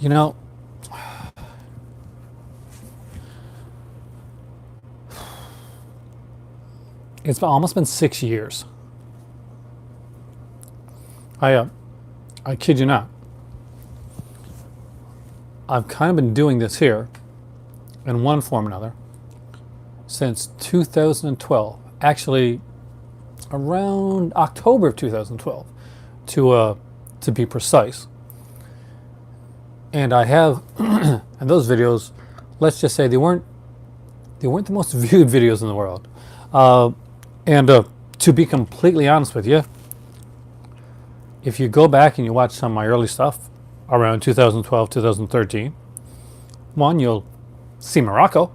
You know, it's almost been 6 years. I, uh, I kid you not. I've kind of been doing this here in one form or another since 2012. Actually, around October of 2012, to be precise. And I have, and those videos, let's just say they weren't the most viewed videos in the world. And to be completely honest with you, if you go back and you watch some of my early stuff around 2012, 2013, one, you'll see Morocco.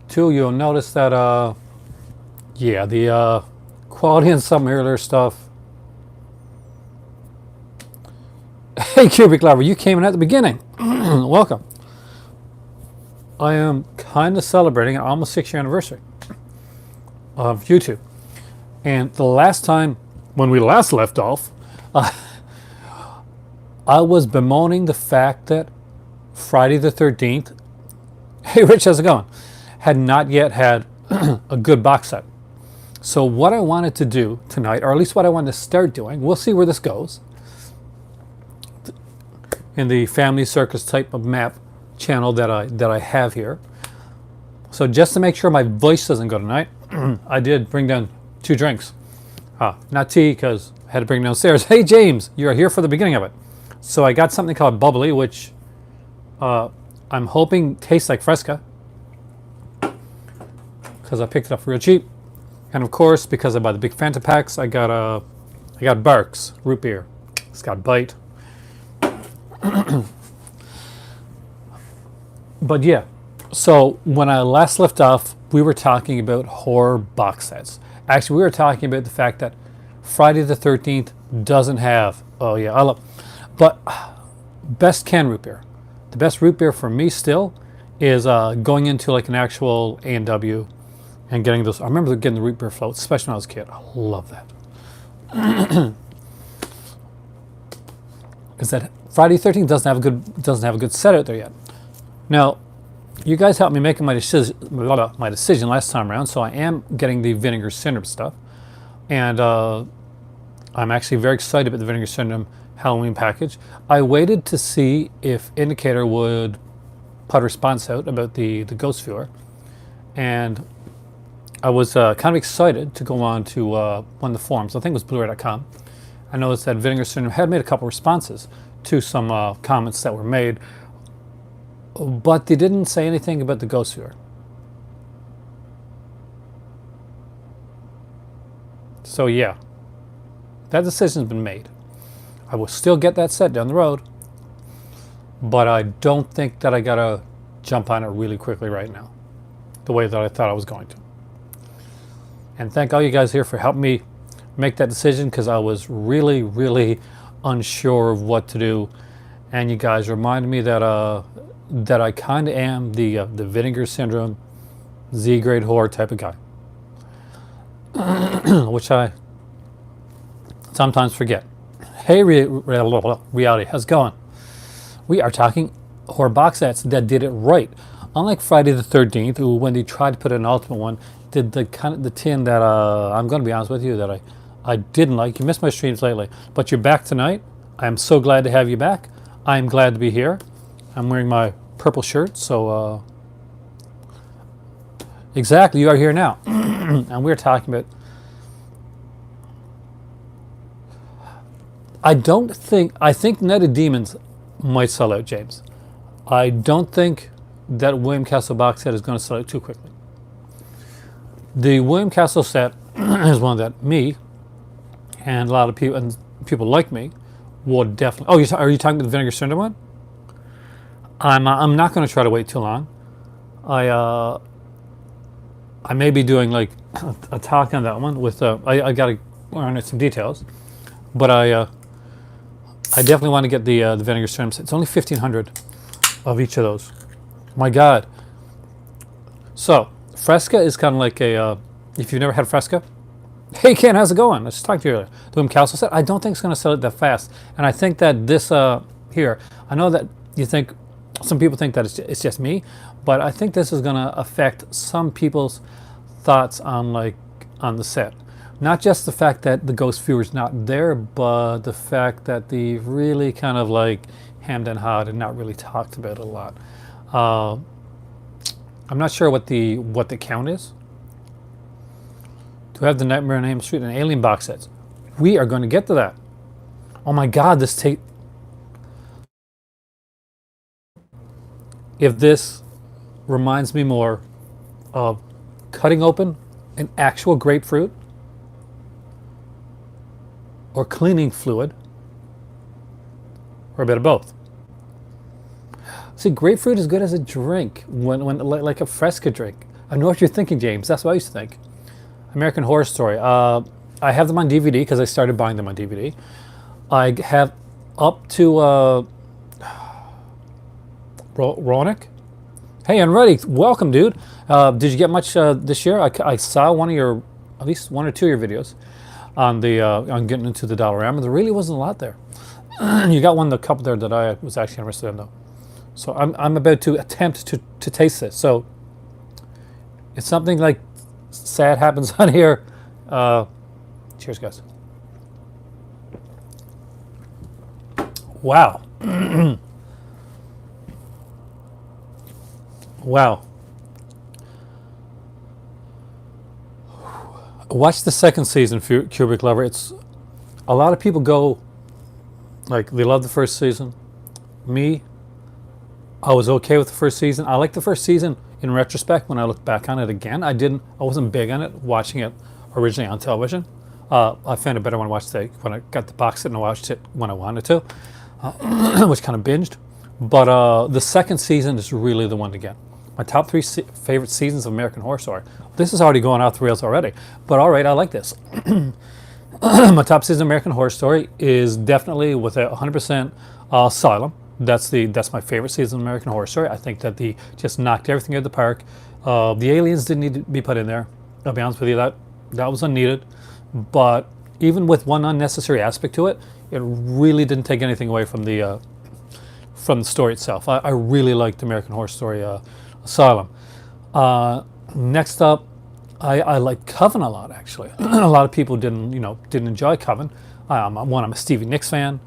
Two, you'll notice that, yeah, the quality in some earlier stuff. Hey, Cubic Lover, you came in at the beginning. Welcome. I am kind of celebrating an almost 6-year anniversary of YouTube. And the last time, when we last left off, I was bemoaning the fact that Friday the 13th, hey Rich, how's it going? Had not yet had a good box set. So what I wanted to do tonight, or at least what I wanted to start doing, we'll see where this goes, in the family circus type of map channel that I have here. So just to make sure my voice doesn't go tonight, I did bring down 2 drinks. Not tea, because I had to bring it downstairs. Hey James, you're here for the beginning of it. So I got something called Bubbly, which I'm hoping tastes like Fresca, because I picked it up real cheap. And of course, because I buy the big Fanta packs, I got Barks root beer. It's got bite. But yeah, so when I last left off, we were talking about horror box sets. Actually, we were talking about the fact that Friday the 13th doesn't have, oh yeah, I love, but best can root beer. The best root beer for me still is going into like an actual A&W and getting those. I remember getting the root beer floats, especially when I was a kid. I love that. Is that Friday the 13th doesn't have a good set out there yet. Now, you guys helped me making my decision last time around, so I am getting the Vinegar Syndrome stuff, and I'm actually very excited about the Vinegar Syndrome Halloween package. I waited to see if Indicator would put a response out about the Ghost Viewer, and I was kind of excited to go on to one of the forums. I think it was Blu-ray.com. I noticed that Vinegar Syndrome had made a couple responses to some comments that were made, but they didn't say anything about the Ghost Viewer. So yeah, that decision's been made. I will still get that set down the road, but I don't think that I gotta jump on it really quickly right now, the way that I thought I was going to. And thank all you guys here for helping me make that decision, because I was really, really unsure of what to do. And you guys reminded me that that I kind of am the Vinegar Syndrome Z-grade horror type of guy, which I sometimes forget. Hey, Reality, how's it going? We are talking horror box sets that did it right. Unlike Friday the 13th, who, when they tried to put an ultimate one, did the tin that I'm going to be honest with you, that I didn't like. You missed my streams lately, but you're back tonight. I am so glad to have you back. I am glad to be here. I'm wearing my purple shirt, so exactly, you are here now. And we're talking about, I think Night of Demons might sell out, James. I don't think that William Castle box set is going to sell out too quickly. The William Castle set is one that me and a lot of people, and people like me, will definitely. Oh, are you talking about the Vinegar Syndrome one? I'm not going to try to wait too long. I may be doing like a talk on that one with I got to learn some details, but I definitely want to get the Vinegar Syndrome set. It's only 1,500 of each of those. My God. So Fresca is kind of like a if you've never had Fresca. Hey Ken, how's it going? Let's talk to you earlier. The Castle set. I don't think it's going to sell it that fast, and I think that this here. I know that you think some people think that it's just me, but I think this is going to affect some people's thoughts on on the set. Not just the fact that the ghost viewer's not there, but the fact that they really kind of hemmed and hawed and not really talked about it a lot. Uh, I'm not sure what the count is. To have the Nightmare on Elm Street and Alien box sets. We are going to get to that. Oh my God, this tape. If this reminds me more of cutting open an actual grapefruit or cleaning fluid, or a bit of both. See, grapefruit is good as a drink, when like a Fresca drink. I know what you're thinking, James. That's what I used to think. American Horror Story. I have them on DVD because I started buying them on DVD. I have up to Ronick. Hey, I'm ready. Welcome, dude. Did you get much this year? I saw at least one or two of your videos on on getting into the Dollarama. There really wasn't a lot there. You got a couple there that I was actually interested in, though. So I'm about to attempt to taste this. So if something sad happens on here, cheers, guys. Wow. Wow. Watch the second season, Cubic Lover. It's a lot of people go they love the first season. Me, I was okay with the first season. I liked the first season in retrospect when I look back on it again. I wasn't big on it watching it originally on television. I found it better when I got the box set and watched it when I wanted to, which kind of binged. But the second season is really the one to get. My top three favorite seasons of American Horror Story. This is already going off the rails already, but all right, I like this. My top season of American Horror Story is definitely with 100% Asylum. That's my favorite season of American Horror Story. I think that they just knocked everything out of the park. The aliens didn't need to be put in there. I'll be honest with you, that was unneeded. But even with one unnecessary aspect to it, it really didn't take anything away from the story itself. I really liked American Horror Story Asylum. Next up, I like Coven a lot, actually. A lot of people didn't enjoy Coven. I'm a Stevie Nicks fan.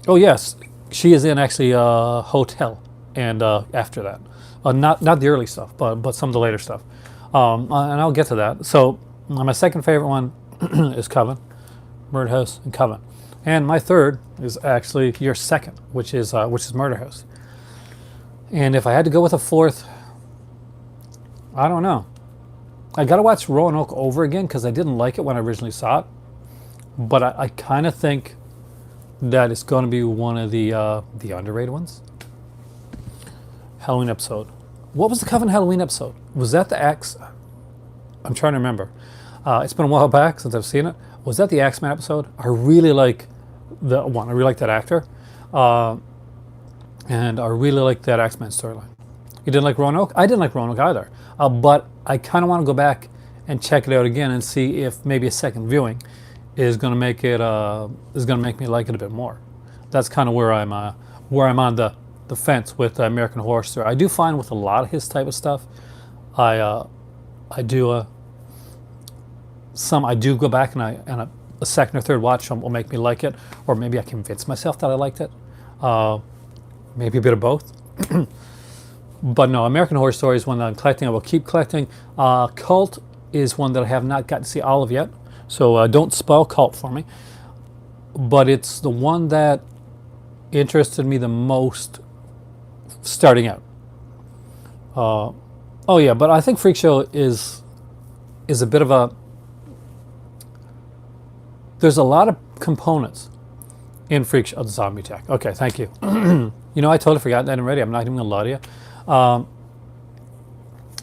Oh yes, she is in actually Hotel, and after that, not the early stuff, but some of the later stuff, and I'll get to that. So my second favorite one is Coven, Murder House, and Coven, and my third is actually your second, which is Murder House. And if I had to go with a fourth, I don't know. I gotta watch Roanoke over again because I didn't like it when I originally saw it, but I kind of think that it's going to be one of the underrated ones. Halloween episode. What was the Coven Halloween episode? Was that the Axe? I'm trying to remember. It's been a while back since I've seen it. Was that the Axeman episode? I really like the one. I really like that actor. And I really like that Axeman storyline. You didn't like Roanoke? I didn't like Roanoke either. But I kind of want to go back and check it out again and see if maybe a second viewing is going to make me like it a bit more. That's kind of where I'm on the fence with American Horror Story. I do find with a lot of his type of stuff, I do go back and a second or third watch will make me like it, or maybe I convince myself that I liked it. Maybe a bit of both. But no, American Horror Story is one that I'm collecting. I will keep collecting. Cult is one that I have not got to see all of yet. So don't spoil Cult for me. But it's the one that interested me the most starting out. Oh yeah, but I think Freak Show is a bit of a... There's a lot of components in Freak Show. Oh, the zombie attack. Okay, thank you. I totally forgot that already. I'm not even going to lie to you.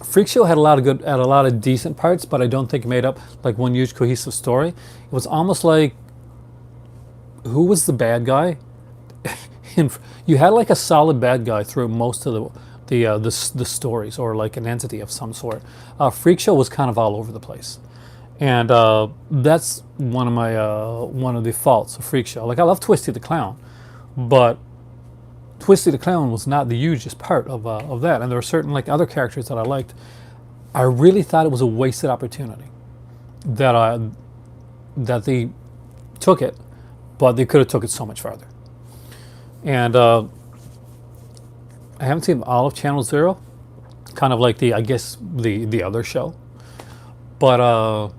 Freak Show had a lot of decent parts, but I don't think it made up one huge cohesive story. It was almost like, who was the bad guy? You had a solid bad guy through most of the stories, or an entity of some sort. Freak Show was kind of all over the place, and that's one of the faults of Freak Show. I love Twisty the Clown, But Twisty the Clown was not the hugest part of that, and there were certain like other characters that I liked. I really thought it was a wasted opportunity that they took it, but they could have took it so much farther. And I haven't seen all of Channel Zero, kind of like I guess the other show, but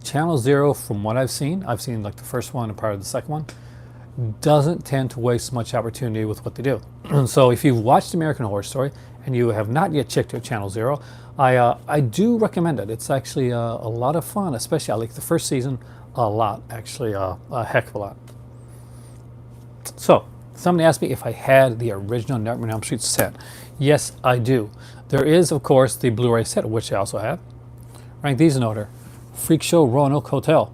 Channel Zero, from what I've seen like the first one and part of the second one, doesn't tend to waste much opportunity with what they do. So if you've watched American Horror Story and you have not yet checked out Channel Zero, I do recommend it. It's actually a lot of fun, especially I like the first season a lot, actually a heck of a lot. So somebody asked me if I had the original Nightmare on Elm Street set. Yes, I do. There is, of course, the Blu-ray set, which I also have. Rank these in order: Freak Show Roanoke Hotel,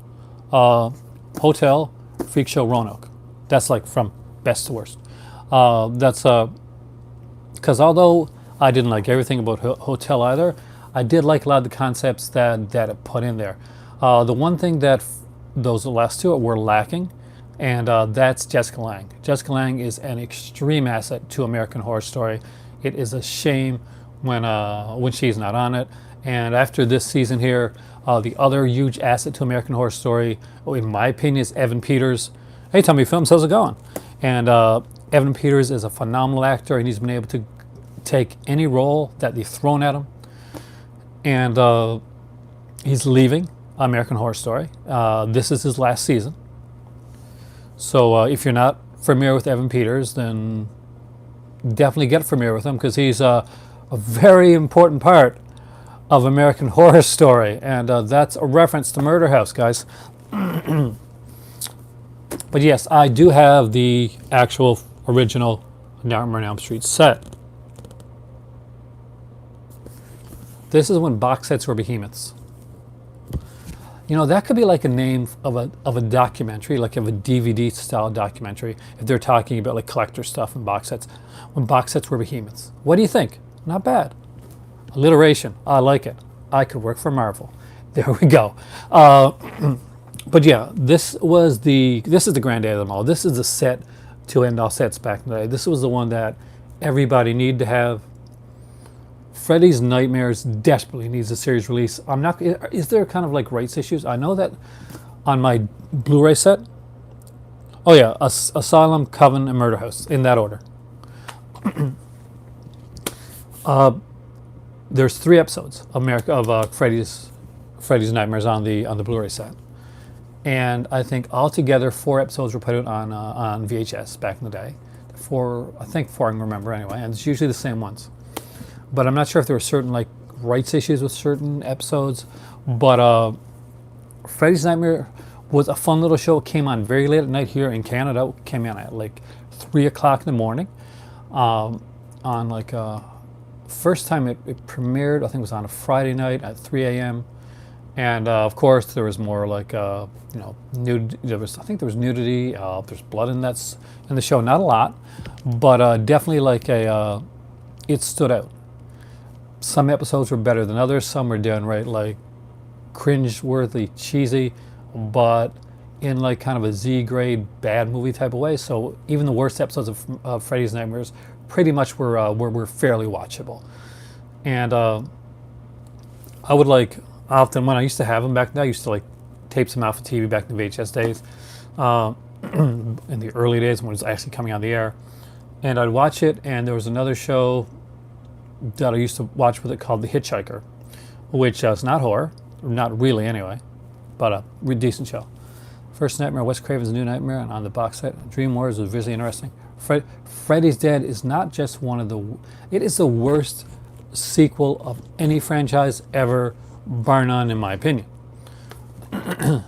Hotel Freak Show Roanoke. That's like from best to worst. That's because although I didn't like everything about Hotel either, I did like a lot of the concepts that it put in there. The one thing that those last two were lacking, and that's Jessica Lange. Jessica Lange is an extreme asset to American Horror Story. It is a shame when she's not on it. And after this season here, the other huge asset to American Horror Story, in my opinion, is Evan Peters. Hey, Tommy Films, how's it going? And Evan Peters is a phenomenal actor, and he's been able to take any role that they've thrown at him. And he's leaving American Horror Story. This is his last season. So if you're not familiar with Evan Peters, then definitely get familiar with him, because he's a very important part of American Horror Story. And that's a reference to Murder House, guys. But yes, I do have the actual original Nightmare on Elm Street set. This is when box sets were behemoths. You know, that could be like a name of a documentary, like of a DVD style documentary, if they're talking about like collector stuff and box sets. When box sets were behemoths. What do you think? Not bad. Alliteration. I like it. I could work for Marvel. There we go. But yeah, this is the granddad of them all. This is the set to end all sets back in the day. This was the one that everybody needed to have. Freddy's Nightmares desperately needs a series release. Is there kind of like rights issues? I know that on my Blu-ray set. Oh yeah, Asylum, Coven, and Murder House, in that order. There's 3 episodes of Freddy's Nightmares on the Blu-ray set. And I think altogether 4 episodes were put out on VHS back in the day. I think 4 I can remember anyway, and it's usually the same ones. But I'm not sure if there were certain like rights issues with certain episodes. But Freddy's Nightmare was a fun little show. It came on very late at night here in Canada. It came on at like 3 o'clock in the morning. On like first time it premiered, I think it was on a Friday night at 3 a.m. And of course there was more like nude. I think there was nudity. There's blood in the show. Not a lot, but definitely like it stood out. Some episodes were better than others. Some were downright like cringe-worthy, cheesy, but in like kind of a Z-grade bad movie type of way. So even the worst episodes of Freddy's Nightmares pretty much were fairly watchable. And I would like often, when I used to have them back then, I used to like tape some off of TV back in the VHS days, in the early days when it was actually coming on the air. And I'd watch it, and there was another show that I used to watch with it called The Hitchhiker, which is not horror, not really anyway, but a decent show. First Nightmare, Wes Craven's New Nightmare, and on the box set, Dream Wars was visually interesting. Freddy's Dead is not just it is the worst sequel of any franchise ever, bar none in my opinion. I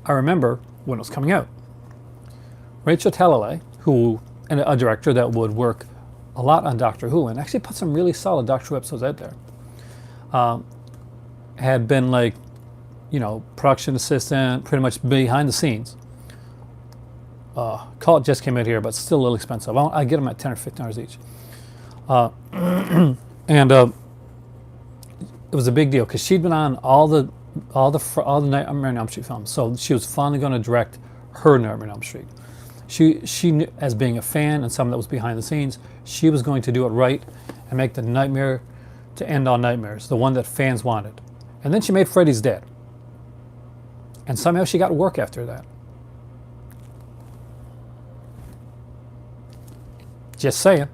remember when it was coming out, Rachel Talalay, and a director that would work a lot on Doctor Who and actually put some really solid Doctor Who episodes out there, had been like, production assistant, pretty much behind the scenes. Call It just came out here, but still a little expensive. I get them at $10 or $15 each. And it was a big deal because she'd been on all the Nightmare on Elm Street films, so she was finally going to direct her Nightmare on Elm Street. She knew, as being a fan and someone that was behind the scenes, she was going to do it right and make the nightmare to end all nightmares, the one that fans wanted. And then she made Freddy's Dead. And somehow she got work after that. Just saying.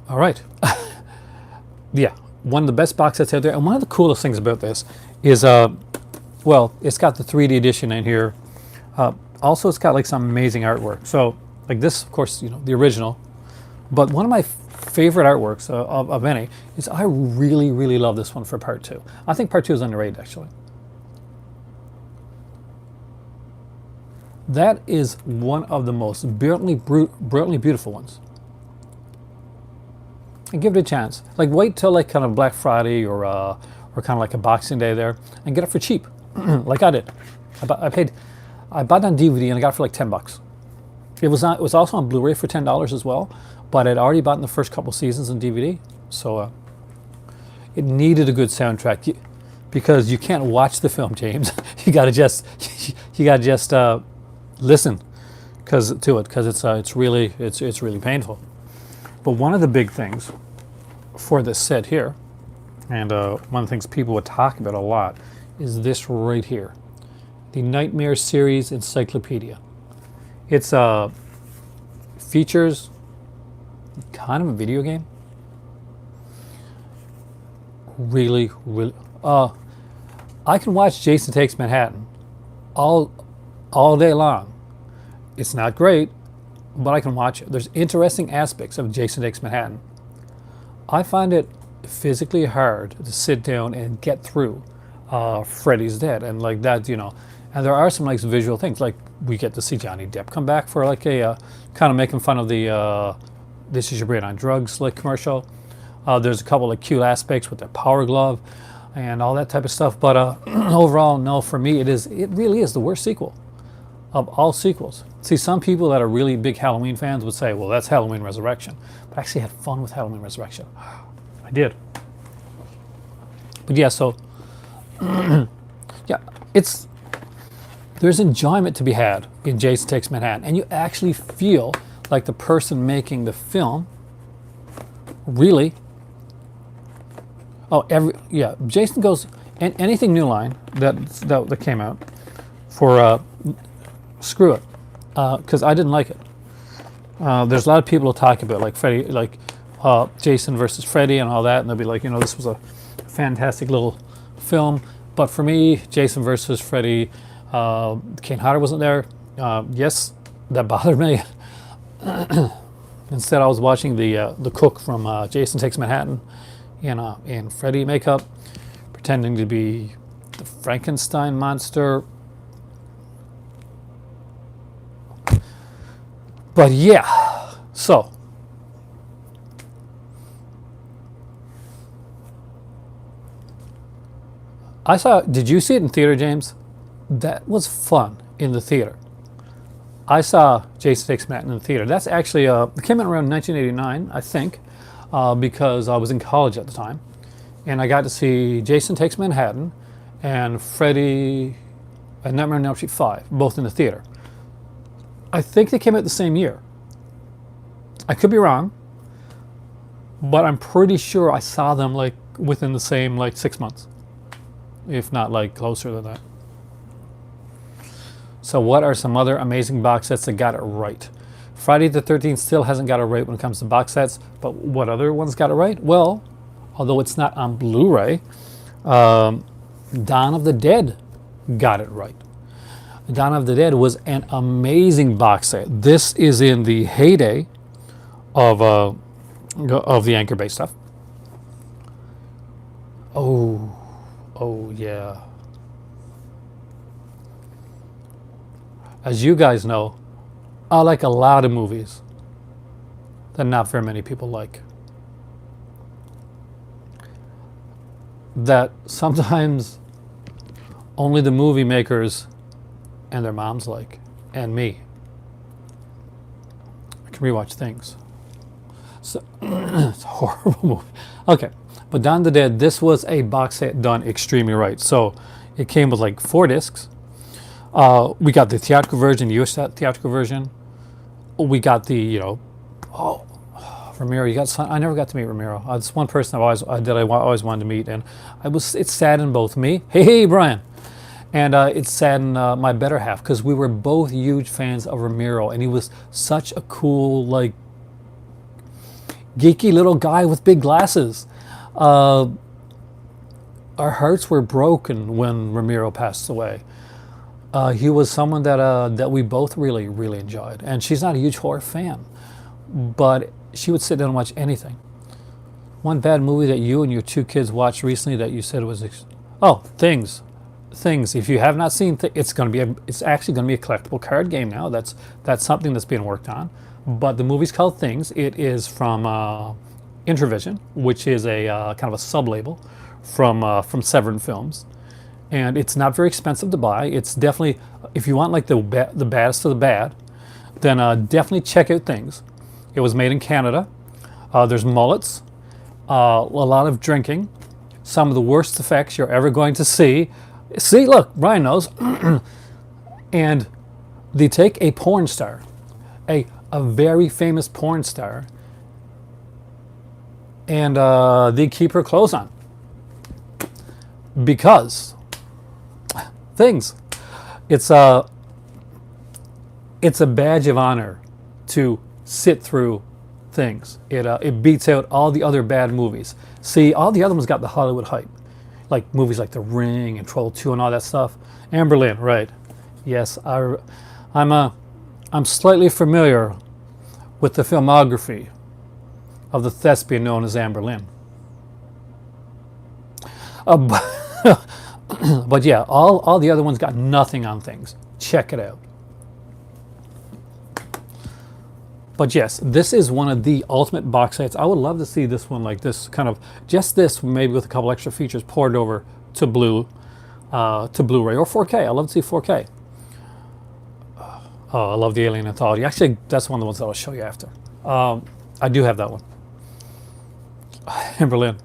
All right. Yeah, one of the best box sets out there. And one of the coolest things about this is, well, it's got the 3D edition in here. Also, it's got like some amazing artwork. So, like this, of course, you know, the original. But one of my favorite artworks of any is I really, really love this one for part 2. I think part 2 is underrated, actually. That is one of the most brilliantly beautiful ones. And give it a chance. Like wait till like kind of Black Friday or kind of like a Boxing Day there, and get it for cheap, like I did. I bought it on DVD and I got it for like $10. It was also on Blu-ray for $10 as well, but I'd already bought in the first couple seasons on DVD, so it needed a good soundtrack because you can't watch the film, James. you gotta just listen because it's really painful. But one of the big things for this set here, and one of the things people would talk about a lot, is this right here, the Nightmare Series Encyclopedia. It's features kind of a video game. Really, I can watch Jason Takes Manhattan all day long. It's not great, but I can watch it. There's interesting aspects of Jason Takes Manhattan. I find it physically hard to sit down and get through Freddy's Dead and like that, you know. And there are some like visual things, like we get to see Johnny Depp come back for like a kind of making fun of the "This Is Your Brain on Drugs" like commercial. There's a couple of cute aspects with the power glove and all that type of stuff. But overall, no, for me, it really is the worst sequel of all sequels. See, some people that are really big Halloween fans would say, well, that's Halloween Resurrection. But I actually had fun with Halloween Resurrection. I did. But yeah, so, yeah, there's enjoyment to be had in Jason Takes Manhattan. And you actually feel like the person making the film really, Jason goes, and anything New Line that came out for, screw it. Because I didn't like it. There's a lot of people who talk about like Freddy, like Jason versus Freddy and all that, and they'll be like, you know, this was a fantastic little film. But for me, Jason versus Freddy, Kane Hodder wasn't there. Yes, that bothered me. Instead, I was watching the cook from Jason Takes Manhattan in Freddy makeup, pretending to be the Frankenstein monster. But yeah, so did you see it in theater, James? That was fun in the theater. I saw Jason Takes Manhattan in the theater. That's actually, it came out around 1989, I think, because I was in college at the time. And I got to see Jason Takes Manhattan and Freddy and Nightmare on Elm Street 5, both in the theater. I think they came out the same year. I could be wrong, but I'm pretty sure I saw them like within the same like 6 months, if not like closer than that. So what are some other amazing box sets that got it right? Friday the 13th still hasn't got it right when it comes to box sets, but what other ones got it right? Well, although it's not on Blu-ray, Dawn of the Dead got it right. Dawn of the Dead was an amazing box set. This is in the heyday of the Anchor-based stuff. Oh yeah. As you guys know, I like a lot of movies that not very many people like. That sometimes only the movie makers and their moms like, and me. I can rewatch things. So it's a horrible movie. Okay, but Dawn of the Dead, this was a box set done extremely right. So It came with like 4 discs. We got the theatrical version, the US theatrical version. We got the, oh, Ramiro. I never got to meet Ramiro. It's one person always wanted to meet, and it saddened both me. Hey, Brian. And it saddened my better half, because we were both huge fans of Ramiro, and he was such a cool, like, geeky little guy with big glasses. Our hearts were broken when Ramiro passed away. He was someone that we both really, really enjoyed. And she's not a huge horror fan, but she would sit down and watch anything. One bad movie that you and your 2 kids watched recently that you said was, Things. If you have not seen, it's actually going to be a collectible card game now. That's something that's being worked on. But the movie's called Things. It is from Introvision, which is a kind of a sub-label from Severin Films, and it's not very expensive to buy. It's definitely, if you want like the baddest of the bad, then definitely check out Things. It was made in Canada. There's mullets, a lot of drinking, some of the worst effects you're ever going to see. See, look, Brian knows. And they take a porn star, a very famous porn star, and they keep her clothes on. Because Things. It's a badge of honor to sit through Things. It beats out all the other bad movies. See, all the other ones got the Hollywood hype, like movies like The Ring and Troll 2 and all that stuff. Amberlynn, right? Yes, I'm slightly familiar with the filmography of the thespian known as Amberlynn. But yeah, all the other ones got nothing on Things. Check it out. But yes, this is one of the ultimate box sets. I would love to see this one like this, kind of just this, maybe with a couple extra features poured over to Blu-ray or 4K. I love to see 4K. Oh, I love the Alien Anthology. Actually, that's one of the ones that I'll show you after. I do have that one. Amberlynn.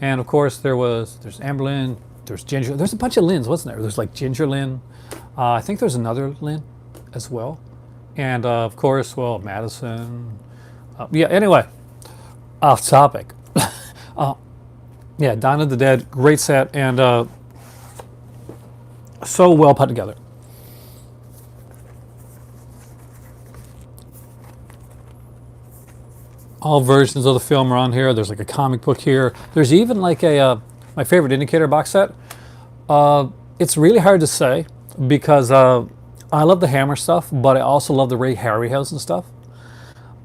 And of course, there's Amberlynn, there's Ginger. There's a bunch of Lyns, wasn't there? There's like Ginger Lynn. I think there's another Lynn as well. And of course, well, Madison. Yeah, anyway, off topic. Yeah, Dawn of the Dead, great set, and so well put together. All versions of the film are on here. There's like a comic book here. There's even like my favorite Indicator box set. It's really hard to say because I love the Hammer stuff, but I also love the Ray Harryhausen stuff.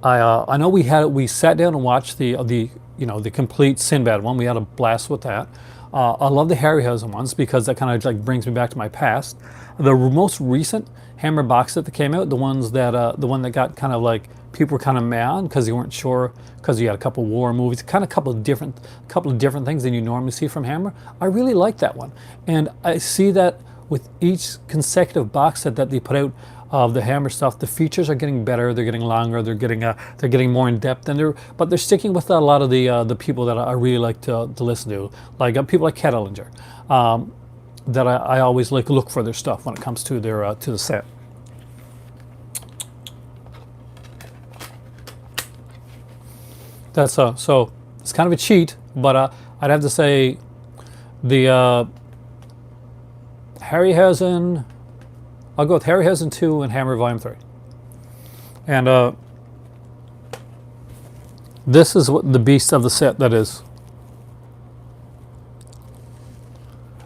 I know we sat down and watched the complete Sinbad one. We had a blast with that. I love the Harryhausen ones because that kind of like brings me back to my past. The most recent Hammer box set that came out, the one that got kind of like, people were kind of mad because they weren't sure, because you had a couple war movies, kind of a couple of different things than you normally see from Hammer. I really like that one, and I see that with each consecutive box set that they put out of the Hammer stuff, the features are getting better, they're getting longer, they're getting more in depth, and they're sticking with a lot of the people that I really like to listen to, like people like Kettlinger, that I always like look for their stuff when it comes to their to the set. That's so it's kind of a cheat, but I'd have to say the Harryhausen. I'll go with Harryhausen 2 and Hammer Volume 3. And this is what the beast of the set that is.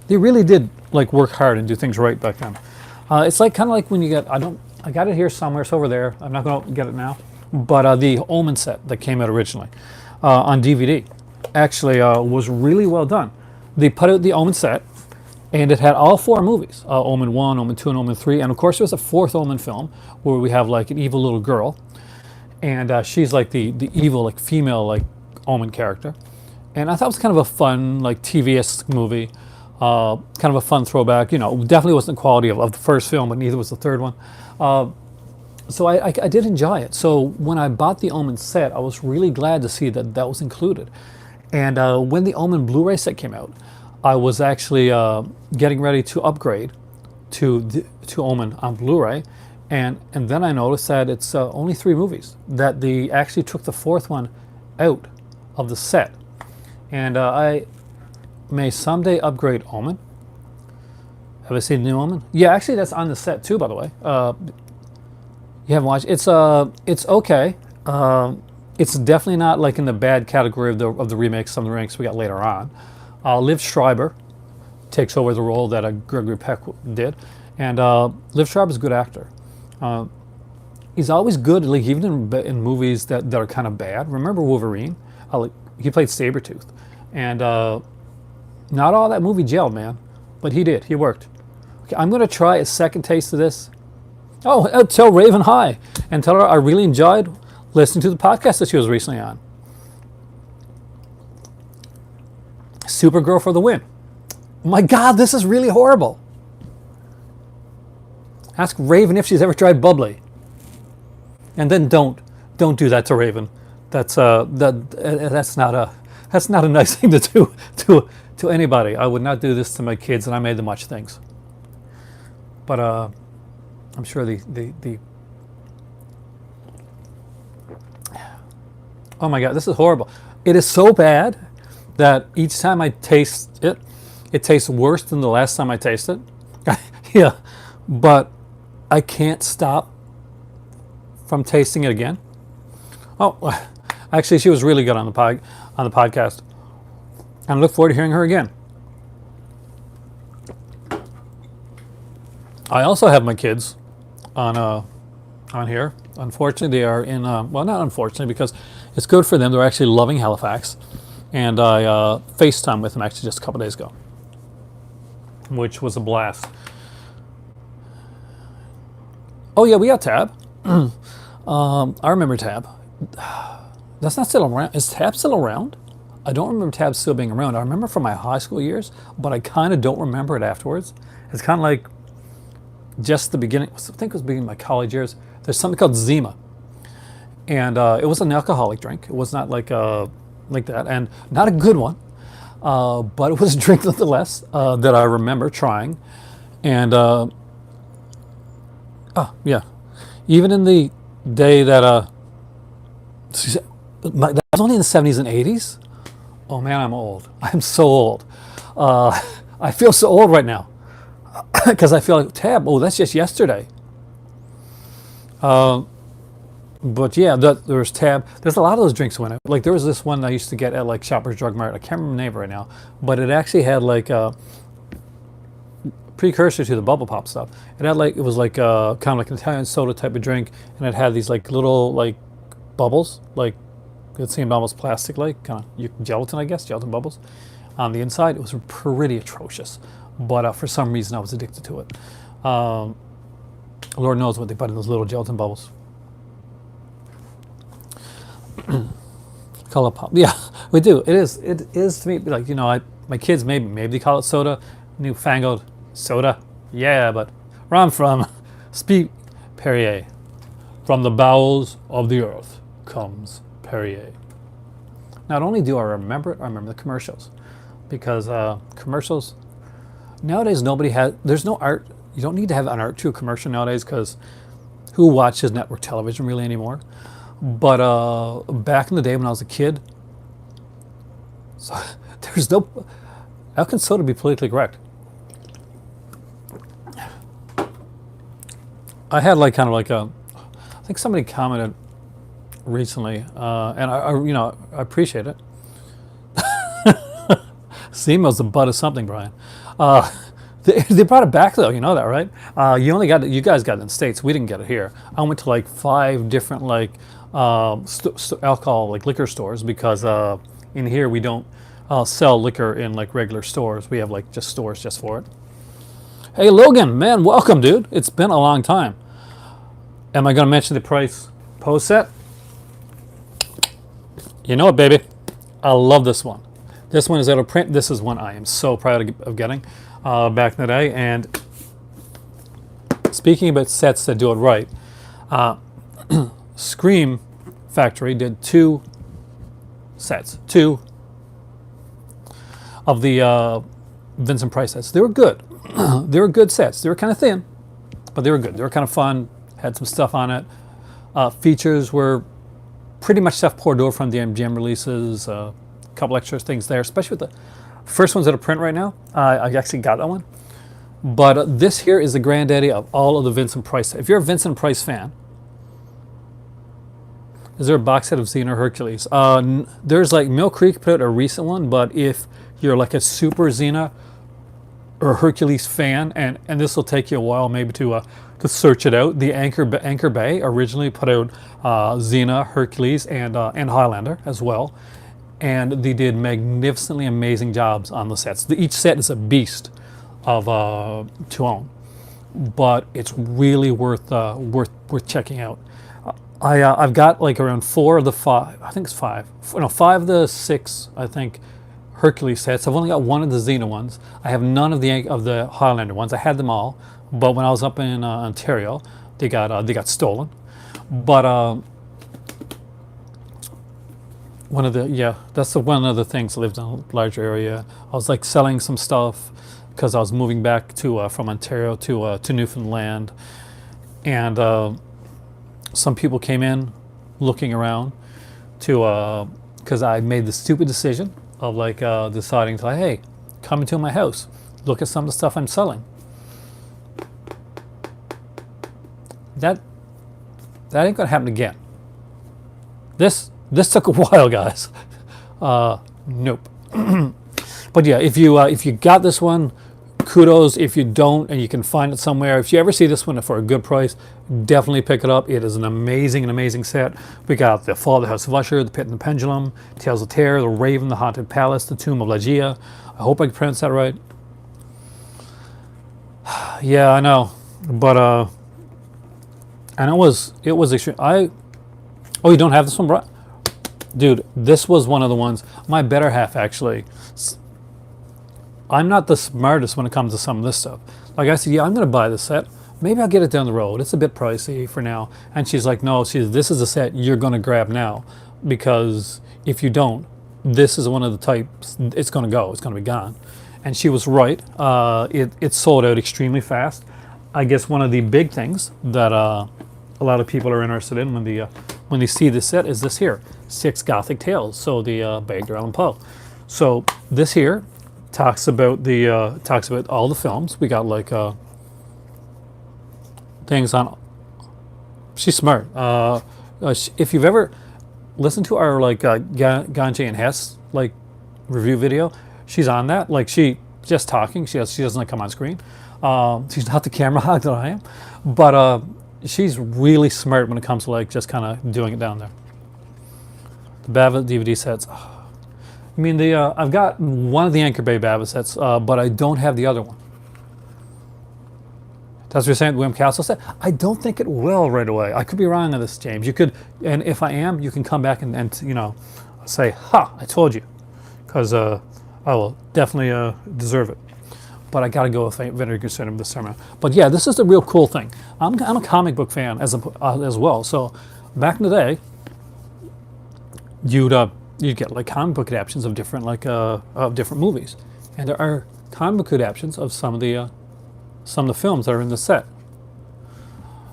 They really did like work hard and do things right back then. It's like kind of like when you get, I got it here somewhere, it's over there. I'm not going to get it now. But the Omen set that came out originally on DVD actually was really well done. They put out the Omen set, and it had all 4 movies, Omen 1, Omen 2, and Omen 3. And of course, there was a 4th Omen film where we have like an evil little girl. And she's like the evil, like female, like Omen character. And I thought it was kind of a fun, like TV-esque movie. Kind of a fun throwback. You know, definitely wasn't the quality of the first film, but neither was the third one. So I did enjoy it. So when I bought the Omen set, I was really glad to see that was included. And when the Omen Blu-ray set came out, I was actually getting ready to upgrade to Omen on Blu-ray, and then I noticed that it's only 3 movies. That they actually took the 4th one out of the set, and I may someday upgrade Omen. Have I seen the new Omen? Yeah, actually that's on the set too, by the way. You haven't watched? It's okay. It's definitely not like in the bad category of the remakes. Some of the remakes we got later on. Liv Schreiber takes over the role that Gregory Peck did, and Liv Schreiber's a good actor. He's always good, like even in movies that are kind of bad. Remember Wolverine? He played Sabretooth, and not all that movie gelled, man, but he did. He worked. Okay, I'm going to try a second taste of this. Oh, tell Raven hi, and tell her I really enjoyed listening to the podcast that she was recently on. Supergirl for the win. My God, this is really horrible. Ask Raven if she's ever tried bubbly. And then don't do that to Raven. That's not a nice thing to do to anybody. I would not do this to my kids, and I made them watch things. But I'm sure the oh my God, this is horrible. It is so bad that each time I taste it, it tastes worse than the last time I tasted it. Yeah, but I can't stop from tasting it again. Oh, actually, she was really good on the podcast, and I look forward to hearing her again. I also have my kids on here. Unfortunately, they are in well, not unfortunately, because it's good for them. They're actually loving Halifax, and I FaceTime with them actually just a couple days ago, which was a blast. Oh yeah, we got Tab. I remember Tab. That's not still around. Is Tab still around? I don't remember Tab still being around. I remember from my high school years, but I kind of don't remember it afterwards. It's kind of like just the beginning. I think it was the beginning of my college years. There's something called Zima, and it was an alcoholic drink. It was not like that, and not a good one, but it was a drink nonetheless that I remember trying, and yeah, even in the day that that was only in the 70s and 80s. Oh man, I'm old. I'm so old. I feel so old right now because I feel like Tab. Oh, that's just yesterday. But yeah, there's Tab. There's a lot of those drinks when like there was this one I used to get at like Shoppers Drug Mart. I can't remember the name right now, but it actually had like a precursor to the bubble pop stuff. It had like, it was like kind of like an Italian soda type of drink, and it had these like little like bubbles, like it seemed almost plastic like, kind of gelatin, I guess, gelatin bubbles on the inside. It was pretty atrocious, but for some reason I was addicted to it. Lord knows what they put in those little gelatin bubbles. Color pop, yeah, we do. It is to me like, you know, my kids maybe they call it soda, newfangled soda, yeah, but where I'm from, speak Perrier. From the bowels of the earth comes Perrier. Not only do I remember it, I remember the commercials, because commercials nowadays there's no art. You don't need to have an art to a commercial nowadays, because who watches network television really anymore? But back in the day when I was a kid, so there's no. How can soda be politically correct? I had like kind of like I think somebody commented recently, and I appreciate it. Zemo's the butt of something, Brian. They brought it back though, you know that, right? You guys got it in the States. We didn't get it here. I went to like 5 different like alcohol, like liquor stores, because in here we don't sell liquor in like regular stores. We have like just stores just for it. Hey Logan, man, welcome, dude. It's been a long time. Am I going to mention the price post set? You know it, baby. I love this one. This one is out of print. This is one I am so proud of getting back in the day. And speaking about sets that do it right, Scream Factory did 2 sets. 2 of the Vincent Price sets. They were good. They were good sets. They were kind of thin, but they were good. They were kind of fun. Had some stuff on it. Features were pretty much stuff poured over from the MGM releases. A couple extra things there, especially with the first ones that are print right now. I actually got that one. But this here is the granddaddy of all of the Vincent Price. If you're a Vincent Price fan, is there a box set of Xena Hercules? There's like Mill Creek put out a recent one, but if you're like a super Xena or Hercules fan, and this will take you a while maybe to search it out. The Anchor Bay originally put out Xena, Hercules, and Highlander as well, and they did magnificently amazing jobs on the sets. Each set is a beast of to own, but it's really worth checking out. I've got like around 4 of the 5. I think it's 5. No, 5 of the 6. I think Hercules sets. I've only got 1 of the Xena ones. I have none of the Highlander ones. I had them all, but when I was up in Ontario, they got stolen. But one of the things. I lived in a larger area. I was like selling some stuff because I was moving back to from Ontario to Newfoundland, and some people came in looking around to because I made the stupid decision of like deciding to, hey, come into my house, look at some of the stuff I'm selling. That ain't gonna happen again. This took a while, guys. Nope. But yeah, if you got this one, kudos. If you don't and you can find it somewhere, if you ever see this one for a good price, definitely pick it up. It is an amazing set. We got the Fall of the House of Usher, the Pit and the Pendulum, Tales of Terror, the Raven, the Haunted Palace, the Tomb of Ligeia. I hope I can pronounce that right. Yeah, I know, but and it was extreme. Oh, you don't have this one, bro? Dude, this was one of the ones. My better half actually. I'm not the smartest when it comes to some of this stuff. Like I said, yeah, I'm going to buy this set. Maybe I'll get it down the road. It's a bit pricey for now. And she's like, no, this is a set you're going to grab now, because if you don't, this is one of the types, it's going to go. It's going to be gone. And she was right. It sold out extremely fast. I guess one of the big things that a lot of people are interested in when they see this set is this here, 6 Gothic Tales. So the by Edgar Allan Poe. So this here talks about all the films. We got like things on. She's smart. If you've ever listened to our like Ganje and Hess like review video, she's on that. Like she just talking. She doesn't come on screen. She's not the camera hog that I am, but she's really smart when it comes to like just kind of doing it down there. The Babbitt DVD sets. I mean, I've got one of the Anchor Bay Babbitt sets, but I don't have the other one. That's what you're saying, the William Castle set? I don't think it will right away. I could be wrong on this, James. You could, and if I am, you can come back and you know, say, ha, I told you. Because I will definitely deserve it. But I got to go with Vinegar Syndrome this time around. But yeah, this is the real cool thing. I'm a comic book fan as well. So back in the day, you'd get like comic book adaptions of different of different movies, and there are comic book adaptions of some of the films that are in the set.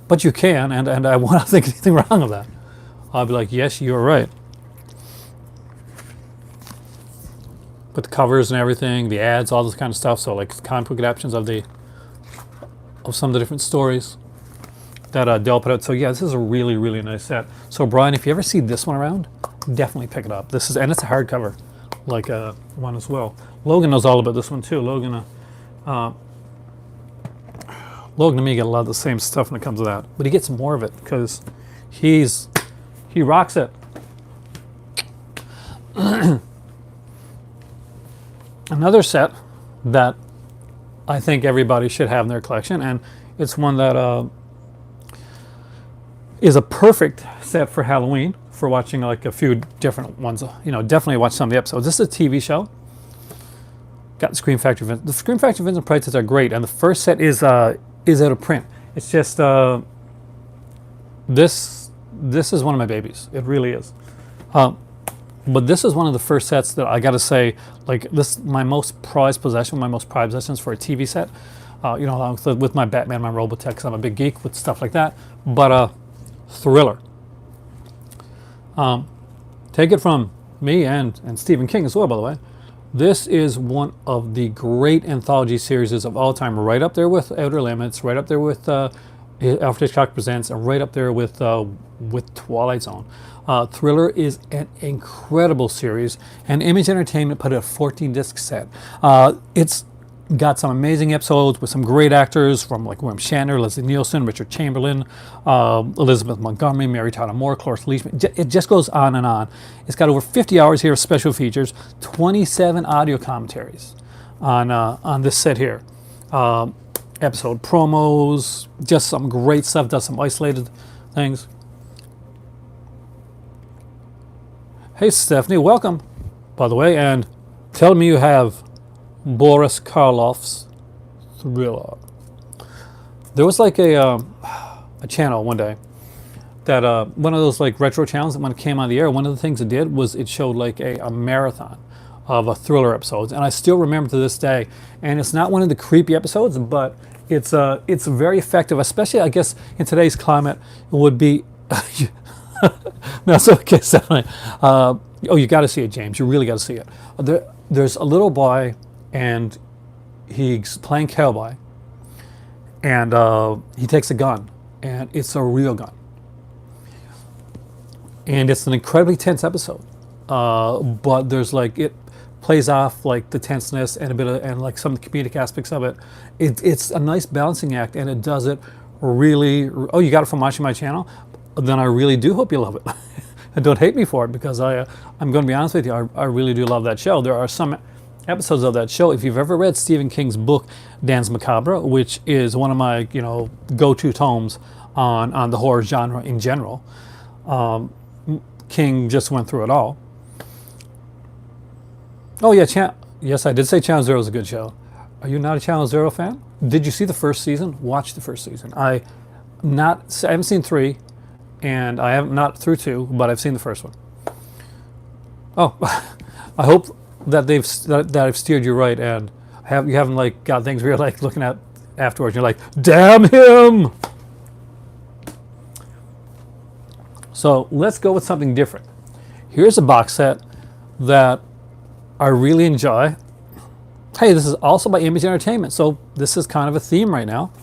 But you can, and I won't think anything wrong of that. I'll be like, yes, you're right. But the covers and everything, the ads, all this kind of stuff. So like comic book adaptions of some of the different stories that Dell put out. So yeah, this is a really nice set. So Brian, if you ever see this one around, definitely pick it up. And it's a hardcover, like one as well. Logan knows all about this one too. Logan and me get a lot of the same stuff when it comes to that, but he gets more of it because he rocks it. Another set that I think everybody should have in their collection, and it's one that is a perfect set for Halloween, for watching like a few different ones. You know, definitely watch some of the episodes. This is a TV show. Got the Scream Factory. The Scream Factory Vincent Price sets are great, and the first set is out of print. It's just this is one of my babies. It really is. But this is one of the first sets that I got to say, like this, my most prized possession, my most prized possessions for a TV set. You know, along with my Batman, my Robotech, 'cause I'm a big geek with stuff like that. But Thriller. Take it from me and Stephen King as well, by the way. This is one of the great anthology series of all time, right up there with Outer Limits, right up there with Alfred Hitchcock Presents, and right up there with Twilight Zone. Thriller is an incredible series, and Image Entertainment put a 14-disc set. It's got some amazing episodes with some great actors from like William Shatner, Leslie Nielsen, Richard Chamberlain, Elizabeth Montgomery, Mary Tyler Moore, Cloris Leachman. It just goes on and on. It's got over 50 hours here of special features, 27 audio commentaries on this set here. Episode promos, just some great stuff, does some isolated things. Hey Stephanie, welcome, by the way, and tell me you have Boris Karloff's Thriller. There was like a channel one day that one of those like retro channels that when it came on the air, one of the things it did was it showed like a marathon of a Thriller episodes, and I still remember to this day. And it's not one of the creepy episodes, but it's very effective, especially I guess in today's climate. It would be no, so okay, Stephanie. Oh, you got to see it, James. You really got to see it. There's a little boy, and he's playing cowboy, and he takes a gun, and it's a real gun, and it's an incredibly tense episode. But there's like, it plays off like the tenseness and a bit of, and like some of the comedic aspects of it. It's a nice balancing act, and it does it really. Oh, you got it from watching my channel? Then I really do hope you love it. And don't hate me for it, because I'm going to be honest with you, I really do love that show. There are some episodes of that show. If you've ever read Stephen King's book Danse Macabre, which is one of my go-to tomes on the horror genre in general, King just went through it all. Oh yeah, yes, I did say Channel Zero is a good show. Are you not a Channel Zero fan? Did you see the first season? Watch the first season. I haven't seen 3, and I haven't not through 2, but I've seen the first one. Oh, I hope that I've steered you right, and you haven't like got things where you're like looking at afterwards. You're like, damn him. So let's go with something different. Here's a box set that I really enjoy. Hey, this is also by Image Entertainment, so this is kind of a theme right now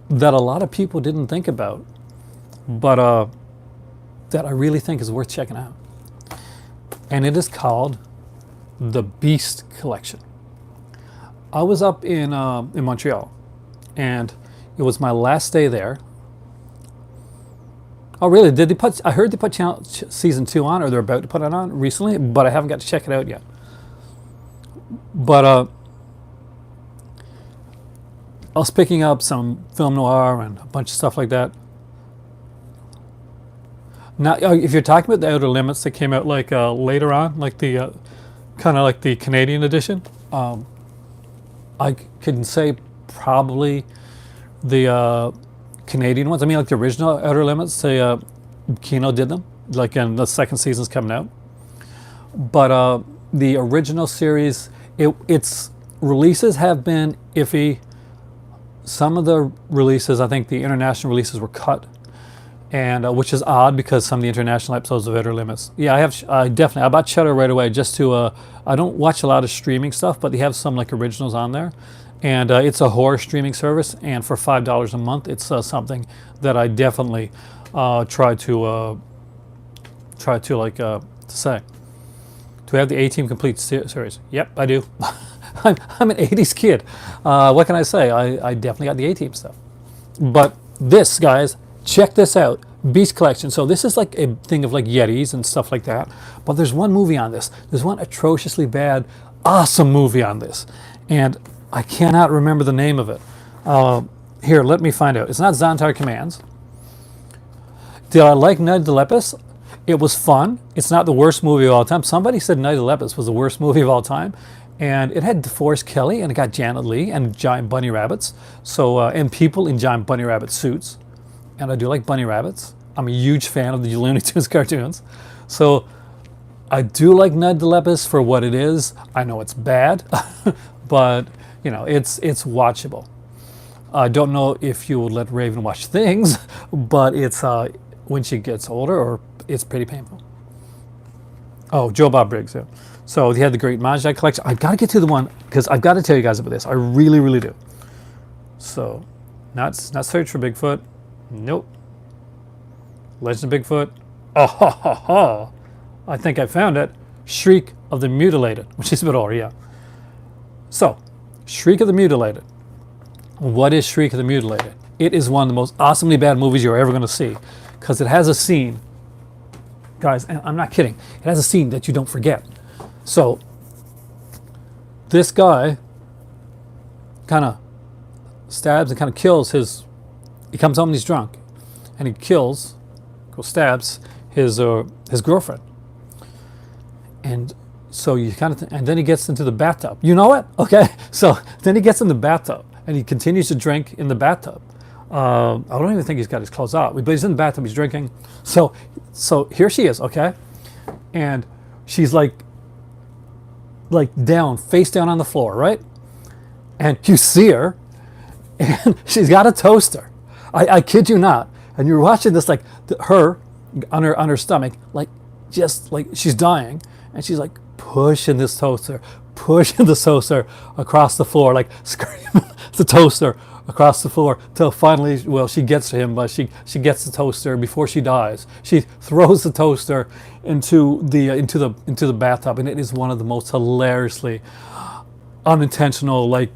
that a lot of people didn't think about, but that I really think is worth checking out. And it is called the Beast Collection. I was up in Montreal, and it was my last day there. Oh, really? Did they put? I heard they put season 2 on, or they're about to put it on recently, but I haven't got to check it out yet. But I was picking up some film noir and a bunch of stuff like that. Now, if you're talking about the Outer Limits that came out like later on, like the kind of like the Canadian edition, I can say probably the Canadian ones. I mean, like the original Outer Limits, say Kino did them, like, and the second season's coming out. But the original series, its releases have been iffy. Some of the releases, I think the international releases were cut, and which is odd because some of the international episodes of Outer Limits. Yeah, I bought Shudder right away just to. I don't watch a lot of streaming stuff, but they have some like originals on there. And it's a horror streaming service, and for $5 a month, it's something that I definitely try to say. Do we have the A-Team Complete series? Yep, I do. I'm an 80s kid. What can I say? I definitely got the A-Team stuff. But this, guys, check this out. Beast Collection. So this is like a thing of like Yetis and stuff like that. But there's one movie on this. There's one atrociously bad, awesome movie on this. And I cannot remember the name of it. Here, let me find out. It's not Zontar Commands. Did I like Night of the Lepus? It was fun. It's not the worst movie of all time. Somebody said Night of the Lepus was the worst movie of all time. And it had DeForest Kelly, and it got Janet Leigh and giant bunny rabbits. So, and people in giant bunny rabbit suits. And I do like bunny rabbits. I'm a huge fan of the Looney Tunes cartoons. So I do like Ned Lepus for what it is. I know it's bad, but you know, it's watchable. I don't know if you would let Raven watch things, but it's when she gets older, or it's pretty painful. Oh, Joe Bob Briggs. Yeah. So he had the Great Magi collection. I've got to get to the one because I've got to tell you guys about this. I really, really do. So, not Search for Bigfoot. Nope. Legend of Bigfoot. Oh, ha, ha, ha. I think I found it. Shriek of the Mutilated, which is a bit older, yeah. So, Shriek of the Mutilated. What is Shriek of the Mutilated? It is one of the most awesomely bad movies you're ever going to see, because it has a scene, guys, and I'm not kidding, it has a scene that you don't forget. So, this guy kind of stabs and kind of kills he comes home and he's drunk, and he stabs his girlfriend. And so you kind of, and then he gets into the bathtub. You know it? Okay. So then he gets in the bathtub and he continues to drink in the bathtub. I don't even think he's got his clothes out, but he's in the bathtub, he's drinking. So here she is, okay? And she's like down, face down on the floor, right? And you see her, and she's got a toaster. I kid you not. And you're watching this, like her on her stomach, like just like she's dying, and she's like pushing the toaster across the floor, like screaming the toaster across the floor, till finally, well, she gets to him, but she gets the toaster before she dies. She throws the toaster into the bathtub, and it is one of the most hilariously unintentional, like,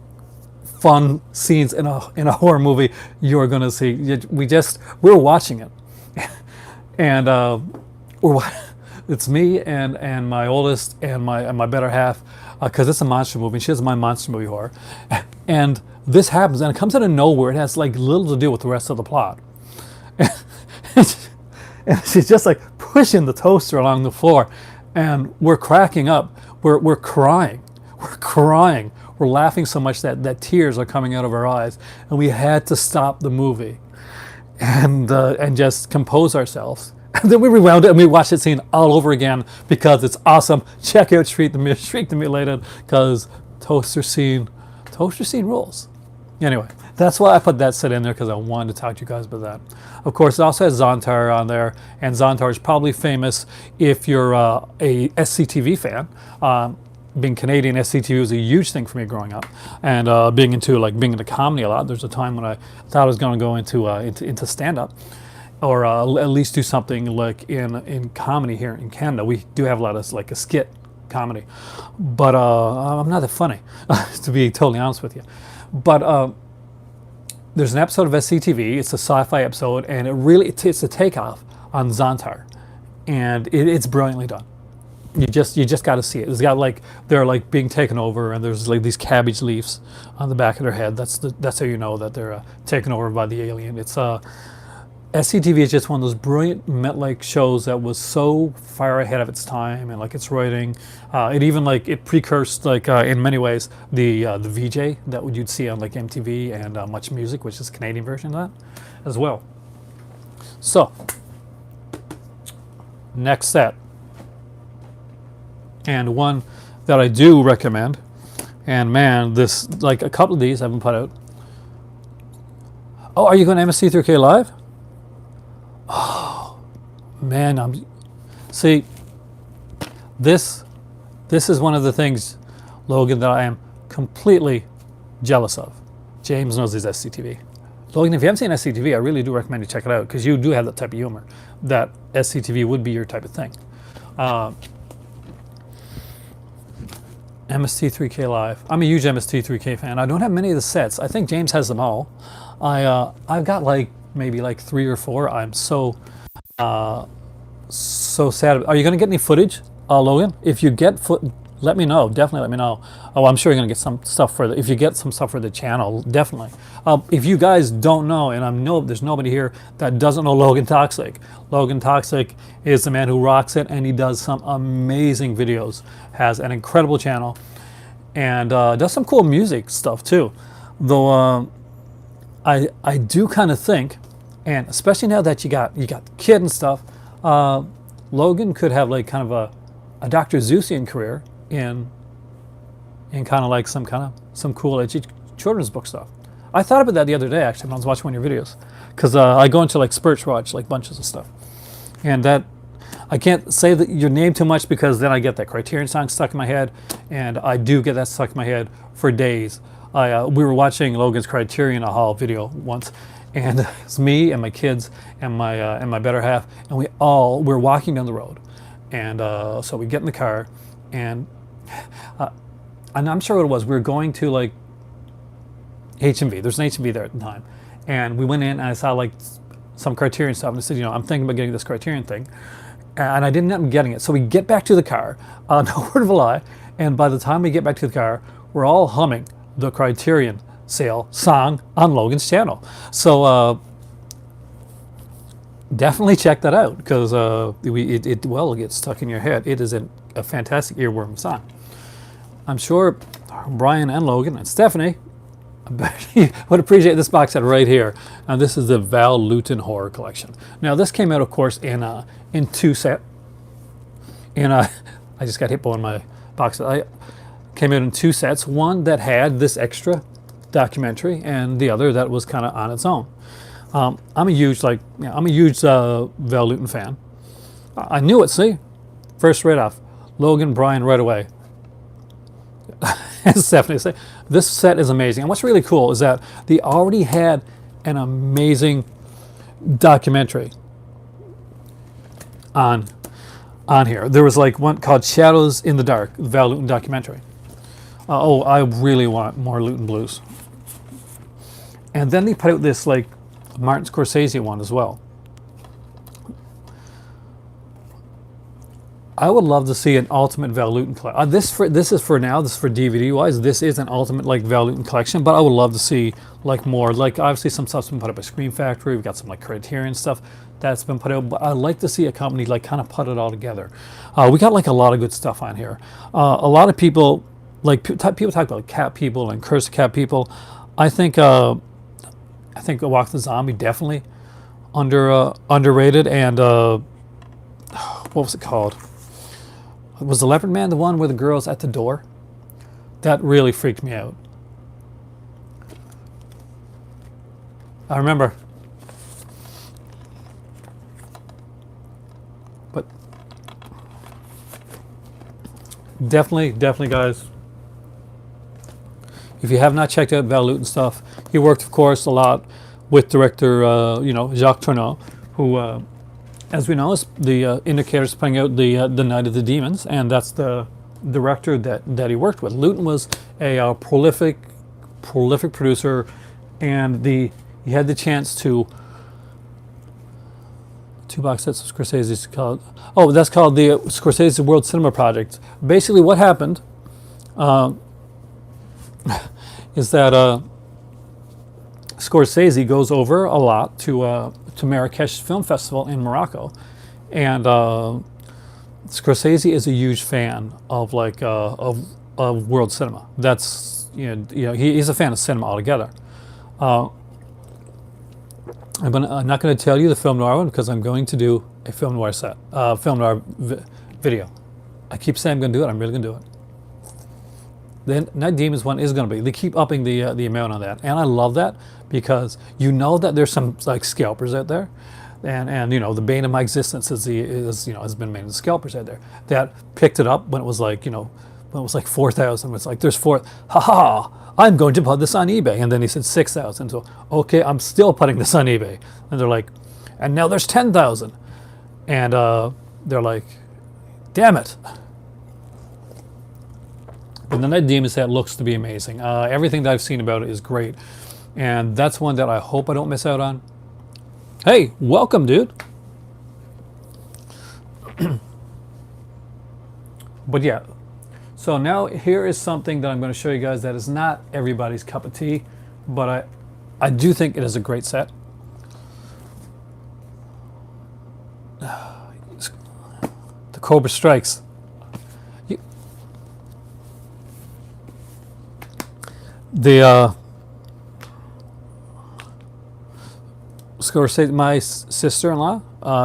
fun scenes in a horror movie you're gonna see. We're watching it, and it's me and my oldest and my better half, because it's a monster movie. She has my monster movie horror, and this happens, and it comes out of nowhere. It has like little to do with the rest of the plot, and she's just like pushing the toaster along the floor, and we're cracking up. We're crying. We're laughing so much that tears are coming out of our eyes, and we had to stop the movie and just compose ourselves. And then we rewound it and we watched that scene all over again because it's awesome. Check out Shriek the Mutilated, because toaster scene rules. Anyway, that's why I put that set in there, because I wanted to talk to you guys about that. Of course, it also has Zontar on there, and Zontar is probably famous if you're a SCTV fan. Being Canadian, SCTV was a huge thing for me growing up, and being into comedy a lot. There's a time when I thought I was going to go into stand-up, or at least do something like in comedy here in Canada. We do have a lot of like a skit comedy, but I'm not that funny, to be totally honest with you. But there's an episode of SCTV. It's a sci-fi episode, and it's a takeoff on Zontar, and it's brilliantly done. You just got to see it. It's got like they're like being taken over, and there's like these cabbage leaves on the back of their head. That's how you know that they're taken over by the alien. It's SCTV is just one of those brilliant Met-like shows that was so far ahead of its time, and like its writing, it even like it precursed like in many ways the VJ that you'd see on like MTV and Much Music, which is a Canadian version of that as well. So next set, and one that I do recommend, and man, this like a couple of these I haven't put out. Oh, are you going to MST3K Live? Oh man, see, this is one of the things, Logan, that I am completely jealous of. James knows his SCTV. Logan, if you haven't seen SCTV, I really do recommend you check it out, because you do have that type of humor. That SCTV would be your type of thing. MST3K Live. I'm a huge MST3K fan. I don't have many of the sets. I think James has them all. I've got like maybe like 3 or 4. I'm so sad. Are you going to get any footage, Logan? If you get let me know. Definitely let me know. Oh, I'm sure you're going to get some stuff for if you get some stuff for the channel, definitely. If you guys don't know, and there's nobody here that doesn't know Logan Toxic. Logan Toxic is the man who rocks it, and he does some amazing videos. Has an incredible channel, and does some cool music stuff too. Though I do kind of think, and especially now that you got the kid and stuff, Logan could have like kind of a Dr. Seussian career in kind of like some cool edgy children's book stuff. I thought about that the other day actually when I was watching one of your videos, because I go into like spurts watch like bunches of stuff, and that I can't say that your name too much because then I get that Criterion song stuck in my head, and I do get that stuck in my head for days. We were watching Logan's Criterion Hall video once, and it's me and my kids and my better half, and we're walking down the road, and so we get in the car, and I'm sure what it was. We were going to like H&V. There's an H&V there at the time, and we went in and I saw like some Criterion stuff, and I said, I'm thinking about getting this Criterion thing, and I didn't end up getting it. So we get back to the car, no word of a lie, and by the time we get back to the car, we're all humming the Criterion sale song on Logan's channel. So definitely check that out, because it will get stuck in your head. It is a fantastic earworm song. I'm sure Brian and Logan and Stephanie would appreciate this box set right here. And this is the Val Lewton Horror Collection. Now this came out, of course, in two set. And I just got hit by one of my box set. I came out in two sets. One that had this extra documentary, and the other that was kind of on its own. I'm a huge Val Lewton fan. I knew it. See, first right off, Logan, Brian right away. As Stephanie say, this set is amazing. And what's really cool is that they already had an amazing documentary on here. There was like one called Shadows in the Dark, the Val Lewton documentary. I really want more Lewton Blues. And then they put out this like Martin Scorsese one as well. I would love to see an ultimate Val Lewton collection. This is for DVD wise. This is an ultimate like Val Lewton collection, but I would love to see like more. Like obviously some stuff's been put up by Scream Factory. We've got some like Criterion stuff that's been put out, but I'd like to see a company like kind of put it all together. We got like a lot of good stuff on here. A lot of people people talk about like Cat People and Curse of Cat People. I think Walk the Zombie definitely underrated. And what was it called? Was the Leopard Man the one where the girl's at the door? That really freaked me out. I remember. But definitely guys, if you have not checked out Val Lewton stuff, he worked of course a lot with director Jacques Tourneur, who as we know, is the Indicator's putting out the Night of the Demons, and that's the director that he worked with. Lewton was a prolific producer, and he had the chance to two box sets of Scorsese's called. Oh, that's called the Scorsese World Cinema Project. Basically, what happened is that Scorsese goes over a lot to Marrakesh Film Festival in Morocco, and Scorsese is a huge fan of of world cinema. That's he's a fan of cinema altogether. I'm not going to tell you the film noir one because I'm going to do a film noir video. I keep saying I'm going to do it. I'm really going to do it. The Night Demons one is going to be. They keep upping the amount on that, and I love that because that there's some like scalpers out there, and the bane of my existence has been made of the scalpers out there that picked it up when it was like when it was like 4,000. It's like there's I'm going to put this on eBay, and then he said 6,000. So okay, I'm still putting this on eBay, and they're like, and now there's 10,000, and they're like, damn it. But the Night Demon set looks to be amazing. Everything that I've seen about it is great. And that's one that I hope I don't miss out on. Hey, welcome, dude. But yeah, so now here is something that I'm going to show you guys that is not everybody's cup of tea, but I do think it is a great set. The Cobra Strikes. The Scorsese, my sister-in-law,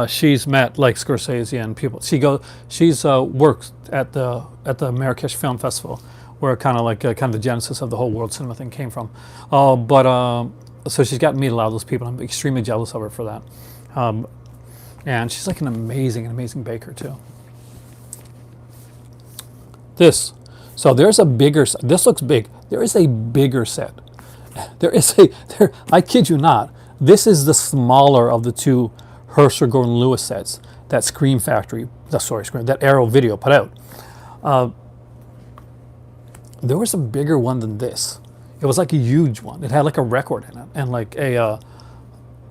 she's met like Scorsese and people. She's works at the Marrakesh Film Festival, where kind of like kind of the genesis of the whole world cinema thing came from. So she's gotten to meet a lot of those people. I'm extremely jealous of her for that. And she's like an amazing baker too. So there's a bigger. This looks big. There is a bigger set. I kid you not. This is the smaller of the two Hersher Gordon Lewis sets that that Arrow Video put out. There was a bigger one than this. It was like a huge one. It had like a record in it, and like it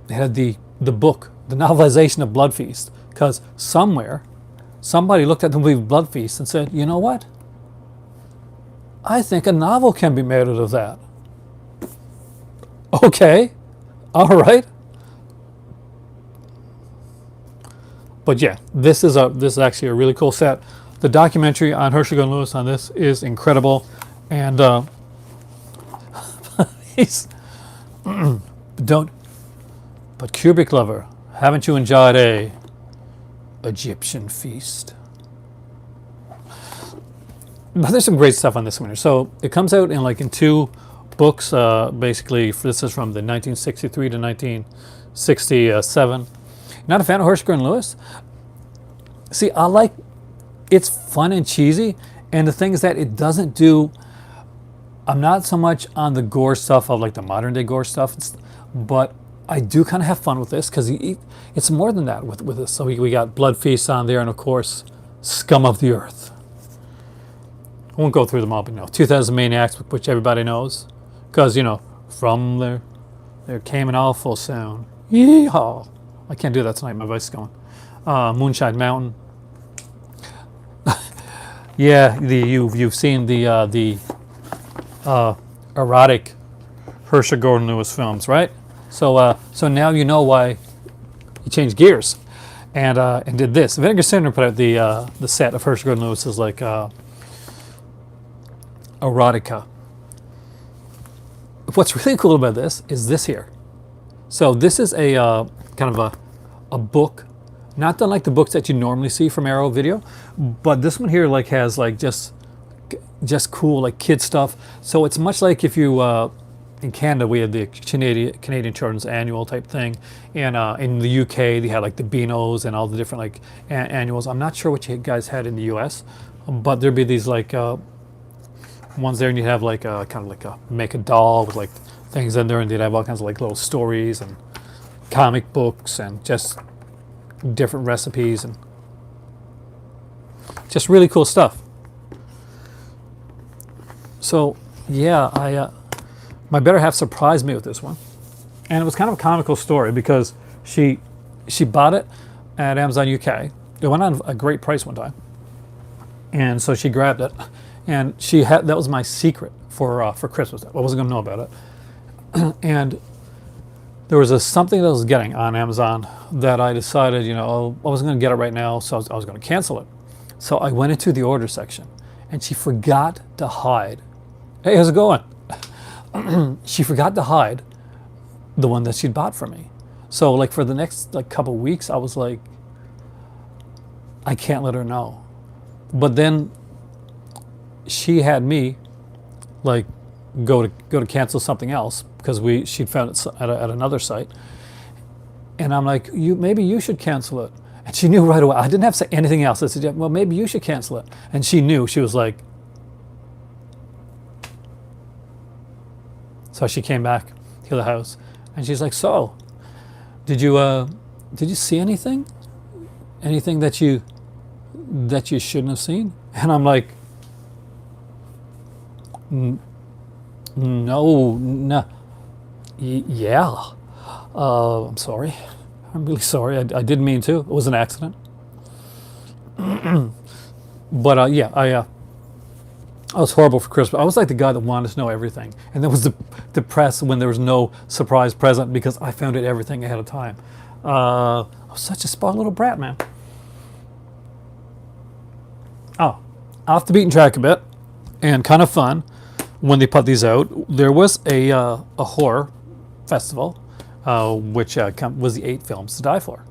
had the book, the novelization of Blood Feast, because somebody looked at the movie Blood Feast and said, you know what? I think a novel can be made out of that. Okay, all right. But yeah, this is actually a really cool set. The documentary on Hersher Gordon Lewis on this is incredible, and But Kubrick lover, haven't you enjoyed a Egyptian feast? But there's some great stuff on this one here. So it comes out in two books. Basically, this is from the 1963 to 1967. Not a fan of Hersher Gordon Lewis? See, it's fun and cheesy, and the thing is that it doesn't do. I'm not so much on the gore stuff of like the modern day gore stuff, but I do kind of have fun with this because it's more than that with this. So we got Blood Feast on there, and of course, Scum of the Earth. I won't go through them all, but 2000 Maniacs, which everybody knows, because from there came an awful sound. Yeehaw! I can't do that tonight. My voice is going. Moonshine Mountain. Yeah, you've seen the erotic Hersher Gordon Lewis films, right? So now you know why he changed gears and did this. Vinegar Syndrome put out the set of Hersher Gordon Lewis's like erotica. What's really cool about this is this here. So this is a kind of a book, not done like the books that you normally see from Arrow Video, but this one here like has like just cool like kid stuff. So it's much like if you in Canada we had the Canadian Children's Annual type thing, and in the UK they had like the Beanos and all the different like annuals. I'm not sure what you guys had in the US, but there'd be these like ones there, and you'd have like kind of like a make a doll with like things in there, and they'd have all kinds of like little stories and comic books and just different recipes and just really cool stuff. So yeah, my better half surprised me with this one, and it was kind of a comical story because she bought it at Amazon UK. It went on a great price one time, and so she grabbed it, and that was my secret for Christmas. I wasn't going to know about it, and there was something that I was getting on Amazon that I decided, I wasn't going to get it right now, so I was going to cancel it. So I went into the order section, and she forgot to hide. Hey, how's it going? She forgot to hide the one that she'd bought for me. So like for the next like couple weeks, I was like, I can't let her know. But then she had me like go to cancel something else because she'd found it at another site, and I'm like, maybe you should cancel it. And she knew right away. I didn't have to say anything else. I said, well, maybe you should cancel it. And she knew. She was like, so she came back to the house, and she's like, so did you see anything that you shouldn't have seen? And I'm like, no, yeah. I'm sorry. I'm really sorry. I didn't mean to. It was an accident. But yeah, I was horrible for Christmas. I was like the guy that wanted to know everything, and there was depressed when there was no surprise present because I found out everything ahead of time. I was such a spoiled little brat, man. Oh, off the beaten track a bit, and kind of fun. When they put these out, there was a horror festival, which was the 8 Films to Die For.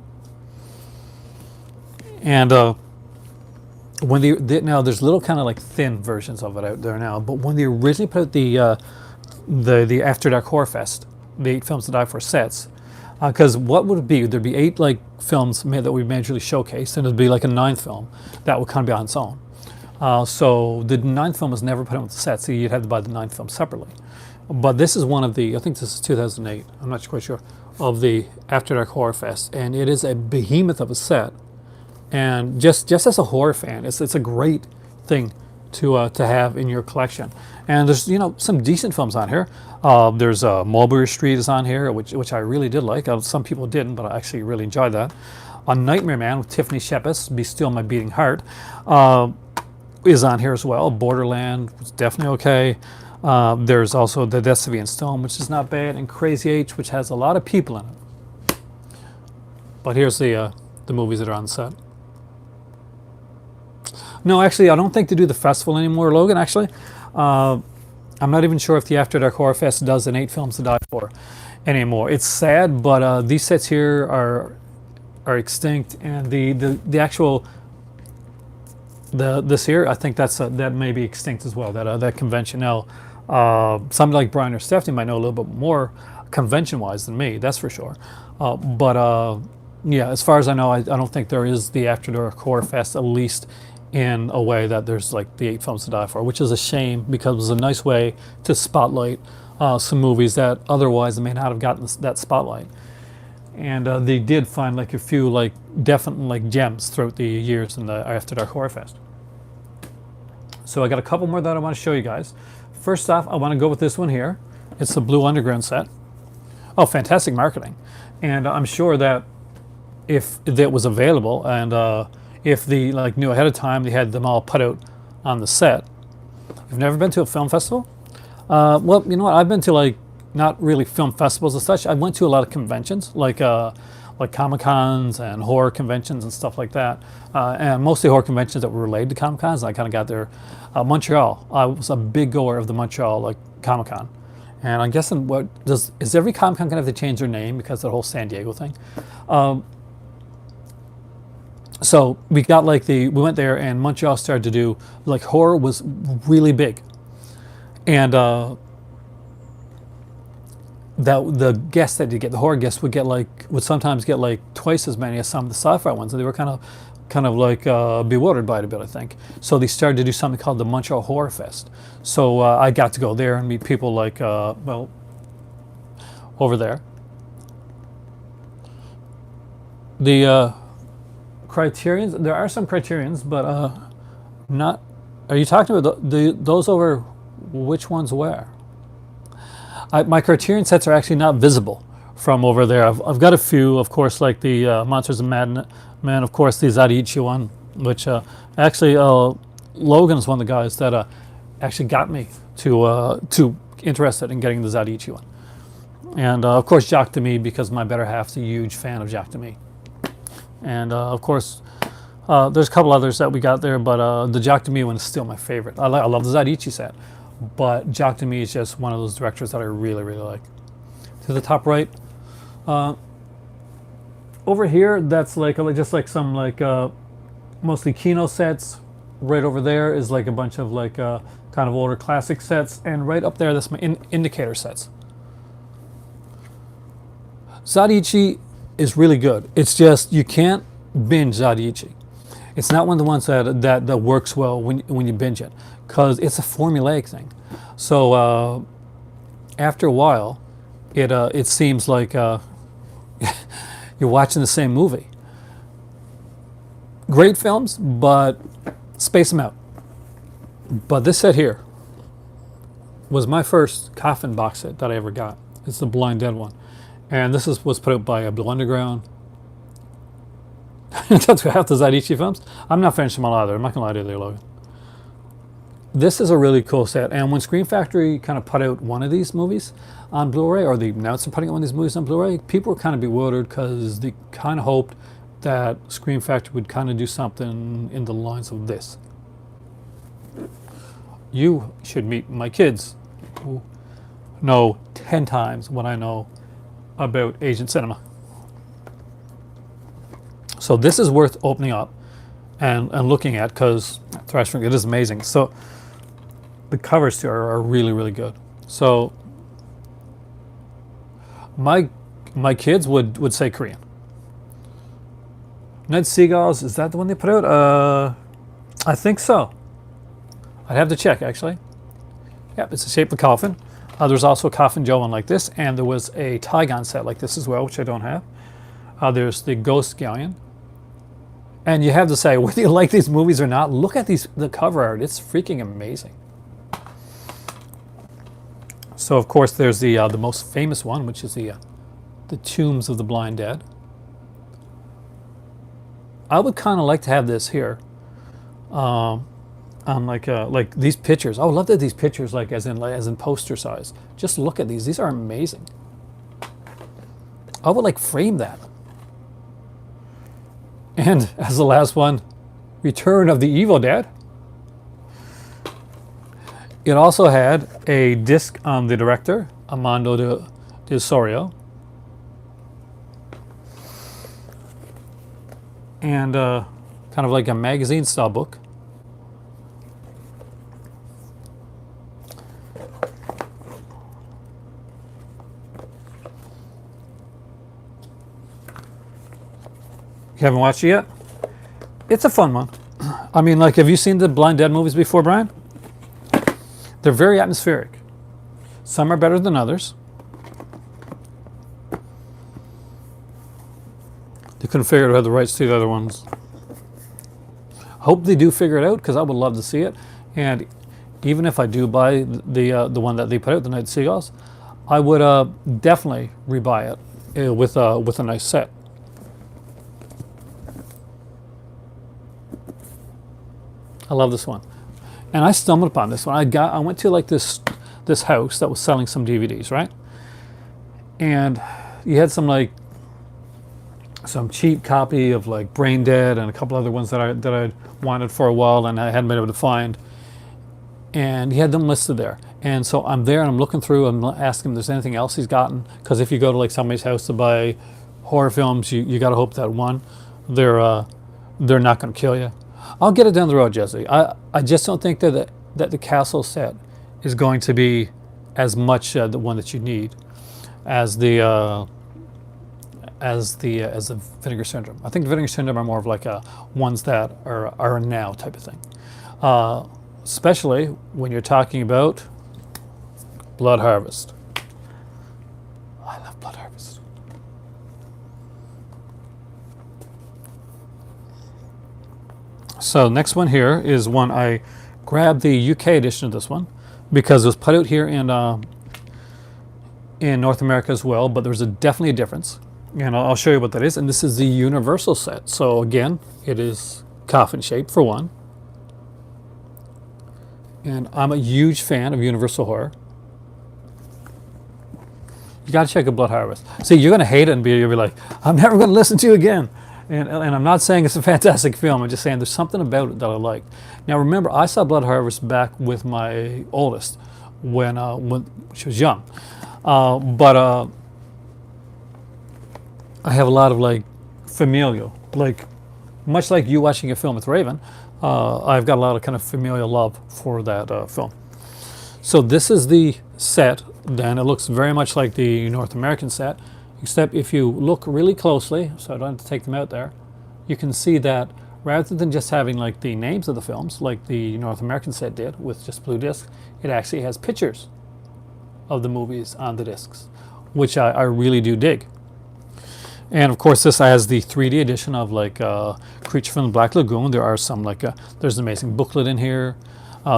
And when now there's little kind of like thin versions of it out there now, but when they originally put out the After Dark Horror Fest, the 8 Films to Die For sets, because what would it be? There'd be 8 like films that we majorly showcased, and it'd be like a 9th film that would kind of be on its own. So the 9th film was never put on with the set, so you'd have to buy the 9th film separately. But this is one of the, I think this is 2008, I'm not quite sure, of the After Dark Horror Fest, and it is a behemoth of a set. And just as a horror fan, it's a great thing to have in your collection. And there's some decent films on here. There's Mulberry Street is on here, which I really did like. Some people didn't, but I actually really enjoyed that. A Nightmare Man with Tiffany Shepis, Be Still My Beating Heart, is on here as well. Borderland was definitely okay. There's also The Deaths of Ian Stone, which is not bad, and Crazy H, which has a lot of people in it. But here's the movies that are on the set. No, actually, I don't think they do the festival anymore, Logan, actually. I'm not even sure if the After Dark Horror Fest does an 8 Films to Die For anymore. It's sad, but these sets here are extinct, and the actual this here, I think that may be extinct as well. That convention now. Somebody like Brian or Stephanie might know a little bit more convention-wise than me, that's for sure. But yeah, as far as I know, I don't think there is the After Dark Horror Fest, at least in a way that there's like the 8 Films to Die For, which is a shame because it was a nice way to spotlight some movies that otherwise may not have gotten that spotlight. And they did find like a few like definite like gems throughout the years in the After Dark Horror Fest. So I got a couple more that I want to show you guys. First off, I want to go with this one here. It's the Blue Underground set. Oh, fantastic marketing. And I'm sure that if it was available and if they like knew ahead of time, they had them all put out on the set. You've never been to a film festival? Well, you know what? I've been to like not really film festivals and such. I went to a lot of conventions, like Comic-Cons and horror conventions and stuff like that, and mostly horror conventions that were related to Comic-Cons. I kind of got there. Montreal, I was a big goer of the Montreal like Comic-Con, and I'm guessing is every Comic-Con gonna have to change their name because of the whole San Diego thing? So we got we went there, and Montreal started to do like horror was really big, and that the guests that you get, the horror guests would sometimes get like twice as many as some of the sci-fi ones, and they were kind of like bewildered by it a bit, I think. So they started to do something called the Montreal Horror Fest. So I got to go there and meet people like well, over there. The Criterions, there are some Criterions, but not. Are you talking about those over? Which ones where? My Criterion sets are actually not visible from over there. I've got a few, of course, like the Monsters of Man, of course, the Zadichi one, which actually Logan's one of the guys that actually got me to interested in getting the Zadichi one. And of course, Jacques Demy, because my better half's a huge fan of Jacques Demy. And of course, there's a couple others that we got there, but the Jacques Demy one is still my favorite. I love the Zadichi set. But Jacques Demy is just one of those directors that I really, really like. To the top right, over here, that's like just like some like mostly Kino sets. Right over there is like a bunch of like kind of older classic sets, and right up there, that's my indicator sets. Zadichi is really good. It's just you can't binge Zadichi. It's not one of the ones that works well when you binge it, because it's a formulaic thing. So after a while, it seems like you're watching the same movie. Great films, but space them out. But this set here was my first Coffin box set that I ever got. It's the Blind Dead one, and this was put out by Blue Underground. That's half the Zadichi films. I'm not finishing them all either. I'm not gonna lie to you there, Logan. This is a really cool set, and when Scream Factory kind of put out one of these movies on Blu-ray, or they announced they're putting out one of these movies on Blu-ray, people were kind of bewildered because they kind of hoped that Scream Factory would kind of do something in the lines of this. You should meet my kids who know 10 times what I know about Asian cinema. So this is worth opening up and looking at, because Thrash Ring, it is amazing. So the covers too are really, really good. So my kids would say Korean. Ned Seagulls, is that the one they put out? I think so. I'd have to check, actually. Yep, it's the shape of a coffin. There's also a Coffin Joe one like this, and there was a Tygon set like this as well, which I don't have. There's the Ghost Galleon. And you have to say, whether you like these movies or not, look at the cover art. It's freaking amazing. So, of course, there's the most famous one, which is the Tombs of the Blind Dead. I would kind of like to have this here. On like these pictures. I would love to have these pictures like as in poster size. Just look at these. These are amazing. I would like frame that. And as the last one, Return of the Evil Dead. It also had a disc on the director, Armando de Osorio. And kind of like a magazine style book. You haven't watched it yet? It's a fun one. I mean, like, have you seen the Blind Dead movies before, Brian? They're very atmospheric. Some are better than others. They couldn't figure out who had the rights to the other ones. Hope they do figure it out, because I would love to see it. And even if I do buy the one that they put out, the Night Seagulls, I would definitely rebuy it with a nice set. I love this one, and I stumbled upon this one. I went to like this house that was selling some DVDs, right? And you had some cheap copy of like Brain Dead and a couple other ones that I wanted for a while and I hadn't been able to find. And he had them listed there. And so I'm there and I'm looking through and asking him if there's anything else he's gotten. Because if you go to like somebody's house to buy horror films, you got to hope that one, they're not going to kill you. I'll get it down the road, Jesse. I just don't think that the Castle set is going to be as much the one that you need as the Vinegar Syndrome. I think the Vinegar Syndrome are more of like ones that are now type of thing. Especially when you're talking about Blood Harvest. I love Blood Harvest. So next one here is one I grabbed the UK edition of this one because it was put out here in North America as well, but there's definitely a difference. And I'll show you what that is. And this is the Universal set. So again, it is coffin shaped for one. And I'm a huge fan of Universal Horror. You got to check out Blood Harvest. See, you're going to hate it and you'll be like, I'm never going to listen to you again. And I'm not saying it's a fantastic film. I'm just saying there's something about it that I like. Now, remember, I saw Blood Harvest back with my oldest when she was young. But I have a lot of like familial, like much like you watching a film with Raven. I've got a lot of kind of familial love for that film. So this is the set. Then it looks very much like the North American set, except if you look really closely, so I don't have to take them out there, you can see that rather than just having like the names of the films, like the North American set did with just blue discs, it actually has pictures of the movies on the discs, which I really do dig. And of course, this has the 3D edition of like Creature from the Black Lagoon. There are some like there's an amazing booklet in here.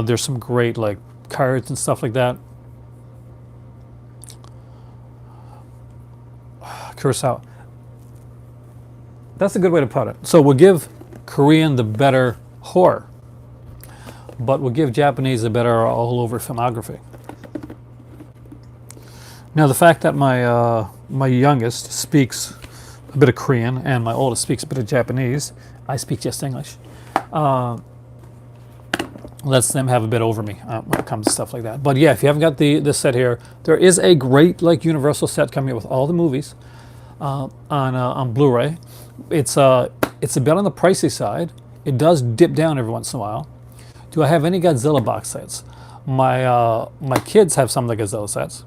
There's some great like cards and stuff like that. Kurosawa. That's a good way to put it. So we'll give Korean the better horror, but we'll give Japanese the better all-over filmography. Now, the fact that my youngest speaks a bit of Korean and my oldest speaks a bit of Japanese, I speak just English, lets them have a bit over me when it comes to stuff like that. But yeah, if you haven't got this set here, there is a great like Universal set coming out with all the movies on Blu-ray. It's a bit on the pricey side. It does dip down every once in a while. Do I have any Godzilla box sets? My kids have some of the Godzilla sets.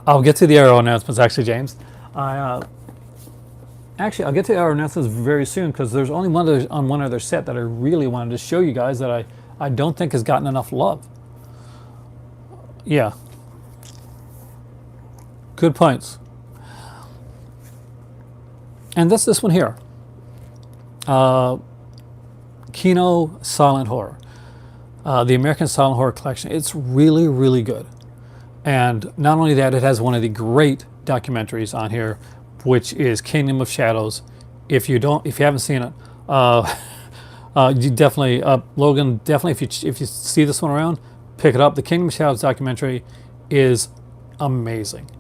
I'll get to the Arrow announcements, actually, James. Actually, I'll get to the Arrow announcements very soon, because there's only one other set that I really wanted to show you guys that I don't think has gotten enough love. Yeah. Good points. And that's this one here. Kino Silent Horror. The American Silent Horror Collection. It's really, really good. And not only that, it has one of the great documentaries on here, which is Kingdom of Shadows. If you haven't seen it, you definitely, Logan, definitely, if you see this one around, pick it up. The Kingdom of Shadows documentary is amazing.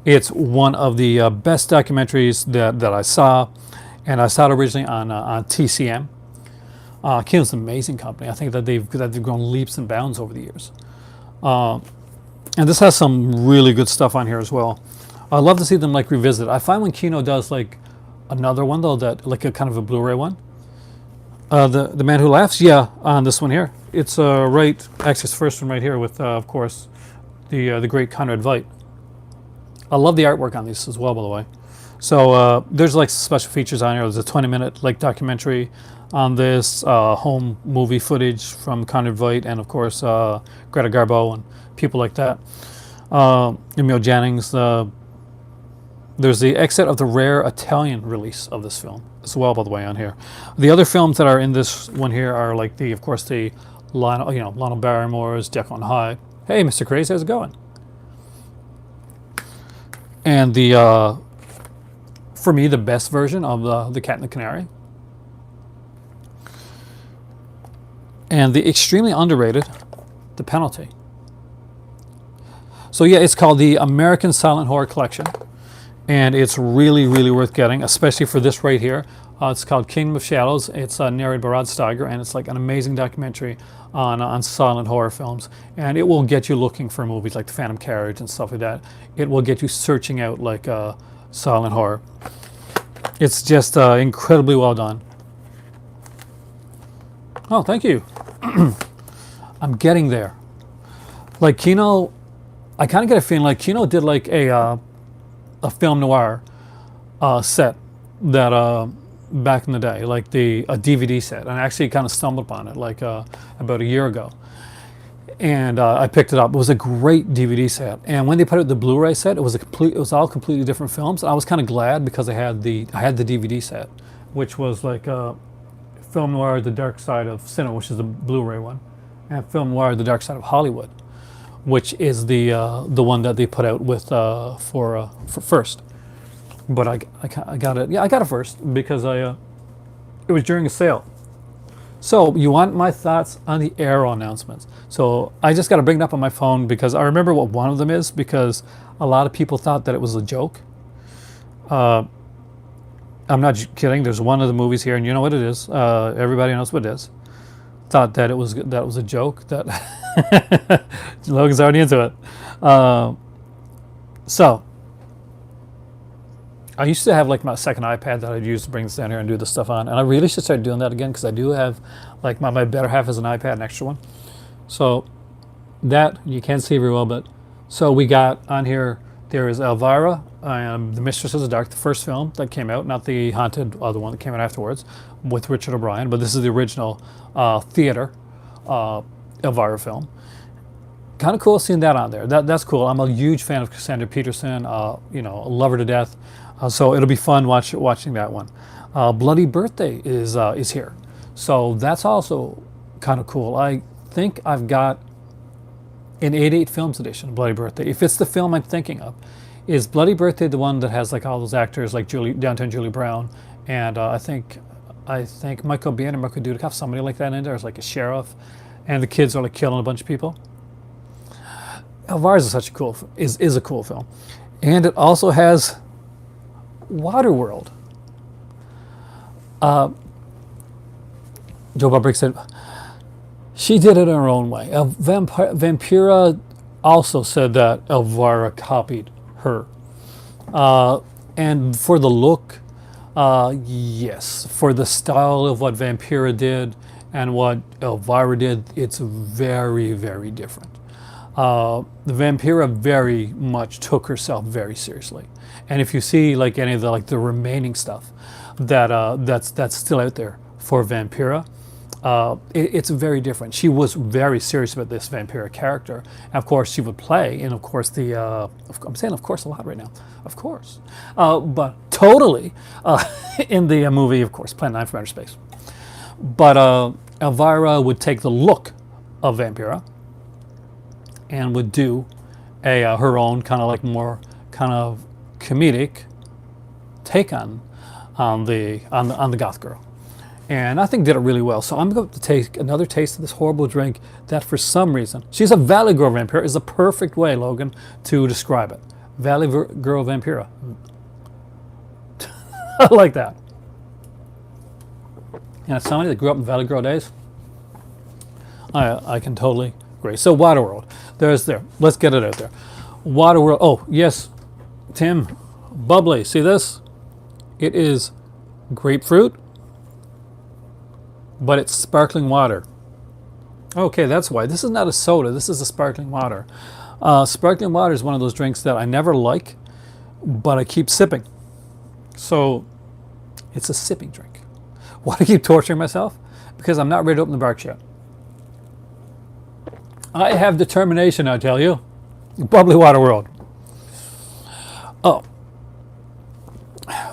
It's one of the best documentaries that I saw, and I saw it originally on TCM. Kino's an amazing company. I think that they've grown leaps and bounds over the years. And this has some really good stuff on here as well. I love to see them like revisit. I find when Kino does like another one though, that like a kind of a Blu-ray one. The Man Who Laughs, yeah, on this one here. It's actually it's the first one right here with of course the great Conrad Veidt. I love the artwork on these as well, by the way. So there's like special features on here. There's a 20-minute like documentary on this, home movie footage from Conrad Veidt, and of course Greta Garbo and people like that. Emil Jannings. There's the exit of the rare Italian release of this film as well, by the way, on here. The other films that are in this one here are like of course the Lionel Barrymore's Jekyll and Hyde. Hey, Mr. Crazy, how's it going? And the for me, the best version of the Cat and the Canary. And the extremely underrated The Penalty. So yeah, it's called the American Silent Horror Collection. And it's really, really worth getting, especially for this right here. It's called Kingdom of Shadows. It's narrated by Rod Steiger, and it's like an amazing documentary on silent horror films. And it will get you looking for movies like The Phantom Carriage and stuff like that. It will get you searching out like silent horror. It's just incredibly well done. Oh, thank you. I'm getting there. Like Kino, I kind of get a feeling like Kino did like a film noir set that back in the day, like a DVD set, and I actually kind of stumbled upon it like about a year ago, and I picked it up. It was a great DVD set, and when they put out the Blu-ray set, it was all completely different films. I was kind of glad because I had the DVD set, which was like Film Noir: The Dark Side of Cinema, which is the Blu-ray one, and Film Noir: The Dark Side of Hollywood, which is the one that they put out with for first. But I got it. Yeah, I got it first because it was during a sale. So you want my thoughts on the Arrow announcements? So I just got to bring it up on my phone because I remember what one of them is, because a lot of people thought that it was a joke. I'm not kidding. There's one of the movies here, and you know what it is. Everybody knows what it is. Thought that it was a joke. That Logan's already into it. So I used to have like my second iPad that I'd use to bring this down here and do this stuff on, and I really should start doing that again because I do have like my better half is an iPad, an extra one. So that you can't see very well, but so we got on here. There is Elvira, The Mistress of the Dark, the first film that came out, not the haunted other one that came out afterwards with Richard O'Brien, but this is the original theater Elvira film. Kind of cool seeing that on there. That's cool. I'm a huge fan of Cassandra Peterson. Love her to death. So it'll be fun watching that one. Bloody Birthday is here, so that's also kind of cool. I think I've got an 88 Films edition of Bloody Birthday. If it's the film I'm thinking of, is Bloody Birthday the one that has like all those actors like Downtown Julie Brown, and I think Michael Biehn or Michael Dudikoff, somebody like that in there, as like a sheriff, and the kids are like killing a bunch of people. Elvira's is a cool film, and it also has Waterworld. Joe Bobrick said she did it in her own way. Vampira also said that Elvira copied her, and for the look, Yes, for the style of what Vampira did and what Elvira did, it's very, very different. The Vampira very much took herself very seriously, and if you see like any of the like the remaining stuff that's still out there for Vampira, it's very different. She was very serious about this Vampira character. And of course, she would play, and of course I'm saying of course a lot right now, of course, but totally in the movie, of course, Plan 9 from Outer Space. But Elvira would take the look of Vampira and would do her own kind of like more kind of comedic take on the goth girl, and I think did it really well. So I'm going to take another taste of this horrible drink that for some reason, she's a Valley Girl Vampira is a perfect way, Logan, to describe it. Valley Girl Vampira. I like that. And as somebody that grew up in Valley Girl days, I can totally agree. So Waterworld, there. Let's get it out there. Waterworld. Oh yes, Tim, bubbly. See this? It is grapefruit, but it's sparkling water. Okay, that's why. This is not a soda. This is a sparkling water. Sparkling water is one of those drinks that I never like, but I keep sipping. So it's a sipping drink. Why do I keep torturing myself? Because I'm not ready to open the box yet. I have determination, I tell you. Bubbly Water World. Oh.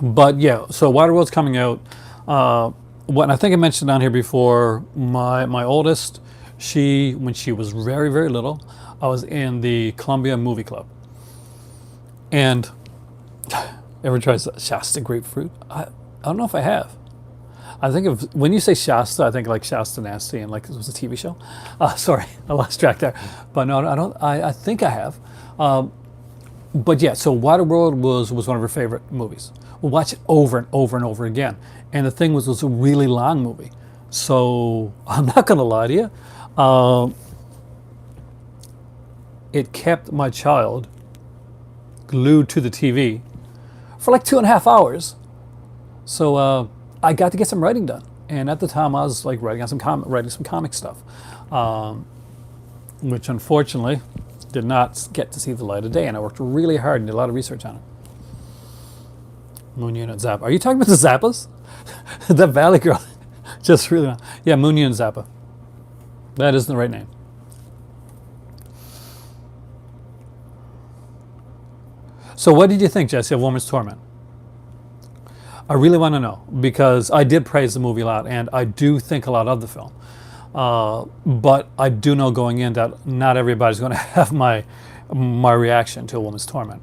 But yeah, so Waterworld's coming out. What I think I mentioned down here before, my oldest, when she was very, very little, I was in the Columbia Movie Club. And ever tried Shasta grapefruit? I don't know if I have. I think when you say Shasta, I think like Shasta Nasty and like it was a TV show. Sorry, I lost track there. But no, I don't. I think I have. But yeah, so Waterworld was one of her favorite movies. We'll watch it over and over and over again. And the thing was, it was a really long movie. So I'm not going to lie to you. It kept my child glued to the TV for like 2.5 hours. So I got to get some writing done. And at the time, I was like writing some comic stuff, which unfortunately did not get to see the light of day. And I worked really hard and did a lot of research on it. Moon Unit Zappa. Are you talking about the Zappas? That Valley Girl. Just really. Yeah, Moon Unit Zappa. That isn't the right name. So what did you think, Jesse, of Woman's Torment? I really want to know, because I did praise the movie a lot, and I do think a lot of the film. But I do know going in that not everybody's going to have my reaction to A Woman's Torment.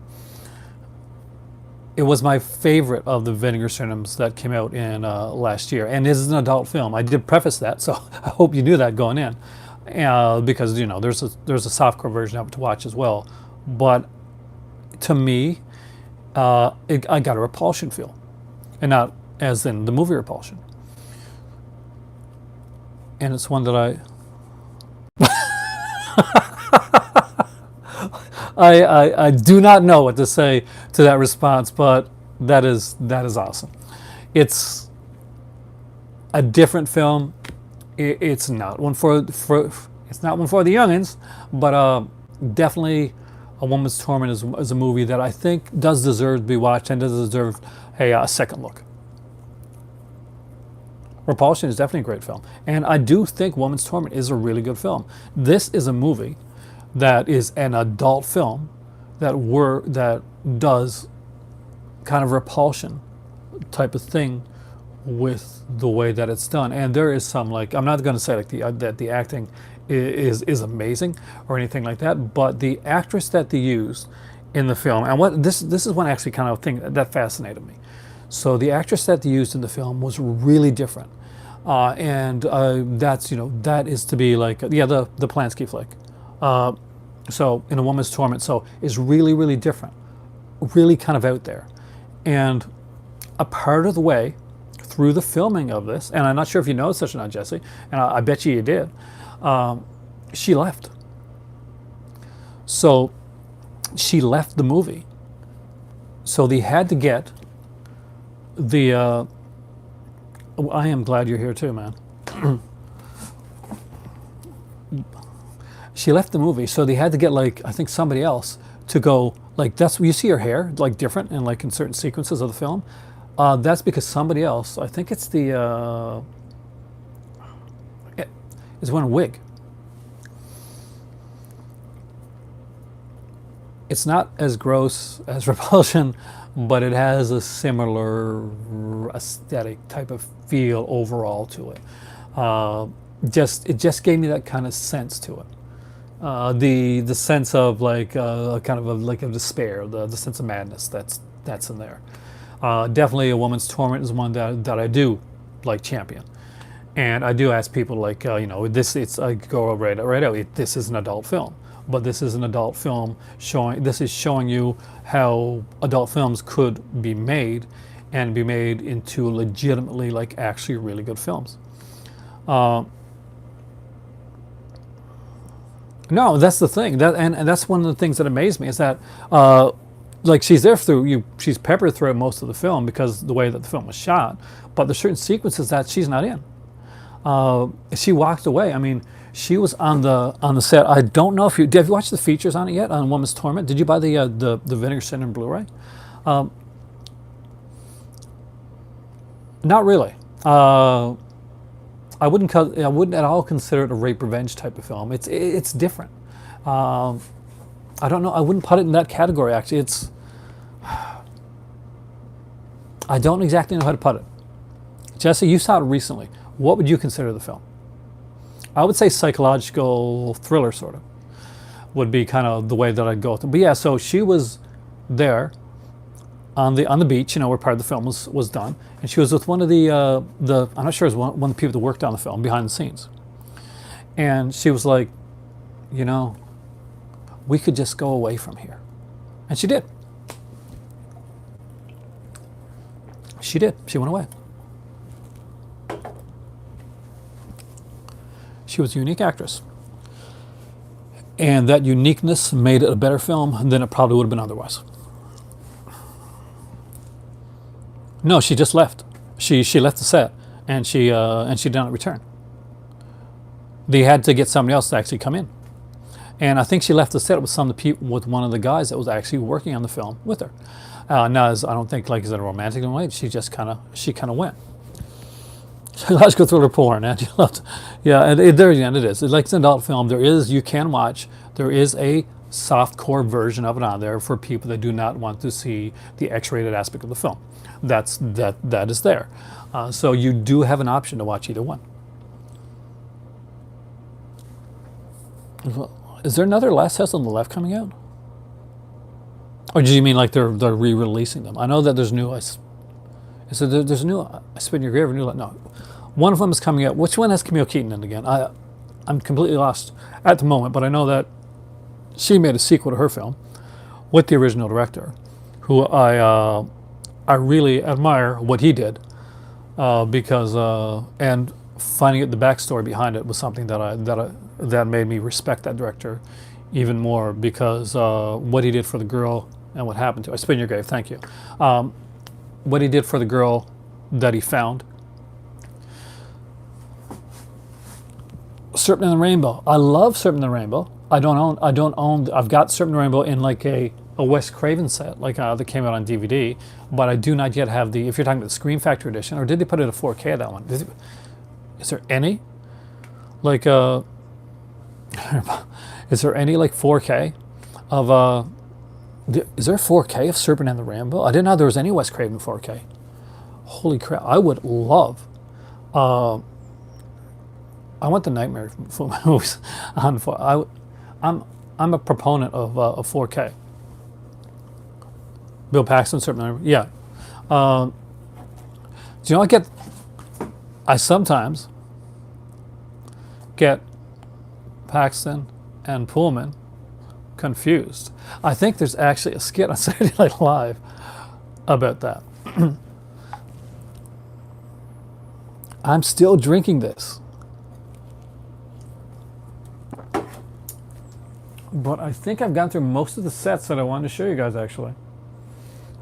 It was my favorite of the Vinegar Syndromes that came out in last year, and it is an adult film. I did preface that, so I hope you knew that going in, because there's a softcore version of it to watch as well. But to me, I got a repulsion feel, and not as in the movie Repulsion. And it's one that I do not know what to say to that response, but that is awesome. It's a different film. It's not one for the youngins, but definitely A Woman's Torment is a movie that I think does deserve to be watched and does deserve a second look. Repulsion is definitely a great film, and I do think Woman's Torment is a really good film. This is a movie that is an adult film that does kind of repulsion type of thing with the way that it's done. And there is some, like, I'm not going to say like that the acting is amazing or anything like that, but the actress that they used in the film, and what this is one actually kind of thing that fascinated me. So the actress that they used in the film was really different, and that's that is to be like the Polanski flick. So in A Woman's Torment, so is really, really different, really kind of out there. And a part of the way through the filming of this, and I'm not sure if you know such or not, Jesse, and I bet you did, she left. So she left the movie. So they had to get The I am glad you're here too, man. She left the movie, so they had to get like I think somebody else to go like that's you see her hair like different and like in certain sequences of the film. That's because somebody else. I think it's the is wearing a wig. It's not as gross as Repulsion, but it has a similar aesthetic type of feel overall to it. It just gave me that kind of sense to it. The sense of like kind of like a despair, the sense of madness that's in there. Definitely, A Woman's Torment is one that I do like champion, and I do ask people like this. I go right out. This is an adult film, but this is an adult film showing. This is showing you how adult films could be made, and be made into legitimately like actually really good films. No, that's the thing. And that's one of the things that amazed me is that, like she's there she's peppered throughout most of the film because the way that the film was shot. But there's certain sequences that she's not in. She walked away. I mean, she was on the set. I don't know if have you watched the features on it yet on Woman's Torment? Did you buy the Vinegar Syndrome Blu-ray? Not really. I wouldn't at all consider it a rape revenge type of film. It's different. I don't know. I wouldn't put it in that category. Actually, I don't exactly know how to put it. Jesse, you saw it recently. What would you consider the film? I would say psychological thriller, sort of, would be kind of the way that I'd go with it. But yeah, so she was there on the beach, where part of the film was done, and she was with one of the I'm not sure it was one of the people that worked on the film behind the scenes, and she was like, we could just go away from here, and she did. She did. She went away. She was a unique actress, and that uniqueness made it a better film than it probably would have been otherwise. No, she just left. She left the set, and she did not return. They had to get somebody else to actually come in, and I think she left the set with one of the guys that was actually working on the film with her. Now, I don't think like is it a romantic way. She kind of went. Psychological thriller porn, and you loved, yeah. And there again, it is. It's like an adult film. You can watch. There is a softcore version of it on there for people that do not want to see the X-rated aspect of the film. That is there. So you do have an option to watch either one. Is there another Last House on the Left coming out? Or do you mean like they're re-releasing them? I know that there's new. There's a new. I Spit in Your Grave. No, one of them is coming out. Which one has Camille Keaton in again? I'm completely lost at the moment, but I know that she made a sequel to her film with the original director, who I really admire what he did, because and finding out the backstory behind it was something that made me respect that director even more, because what he did for the girl and what happened to her. I Spit in Your Grave. Thank you. What he did for the girl that he found. Serpent and the Rainbow. I love Serpent and the Rainbow. I don't own. I've got Serpent and the Rainbow in like a Wes Craven set, like that came out on DVD, but I do not yet have if you're talking about the Scream Factory edition, or did they put it in 4K, that one? Is there any? Like, is there any like 4K of, is there 4K of Serpent and the Rainbow? I didn't know there was any Wes Craven 4K. Holy crap, I would love, I want the Nightmare movies on. I'm a proponent of 4K. Bill Paxton, Serpent. Yeah. Do you know I sometimes get Paxton and Pullman confused. I think there's actually a skit on Saturday Night Live about that. I'm still drinking this. But I think I've gone through most of the sets that I wanted to show you guys, actually.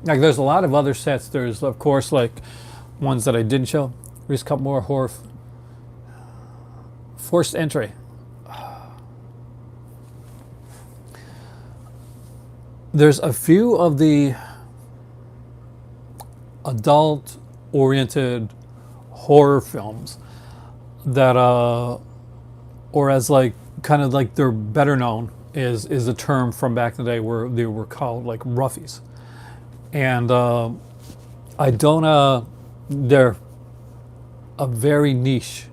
Like there's a lot of other sets. There's of course like ones that I didn't show. There's a couple more horror. Forced entry. There's a few of the adult-oriented horror films that, or as like kind of like they're better known, is a term from back in the day where they were called like roughies, and I don't. They're a very niche.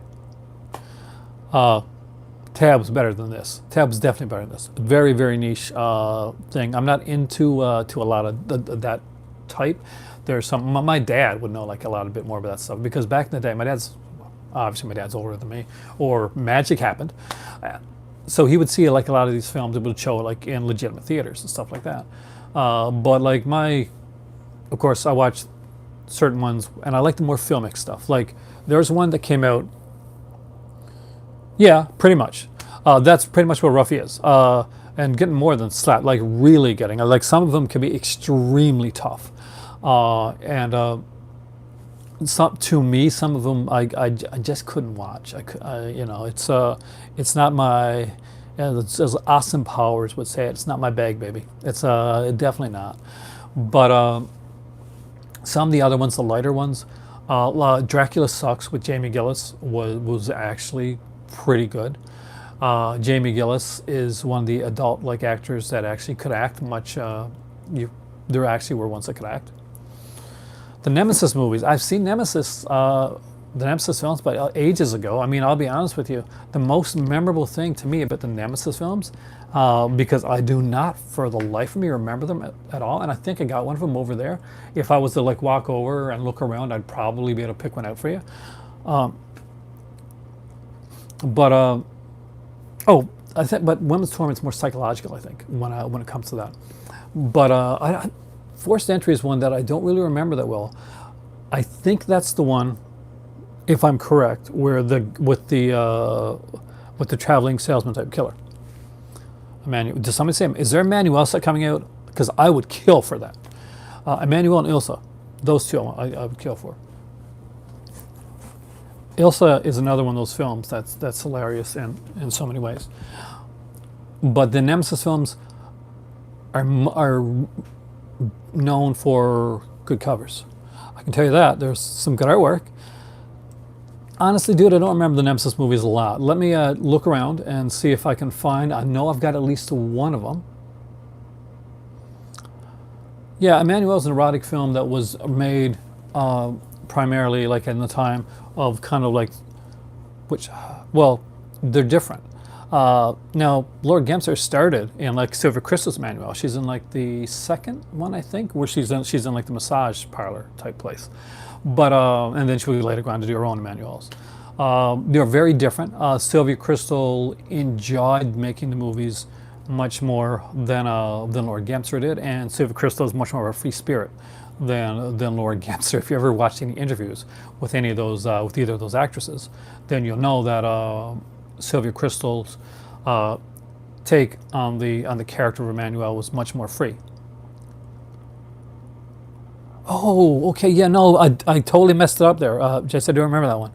Tab's better than this. Tab's definitely better than this. Very, very niche thing. I'm not into to a lot of that type. There's some. My dad would know like a lot a bit more about that stuff because back in the day, my dad's older than me, or magic happened, so he would see like a lot of these films that would show like in legitimate theaters and stuff like that. But like of course, I watched certain ones, and I like the more filmic stuff. Like there's one that came out. Yeah, pretty much. That's pretty much what Ruffy is. And getting more than slap, like really getting. Like some of them can be extremely tough. And some to me, some of them I just couldn't watch. It's not my. As Austin Powers would say, it's not my bag, baby. It's definitely not. But some of the other ones, the lighter ones, Dracula Sucks with Jamie Gillis was actually pretty good. Jamie Gillis is one of the adult like actors that actually could act much. There actually were ones that could act. The Nemesis movies, I've seen the Nemesis films, but ages ago. I mean, I'll be honest with you, the most memorable thing to me about the Nemesis films, because I do not for the life of me remember them at all, and I think I got one of them over there. If I was to like walk over and look around, I'd probably be able to pick one out for you. But Women's Torment's more psychological, I think, when it comes to that. But Forced Entry is one that I don't really remember that well. I think that's the one, if I'm correct, where with the traveling salesman type killer. Emmanuel, does somebody say, is there Emmanuel set coming out? Because I would kill for that. Emmanuel and Ilsa, those two I would kill for. Ilsa is another one of those films that's hilarious in so many ways. But the Nemesis films are known for good covers. I can tell you that. There's some good artwork. Honestly, dude, I don't remember the Nemesis movies a lot. Let me look around and see if I can find. I know I've got at least one of them. Yeah, Emmanuel's an erotic film that was made primarily like in the time of kind of like, they're different. Now, Laura Gemser started in like Silver Crystal's Emmanuel. She's in like the second one, I think, where she's in like the massage parlor type place. But and then she would later go on to do her own Emmanuels. They're very different. Sylvia Crystal enjoyed making the movies much more than Laura Gemser did, and Sylvia Crystal is much more of a free spirit than Laura Gemser. If you ever watched any interviews with any of those with either of those actresses, then you'll know that Sylvia Crystal's take on the character of Emmanuel was much more free. Oh, okay, yeah, no, I totally messed it up there. Just I do remember that one.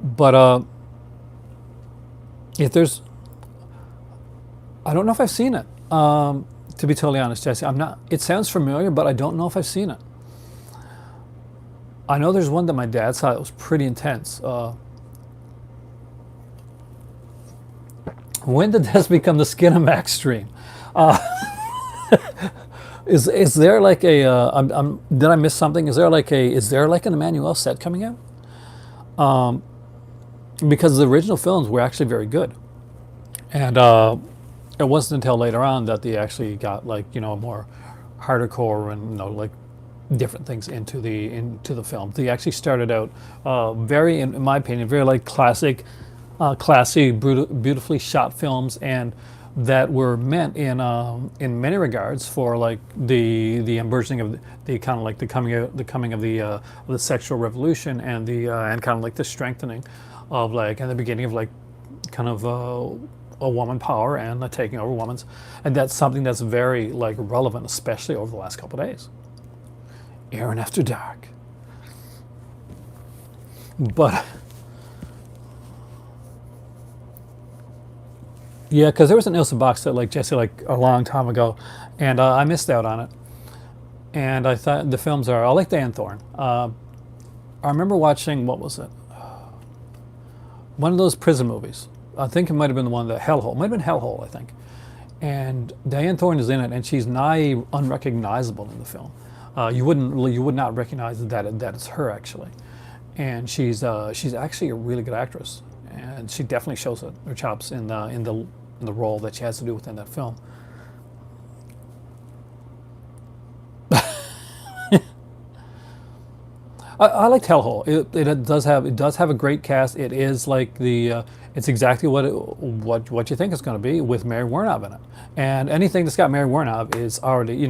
But if there's, I don't know if I've seen it. To be totally honest, Jesse, I'm not. It sounds familiar, but I don't know if I've seen it. I know there's one that my dad saw that was pretty intense. When did this become the Skinamax stream? Is there like a? Did I miss something? Is there like an Emmanuel set coming out? Because the original films were actually very good, and it wasn't until later on that they actually got like more hardcore and like different things into the film. They actually started out very, in my opinion, very like classic, classy, beautifully shot films, and that were meant in many regards for like the emerging of the kind of like the coming of the sexual revolution and and kind of like the strengthening of like and the beginning of like kind of a woman power and taking over women's, and that's something that's very like relevant, especially over the last couple of days. Aaron After Dark. But yeah, because there was an Ilsa box set like Jesse like a long time ago, and I missed out on it. And I thought the films are. I like Dan Thorne. I remember watching, what was it? One of those prison movies. I think it might have been the one that Hellhole. It might have been Hellhole, I think. And Diane Thorne is in it, and she's nigh unrecognizable in the film. You would not recognize that it's her actually. And she's actually a really good actress, and she definitely shows it, her chops in the role that she has to do within that film. I liked Hellhole. It does have a great cast. It is like it's exactly what you think it's going to be, with Mary Warnov in it. And anything that's got Mary Warnov is already,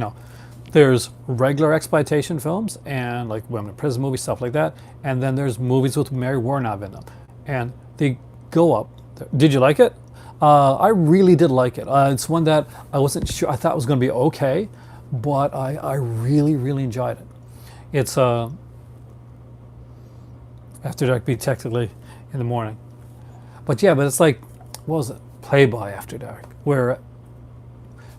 there's regular exploitation films and like women in prison movies, stuff like that, and then there's movies with Mary Warnov in them, and they go up. Did you like it? I really did like it. It's one that I wasn't sure. I thought it was going to be okay, but I really, really enjoyed it. It's After Dark be technically in the morning. But yeah, but it's like, what was it? Playboy After Dark. Where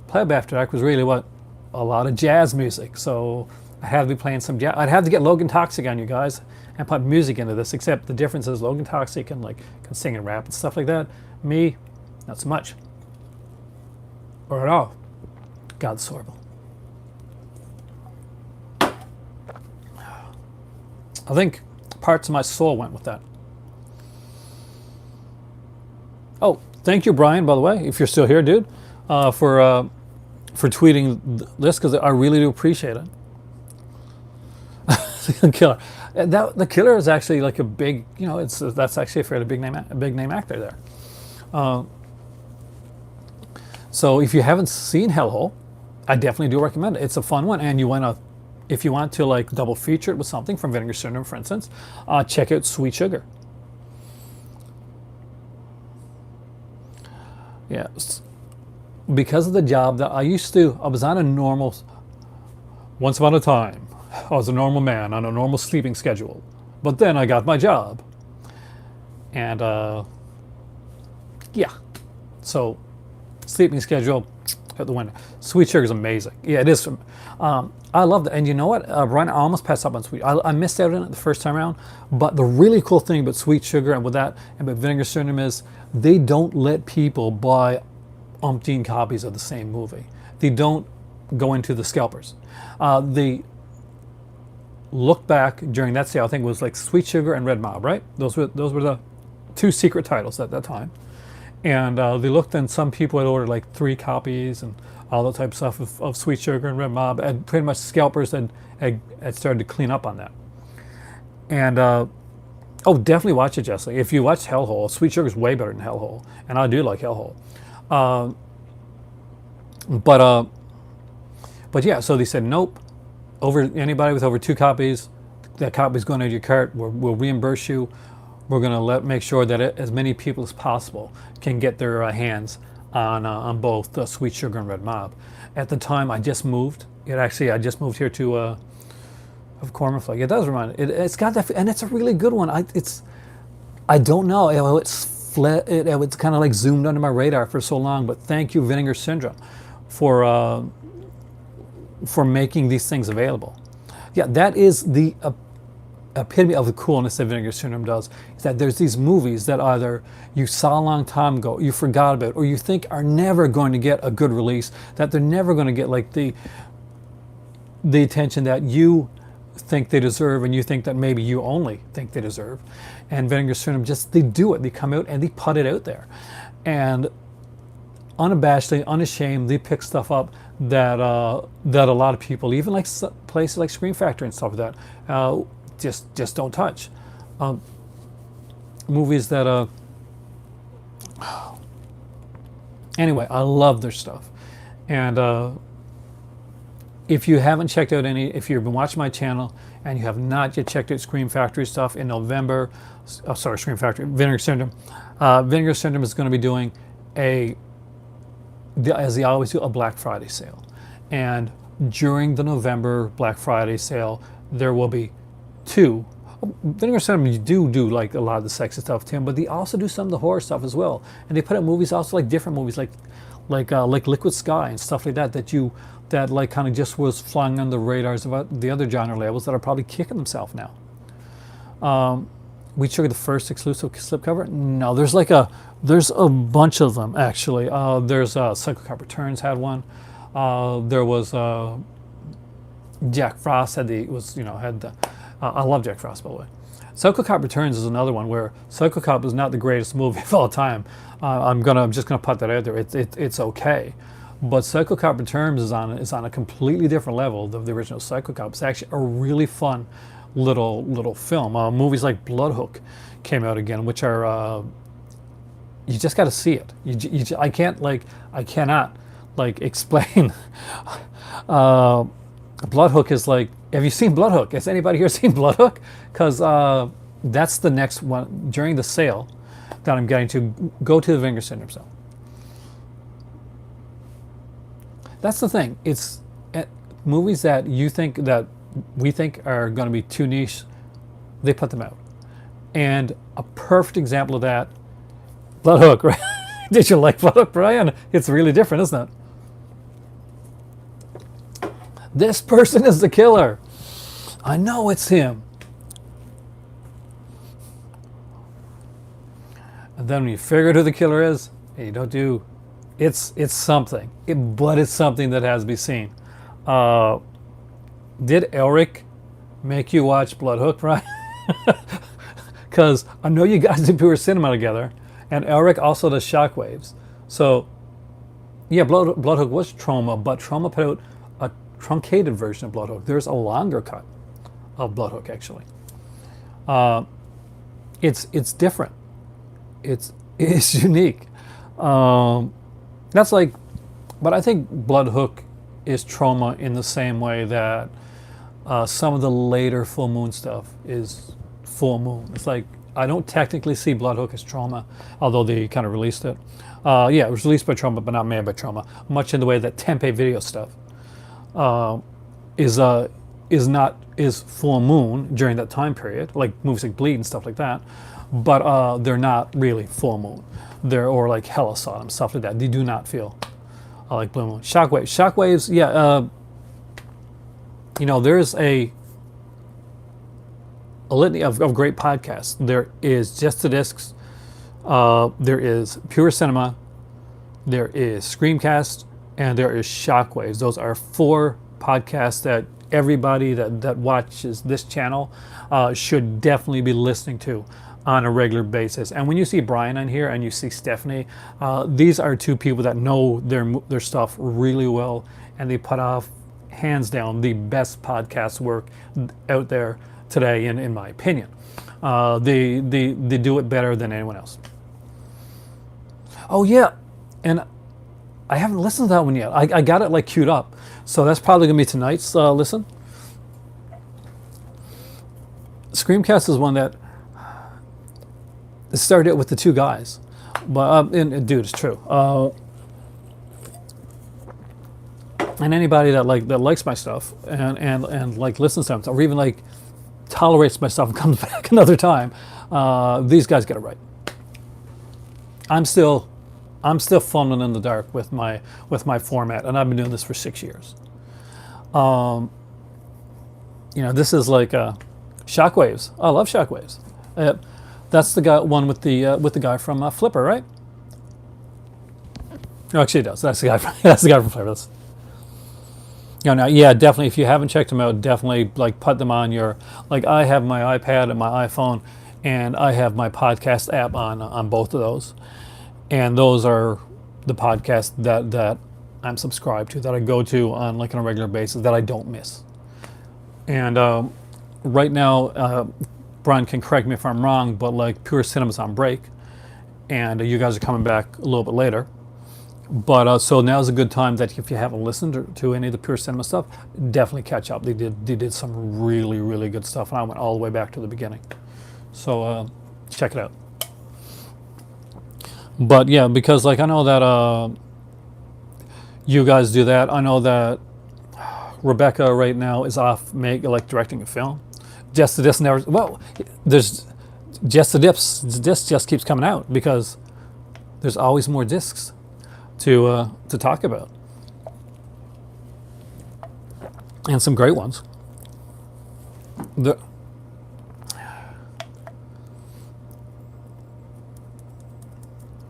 Playboy After Dark was really what? A lot of jazz music. So I had to be playing some jazz. I'd have to get Logan Toxic on you guys and put music into this, except the difference is Logan Toxic can sing and rap and stuff like that. Me, not so much. Or at all. God's Sorbo. I think parts of my soul went with that. Oh, thank you, Brian, by the way, if you're still here, dude, for tweeting this, because I really do appreciate it. The Killer. The Killer is actually like a big, that's actually a fairly big name actor there. So if you haven't seen Hellhole, I definitely do recommend it. It's a fun one, and if you want to like double feature it with something from Vinegar Syndrome, for instance, check out Sweet Sugar. Yeah, because of the job that I was on a normal, once upon a time, I was a normal man on a normal sleeping schedule. But then I got my job. And, yeah. So, sleeping schedule out the window. Sweet Sugar is amazing. Yeah, it is. I love that. And you know what? Brian, I almost passed up on Sweet. I missed out on it the first time around. But the really cool thing about Sweet Sugar and with that and about Vinegar Syndrome is they don't let people buy umpteen copies of the same movie. They don't go into the scalpers. They look back during that sale. I think it was like Sweet Sugar and Red Mob, right? Those were the two secret titles at that time. And they looked, and some people had ordered like 3 copies and all that type of stuff of Sweet Sugar and Red Mob, and pretty much scalpers had started to clean up on that. And definitely watch it, Jesse. If you watch Hellhole, Sweet Sugar is way better than Hellhole, and I do like Hellhole. But yeah, so they said nope. Anybody with over 2 copies, that copy's going into your cart. We'll reimburse you. We're going to make sure that as many people as possible can get their hands on both Sweet Sugar and Red Mob. At the time, I just moved. I just moved here to of Cornflake. It does remind it's got that, and it's a really good one. I don't know. It's kind of like zoomed under my radar for so long. But thank you, Vinegar Syndrome, for making these things available. Yeah, that is the epitome of the coolness that Vinegar Syndrome does, is that there's these movies that either you saw a long time ago, you forgot about, or you think are never going to get a good release, that they're never going to get like the attention that you think they deserve, and you think that maybe you only think they deserve. And Vinegar Syndrome they do it. They come out and they put it out there. And unabashedly, unashamed, they pick stuff up that a lot of people, even like places like Scream Factory and stuff like that, just don't touch. Movies that anyway, I love their stuff. And if you haven't checked out if you've been watching my channel and you have not yet checked out Scream Factory stuff, in November, Scream Factory, Vinegar Syndrome. Vinegar Syndrome is going to be doing as they always do, a Black Friday sale. And during the November Black Friday sale, there will be two. Then you do like a lot of the sexy stuff, Tim, but they also do some of the horror stuff as well. And they put out movies also, like different movies, like Liquid Sky and stuff like that, that like kind of just was flying on the radars about the other genre labels that are probably kicking themselves now. We took the first exclusive slipcover. No, there's a bunch of them actually. There's Psycho Cop Returns had one. There was Jack Frost had the. I love Jack Frost, by the way. Psycho Cop Returns is another one where Psycho Cop is not the greatest movie of all time. I'm just gonna put that out there. It's okay, but Psycho Cop Returns is on a completely different level than the original Psycho Cop. It's actually a really fun little film. Movies like Bloodhook came out again, which are you just got to see it. I cannot explain. Bloodhook is like, have you seen Bloodhook? Has anybody here seen Bloodhook? Because that's the next one during the sale that I'm getting to. Go to the Vinegar Syndrome sale. That's the thing. It's movies that we think are going to be too niche. They put them out. And a perfect example of that, Bloodhook, right? Did you like Bloodhook, Brian? It's really different, isn't it? This person is the killer. I know it's him. And then when you figure out who the killer is, and you don't do, it's something. But it's something that has to be seen. Did Elric make you watch Bloodhook, right? Because I know you guys did Pure Cinema together, and Elric also does Shockwaves. So, yeah, Bloodhook was Trauma, but Trauma put out a truncated version of Bloodhook. There's a longer cut of Bloodhook, actually. It's different. It's unique. That's like, but I think Bloodhook is Trauma in the same way that some of the later Full Moon stuff is Full Moon. It's like, I don't technically see Bloodhook as Trauma, although they kind of released it. Yeah, it was released by Trauma, but not made by Trauma. Much in the way that Tempe Video stuff is Full Moon during that time period, like movies like Bleed and stuff like that. But they're not really Full Moon. Or like Hella Sodom, stuff like that. They do not feel like Blue Moon. Shockwaves, yeah. There's a litany of great podcasts. There is Just the Discs. There is Pure Cinema. There is Screamcast. And there is Shockwaves. Those are 4 podcasts that everybody that watches this channel should definitely be listening to on a regular basis. And when you see Brian on here and you see Stephanie, these are 2 people that know their stuff really well, and they put off, hands down, the best podcast work out there today, in my opinion. They do it better than anyone else. Oh yeah, and I haven't listened to that one yet. I got it queued up, so that's probably gonna be tonight's listen. Screamcast is one that started with the 2 guys, but and dude, it's true. And anybody that likes my stuff and listens to them, or even tolerates my stuff and comes back another time, these guys get it right. I'm still fumbling in the dark with my format, and I've been doing this for 6 years. This is like Shockwaves. I love Shockwaves. That's the one with the guy from Flipper, right? No, actually, it does. That's the guy from Flipper. Yeah, definitely. If you haven't checked them out, definitely put them on your. I have my iPad and my iPhone, and I have my podcast app on both of those, and those are the podcasts that I'm subscribed to, that I go to on a regular basis, that I don't miss. And right now, Brian can correct me if I'm wrong, but Pure Cinema's on break, and you guys are coming back a little bit later. But so now's a good time that if you haven't listened to any of the Pure Cinema stuff, definitely catch up. They did some really, really good stuff, and I went all the way back to the beginning. So check it out. But yeah, because like I know that you guys do that. I know that Rebecca right now is off directing a film. Just the Disc never. Well, there's just the disc just keeps coming out because there's always more discs to talk about, and some great ones. The,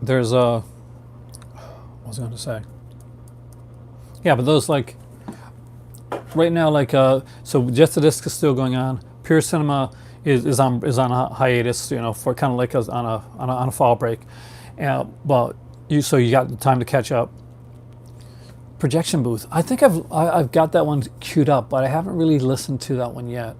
there's a. What was I going to say? Yeah, but those like right now, like so, just the disc is still going on. Pure Cinema is on a hiatus, for kind of like on a fall break. Well, you got time to catch up. Projection Booth. I think I've got that one queued up, but I haven't really listened to that one yet.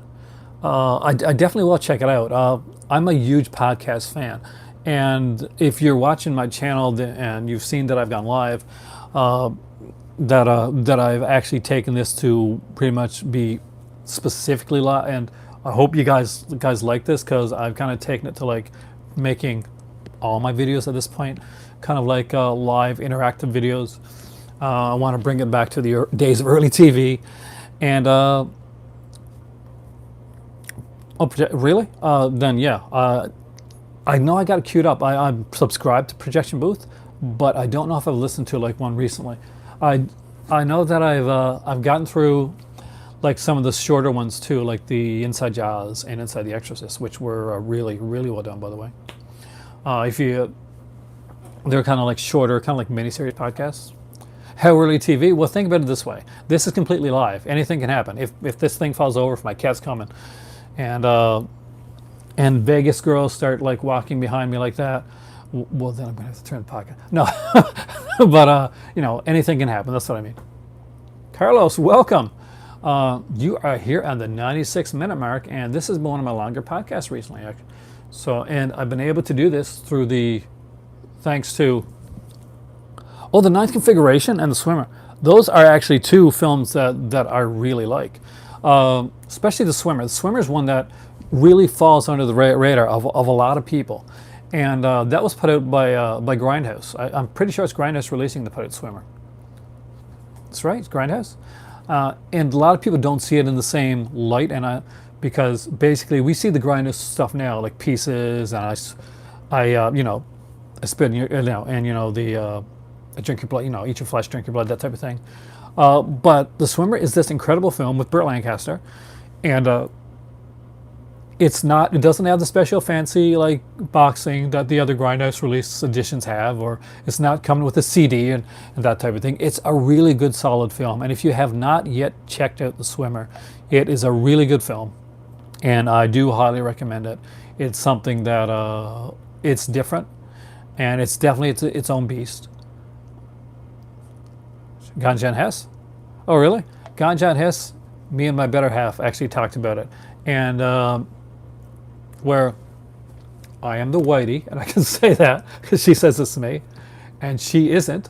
I definitely will check it out. I'm a huge podcast fan, and if you're watching my channel and you've seen that I've gone live, that I've actually taken this to pretty much be specifically live, and I hope you guys like this because I've kind of taken it to like making all my videos at this point kind of like live interactive videos. I want to bring it back to the days of early TV, and really? Then yeah, I know I got it queued up. I'm subscribed to Projection Booth, but I don't know if I've listened to like one recently. I know that I've gotten through like some of the shorter ones too, like the Inside Jaws and Inside the Exorcist, which were really well done, by the way. They're kind of like shorter, kind of like miniseries podcasts. How early TV? Well, think about it this way. This is completely live. Anything can happen. If this thing falls over, if my cat's coming, and Vegas girls start like walking behind me like that, well, then I'm gonna have to turn the podcast. No, but anything can happen. That's what I mean. Carlos, welcome. You are here on the 96-minute mark, and this has been one of my longer podcasts recently. So, and I've been able to do this thanks to the Ninth Configuration and The Swimmer. Those are actually two films that I really like, especially The Swimmer. The Swimmer is one that really falls under the radar of a lot of people, and that was put out by Grindhouse. I'm pretty sure it's Grindhouse releasing the Put Out Swimmer. That's right, it's Grindhouse. And a lot of people don't see it in the same light, because basically we see the Grindhouse stuff now, like Pieces, and I spit in your, and I drink your blood, eat your flesh, drink your blood, that type of thing. But The Swimmer is this incredible film with Burt Lancaster, and it doesn't have the special fancy like boxing that the other Grindhouse release editions have, or it's not coming with a CD and that type of thing. It's a really good, solid film, and if you have not yet checked out The Swimmer, it is a really good film, and I do highly recommend it. It's something that it's different, and it's definitely its own beast. Ganja and Hess? Oh, really? Ganja and Hess, me and my better half actually talked about it. And where I am the whitey, and I can say that because she says this to me, and she isn't,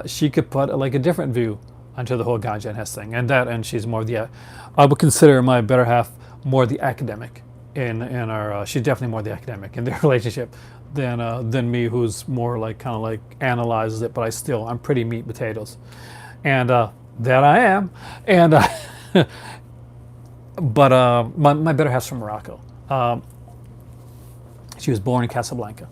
she could put like a different view onto the whole Ganja and Hess thing. And she's more I would consider my better half more the academic in our, she's definitely more the academic in their relationship than me, who's more like kind of like analyzes it, but I'm pretty meat and potatoes, and that I am, and but my better half's from Morocco. She was born in Casablanca.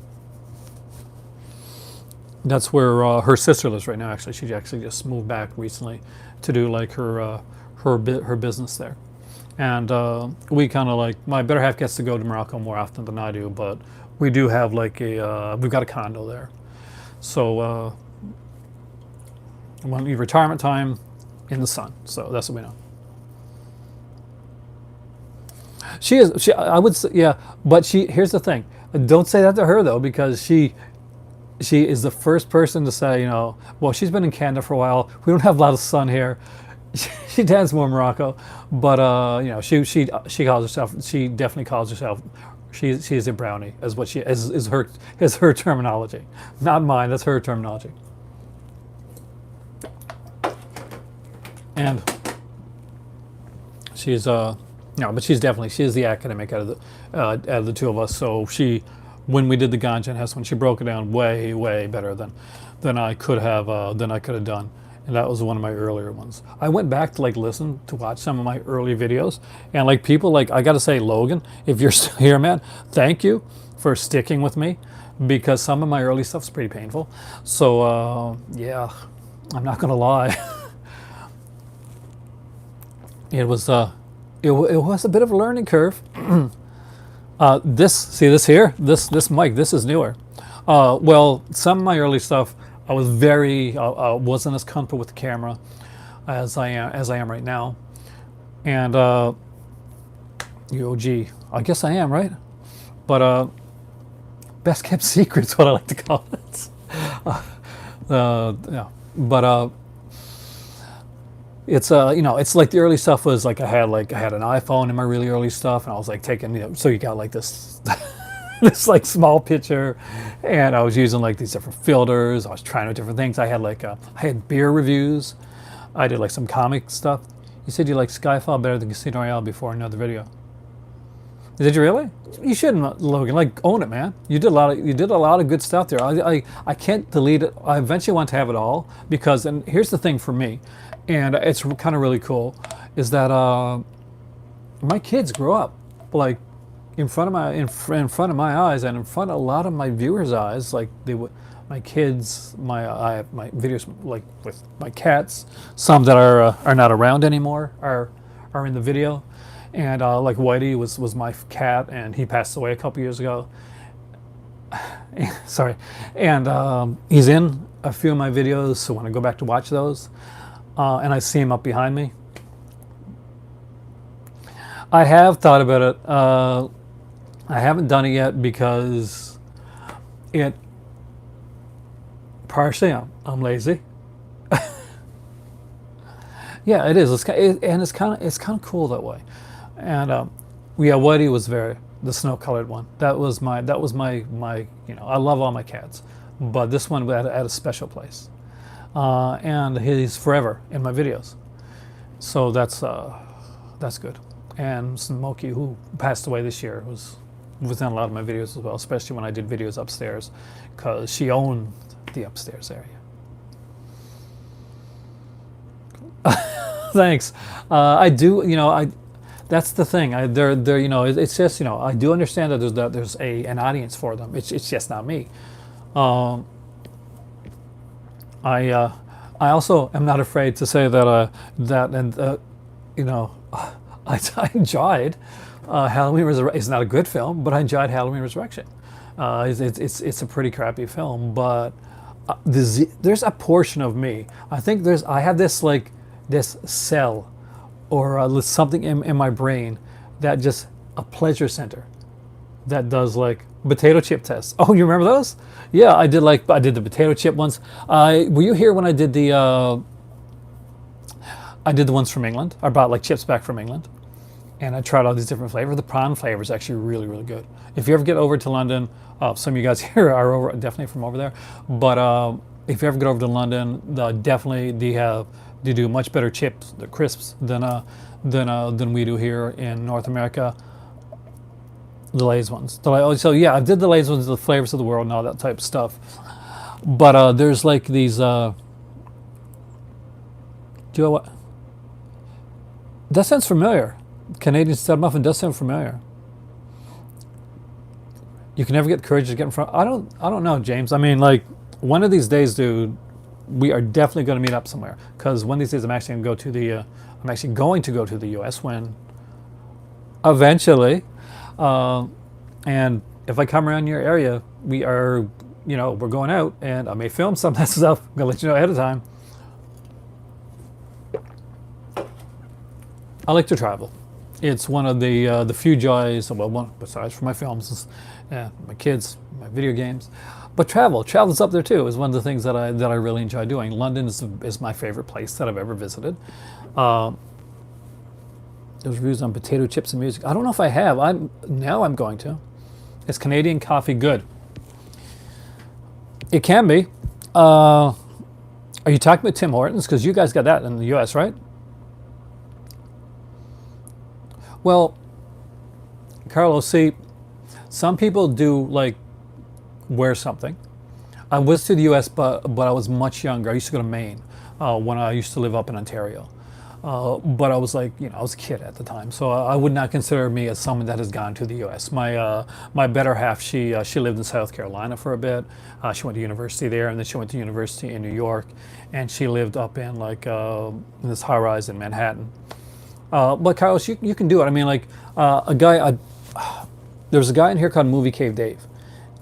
That's where her sister lives right now. Actually, she actually just moved back recently to do like her business there, and we kind of like, my better half gets to go to Morocco more often than I do, but we do have like we've got a condo there. So when we retirement time in the sun. So that's what we know. I would say, yeah, but here's the thing. Don't say that to her though, because she is the first person to say, well, she's been in Canada for a while. We don't have a lot of sun here. She tends more Morocco, but she calls herself. She definitely calls herself. She's a brownie, as what she is her terminology, not mine. That's her terminology. And she's but she's the academic out of the two of us. So she when we did the Ganja and Hess one. She broke it down way, way better than I could have done. And that was one of my earlier ones. I went back to like listen to watch some of my early videos, and like people like, I gotta say, Logan, if you're still here, man, thank you for sticking with me, because some of my early stuff's pretty painful. So yeah, I'm not gonna lie. It was it was a bit of a learning curve. This mic, this is newer. Well, some of my early stuff, I was wasn't as comfortable with the camera as I am right now, and gee, I guess I am, right? But best kept secret's what I like to call it. Yeah, but it's it's like the early stuff was like I had an iPhone in my really early stuff, and I was like taking, so you got like this this like small picture, and I was using like these different filters. I was trying out different things. I had I had beer reviews. I did like some comic stuff. You said you liked Skyfall better than Casino Royale before another video. Did you really? You shouldn't, Logan. Like, own it, man. You did a lot of good stuff there. I can't delete it. I eventually want to have it all, because, and here's the thing for me, and it's kind of really cool, is that my kids grow up like in front of my eyes, and in front of a lot of my viewers' eyes. Like my kids, I have my videos like with my cats. Some that are not around anymore are in the video. And like Whitey was my cat, and he passed away a couple years ago. Sorry. And he's in a few of my videos, so when I go back to watch those, and I see him up behind me, I have thought about it. I haven't done it yet because partially I'm lazy. Yeah, it is. It's kind of cool that way. And yeah, Whitey was the snow-colored one. That was my I love all my cats, but this one at a special place, and he's forever in my videos. So that's good. And Smokey, who passed away this year, was in a lot of my videos as well, especially when I did videos upstairs, because she owned the upstairs area. Thanks. I do. That's the thing. It's just, I do understand that there's an audience for them. It's just not me. I also am not afraid to say that I enjoyed Halloween Resurrection. It's not a good film, but I enjoyed Halloween Resurrection. It's a pretty crappy film, but there's a portion of me. I have this cell, or something in my brain, that just a pleasure center that does like potato chip tests. Oh, you remember those? Yeah, I did the potato chip ones. Were you here when I did the ones from England? I brought like chips back from England, and I tried all these different flavors. The prawn flavor is actually really, really good. If you ever get over to London, some of you guys here are definitely from over there, but if you ever get over to London, they do much better chips, the crisps, than we do here in North America. The Lay's ones. So yeah, I did the Lay's ones, the flavors of the world and all that type of stuff. But there's like these. Do you know what? That sounds familiar. Canadian stud muffin does sound familiar. You can never get the courage to get in front. I don't know, James. I mean, like, one of these days, dude, we are definitely going to meet up somewhere. Because one of these days, I'm actually going to go to the U.S. when eventually, and if I come around your area, we're going out, and I may film some of that stuff. I'm going to let you know ahead of time. I like to travel. It's one of the few joys, well, one besides for my films, is, my kids, my video games. But travel's up there too. Is one of the things that I really enjoy doing. London is my favorite place that I've ever visited. Those reviews on potato chips and music. I don't know if I have. I'm going to. Is Canadian coffee good? It can be. Are you talking about Tim Hortons? Because you guys got that in the U.S., right? Well, Carlos, see, some people do like wear something. I was to the U.S., but I was much younger. I used to go to Maine when I used to live up in Ontario. But I was like, I was a kid at the time, so I would not consider me as someone that has gone to the U.S. My better half, she lived in South Carolina for a bit. She went to university there, and then she went to university in New York, and she lived up in like in this high rise in Manhattan. But Carlos, you can do it. I mean, like there was a guy in here called Movie Cave Dave,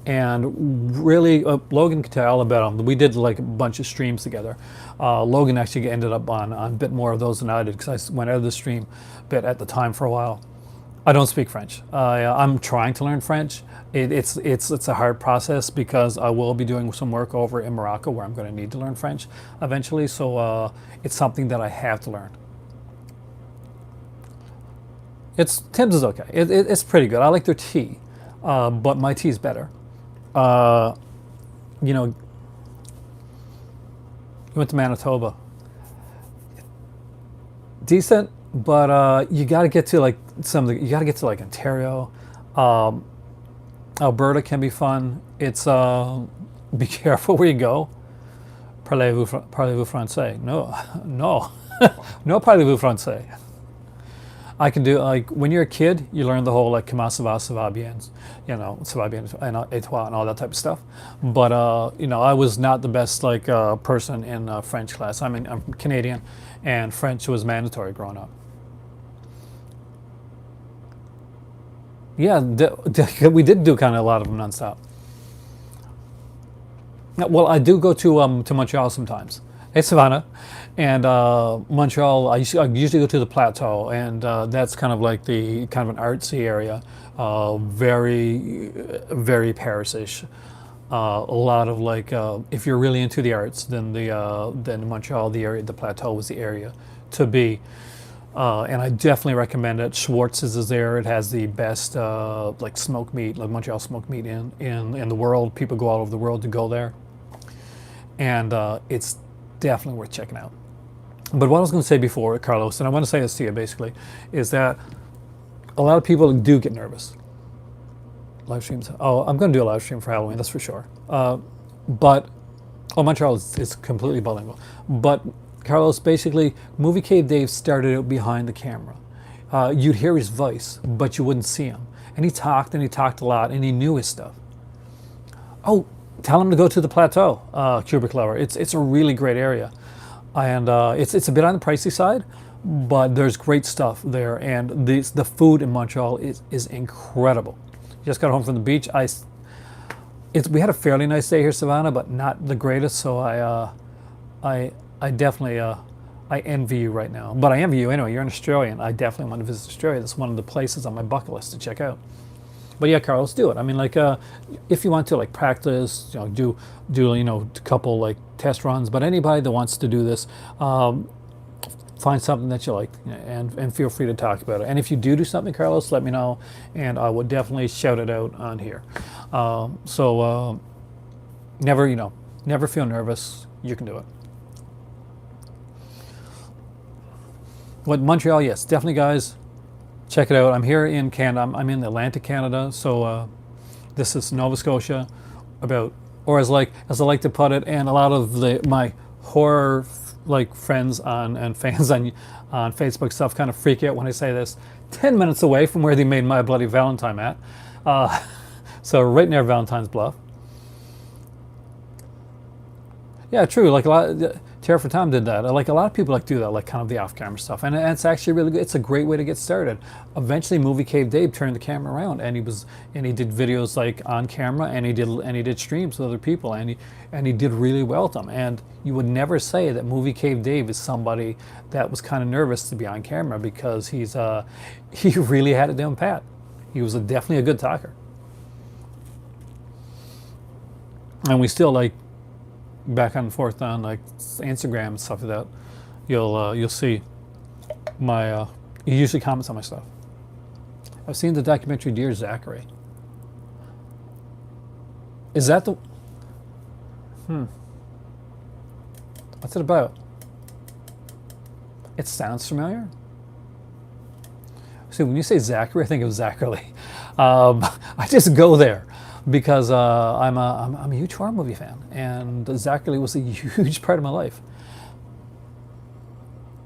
and really Logan could tell all about him. We did like a bunch of streams together. Logan actually ended up on a bit more of those than I did, because I went out of the stream bit at the time for a while. I don't speak French. I'm trying to learn French. It's a hard process, because I will be doing some work over in Morocco where I'm going to need to learn French eventually. So it's something that I have to learn. Tim's is okay. It's pretty good. I like their tea, but my tea's better. You know, you went to Manitoba. Decent, but you got to get to like you got to get to like Ontario. Alberta can be fun. It's be careful where you go. Parlez-vous français? No, no, no parlez-vous français. I can do, like, when you're a kid, you learn the whole like comment ça va, ça va bien, ça va bien, et toi, and all that type of stuff. But I was not the best like person in French class. I mean, I'm Canadian, and French was mandatory growing up. Yeah, we did do kind of a lot of them nonstop. Well, I do go to Montreal sometimes. Hey, Savannah. And Montreal, I usually go to the Plateau, and that's kind of like the kind of an artsy area, very, very Paris-ish. A lot of like, if you're really into the arts, then Montreal, the Plateau was the area to be. And I definitely recommend it. Schwartz's is there. It has the best like smoked meat, like Montreal smoked meat in the world. People go all over the world to go there, and it's definitely worth checking out. But what I was going to say before, Carlos, and I want to say this to you basically, is that a lot of people do get nervous. Live streams. Oh, I'm going to do a live stream for Halloween, that's for sure. Montreal is completely bilingual. But Carlos, basically, Movie Cave Dave started out behind the camera. You'd hear his voice, but you wouldn't see him. And he talked a lot, and he knew his stuff. Oh, tell him to go to the Plateau, Cubic Lover. It's a really great area. And it's a bit on the pricey side, but there's great stuff there, and the food in Montreal is incredible. Just got home from the beach. We had a fairly nice day here, Savannah, but not the greatest. So I definitely I envy you right now. But I envy you anyway. You're an Australian. I definitely want to visit Australia. That's one of the places on my bucket list to check out. But yeah, Carlos, do it. I mean, like, if you want to, like, practice, do a couple like test runs. But anybody that wants to do this, find something that you like, and feel free to talk about it. And if you do something, Carlos, let me know, and I would definitely shout it out on here. Never feel nervous. You can do it. But Montreal, yes, definitely, guys. Check it out. I'm here in Canada. I'm in Atlantic Canada, so this is Nova Scotia. Or as I like to put it, and a lot of my horror like friends and fans on Facebook stuff kind of freak out when I say this. 10 minutes away from where they made My Bloody Valentine at, so right near Valentine's Bluff. Yeah, true. Like a lot. Terror for Tom did that. Like a lot of people like do that, like kind of the off-camera stuff, and it's actually really good. It's a great way to get started. Eventually, Movie Cave Dave turned the camera around, and he did videos like on camera, and he did streams with other people, and he did really well with them. And you would never say that Movie Cave Dave is somebody that was kind of nervous to be on camera, because he really had it down pat. He was definitely a good talker, and we still like back and forth on like Instagram and stuff like that. You'll see my he usually comments on my stuff. I've seen the documentary Dear Zachary. Is that the what's it about? It sounds familiar. See, when you say Zachary, I think of Zachary. I just go there. because I'm a huge horror movie fan, and Zachary was a huge part of my life.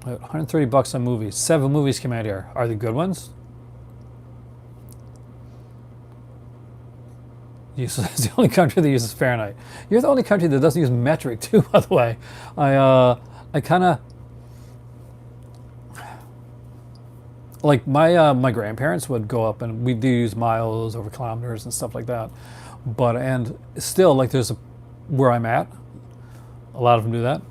$130 on movies. 7 movies came out here. Are they good ones? It's the only country that uses Fahrenheit. You're the only country that doesn't use metric too, by the way. I kind of like my grandparents would go up, and we do use miles over kilometers and stuff like that. But and still, like where I'm at, a lot of them do that.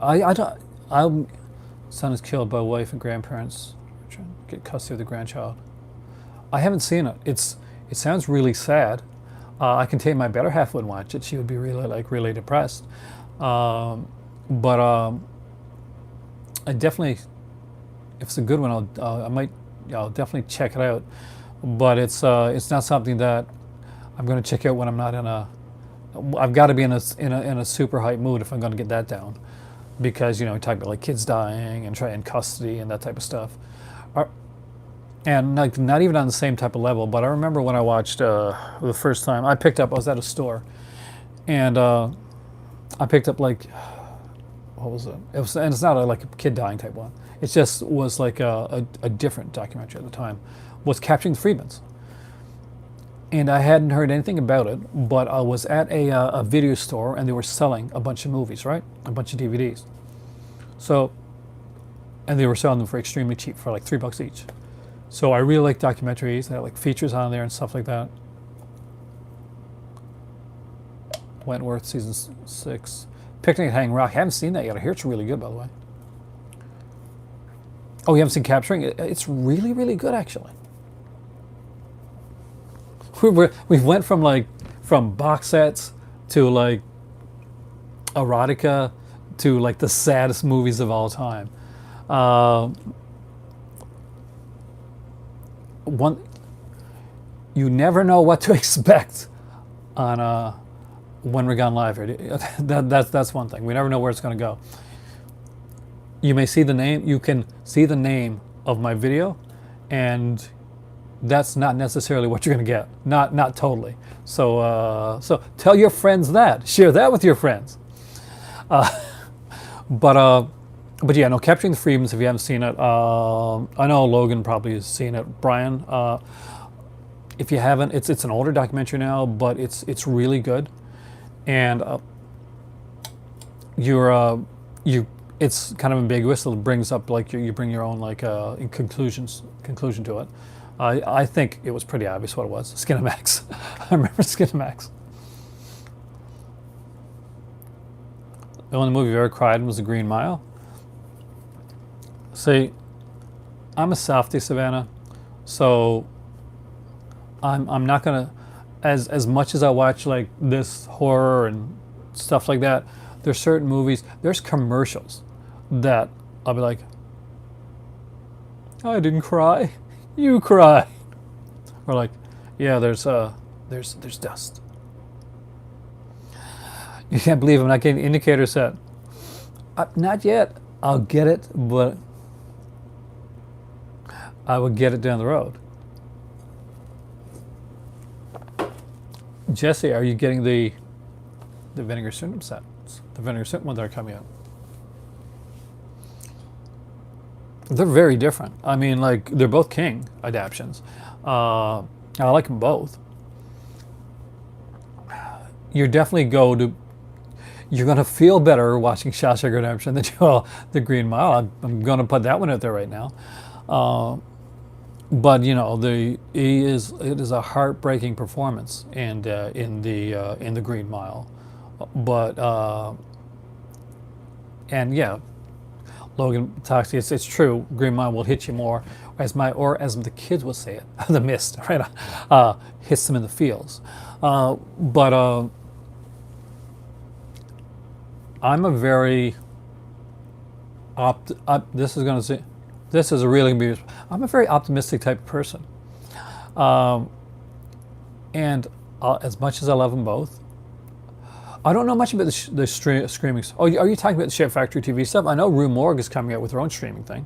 I don't. Son is killed by wife and grandparents. Trying to get custody of the grandchild. I haven't seen it. It sounds really sad. I can tell you my better half would watch it. She would be really depressed. But I definitely, if it's a good one, I'll definitely check it out. But it's not something that I'm going to check out when I'm not in a. I've got to be in a super hype mood if I'm going to get that down, because we talk about like kids dying and trying custody and that type of stuff. And not even on the same type of level, but I remember when I watched the first time I was at a store, and I picked up like, what was it? And it's not like a kid dying type one. It just was like a different documentary at the time, was Capturing the Freedmans. And I hadn't heard anything about it, but I was at a video store, and they were selling a bunch of movies, right? A bunch of DVDs. So, and they were selling them for extremely cheap, for like $3 each. So I really like documentaries. They have like features on there and stuff like that. Wentworth season 6. Picnic at Hanging Rock. I haven't seen that yet. I hear it's really good, by the way. Oh, you haven't seen Capturing? It's really, really good, actually. We went from box sets to like erotica to like the saddest movies of all time. You never know what to expect on when we're gone live here. That's one thing. We never know where it's going to go. You may see the name. You can see the name of my video, and that's not necessarily what you're going to get. Not totally. So tell your friends that. Share that with your friends. But yeah, no, Capturing the Freedmans, if you haven't seen it, I know Logan probably has seen it. Brian, if you haven't, it's an older documentary now, but it's really good. And it's kind of ambiguous. So it brings up like you bring your own conclusion to it. I think it was pretty obvious what it was. Skinamax. I remember Skinamax. The only movie I've ever cried in was The Green Mile. See, I'm a softie, Savannah, so I'm not gonna, as much as I watch like this horror and stuff like that, there's certain movies, there's commercials that I'll be like, I didn't cry, you cry, or like, yeah, there's dust. You can't believe I'm not getting the indicator set. Not yet. I'll get it, but I will get it down the road. Jesse, are you getting the Vinegar Syndrome sets? The Vinegar Syndrome ones that are coming out. They're very different. I mean, like, they're both King adaptions. I like them both. You're going to feel better watching Shawshank Redemption than you will The Green Mile. I'm going to put that one out there right now. But it is a heartbreaking performance, and in the Green Mile. But and yeah, Logan talks. It's true. Green Mile will hit you more, as the kids will say it, the mist, right? Hits them in the feels. But I'm a very this is a really good. I'm a very optimistic type of person, and as much as I love them both, I don't know much about the streaming. Oh, are you talking about the Chef Factory TV stuff? I know Rue Morgue is coming out with her own streaming thing.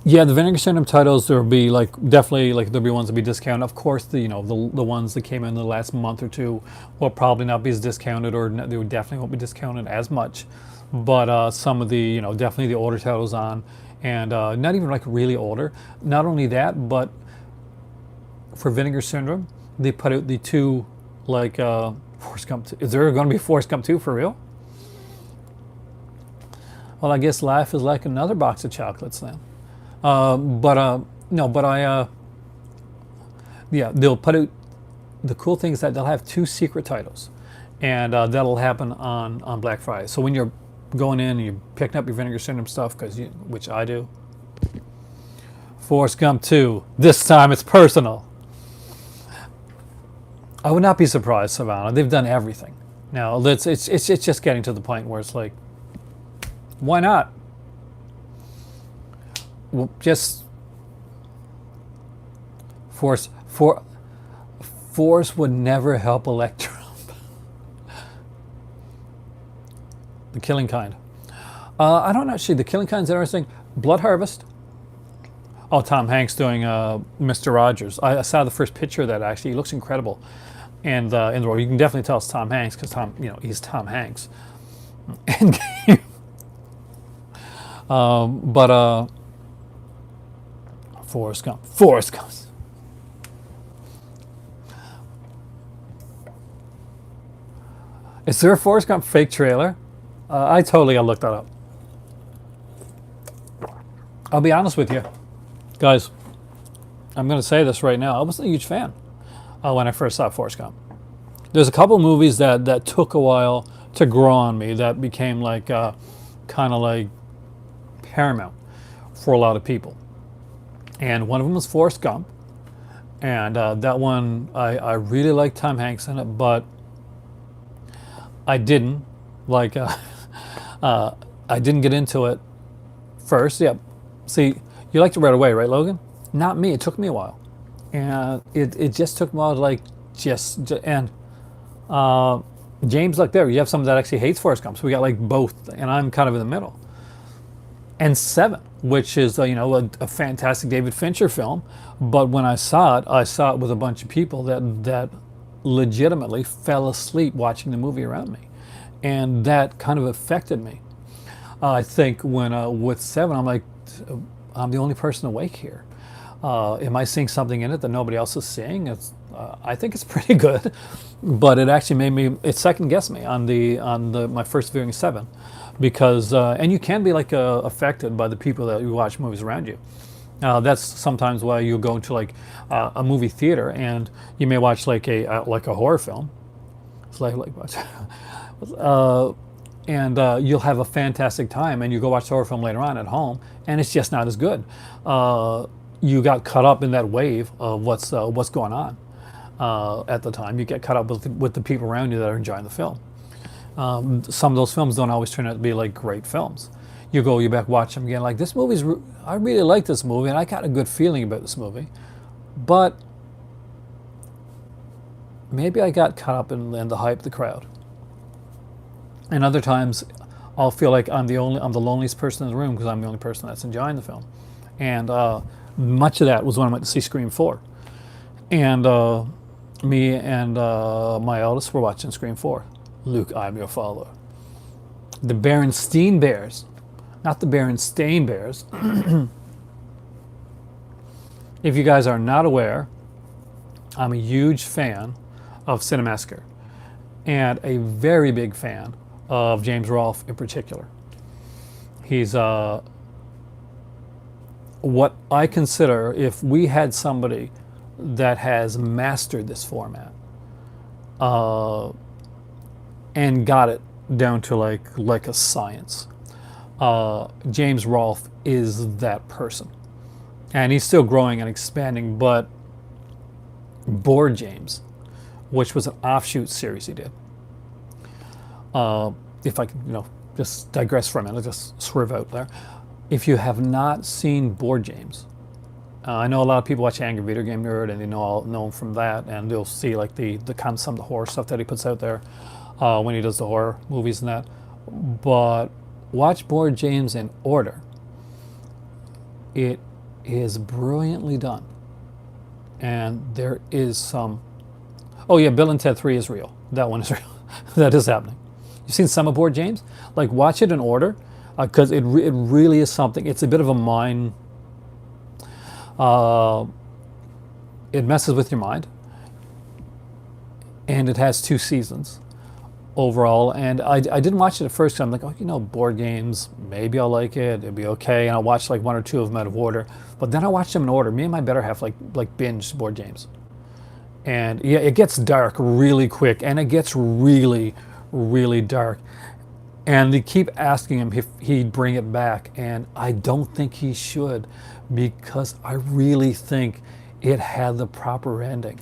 Yeah, the Vinegar Syndrome titles, there'll be like definitely like there'll be ones that be discounted. Of course, the ones that came in the last month or two will probably not be as discounted, or they would definitely won't be discounted as much. But some of the definitely the older titles on, and not even like really older. Not only that, but for Vinegar Syndrome, they put out the two like Forrest Gump. Is there going to be Forrest Gump 2 for real? Well, I guess life is like another box of chocolates then. But no, but yeah, they'll put out. The cool thing is that they'll have two secret titles, and that'll happen on Black Friday. So when you're going in and you're picking up your Vinegar Syndrome stuff, which I do, Forrest Gump 2. This time it's personal. I would not be surprised, Savannah. They've done everything. Now it's just getting to the point where it's like, why not? Well, just Force would never help elect Trump. The Killing Kind. I don't know. Actually, The Killing Kind's interesting. Blood Harvest. Oh, Tom Hanks doing Mr. Rogers. I saw the first picture of that. Actually, he looks incredible, and in the role, you can definitely tell it's Tom Hanks because he's Tom Hanks. And but Forrest Gump. Forrest Gump. Is there a Forrest Gump fake trailer? I totally gotta look that up. I'll be honest with you, guys. I'm gonna say this right now. I wasn't a huge fan when I first saw Forrest Gump. There's a couple movies that took a while to grow on me. That became like kind of like paramount for a lot of people. And one of them was Forrest Gump. And that one, I really liked Tom Hanks in it, but I didn't like. I didn't get into it first. Yeah, see, you liked it right away, right, Logan? Not me. It took me a while, and it just took me a while to like and James, like there, you have someone that actually hates Forrest Gump, so we got like both, and I'm kind of in the middle. And Seven, which is a fantastic David Fincher film, but when I saw it with a bunch of people that legitimately fell asleep watching the movie around me, and that kind of affected me. I think when with Seven, I'm like, I'm the only person awake here. Am I seeing something in it that nobody else is seeing? I think it's pretty good, but it actually it second guessed me on my first viewing of Seven, because and you can be like affected by the people that you watch movies around you. That's sometimes why you go to like a movie theater and you may watch like a horror film. It's like and you'll have a fantastic time, and you go watch the horror film later on at home, and it's just not as good. You got caught up in that wave of what's going on at the time. You get caught up with the people around you that are enjoying the film. Some of those films don't always turn out to be like great films. You back watch them again, like this movie's. I really like this movie, and I got a good feeling about this movie, but maybe I got caught up in the hype of the crowd. And other times, I'll feel like I'm the loneliest person in the room because I'm the only person that's enjoying the film. And much of that was when I went to see Scream 4. And me and my eldest were watching Scream 4. Luke, I'm your father. The Berenstain Bears, not the Berenstain Bears. If you guys are not aware, I'm a huge fan of Cinemassacre and a very big fan of James Rolfe in particular. He's what I consider, if we had somebody that has mastered this format and got it down to like a science, James Rolfe is that person. And he's still growing and expanding, but Board James, which was an offshoot series he did. If I can, just digress for a minute, just swerve out there. If you have not seen Board James, I know a lot of people watch Angry Video Game Nerd, and they know him from that, and they'll see like some of the horror stuff that he puts out there when he does the horror movies and that. But watch Board James in order. It is brilliantly done. And there is some. Oh, yeah, Bill and Ted 3 is real. That one is real. That is happening. You've seen some aboard, James? Like, watch it in order, because it really is something. It's a bit of a mind. It messes with your mind. And it has 2 seasons overall. And I didn't watch it at first. I'm like, oh, board games, maybe I'll like it. It'll be okay. And I'll watch like 1 or 2 of them out of order. But then I watched them in order. Me and my better half like binge board games. And yeah, it gets dark really quick, and it gets really, really dark. And they keep asking him if he'd bring it back, and I don't think he should, because I really think it had the proper ending.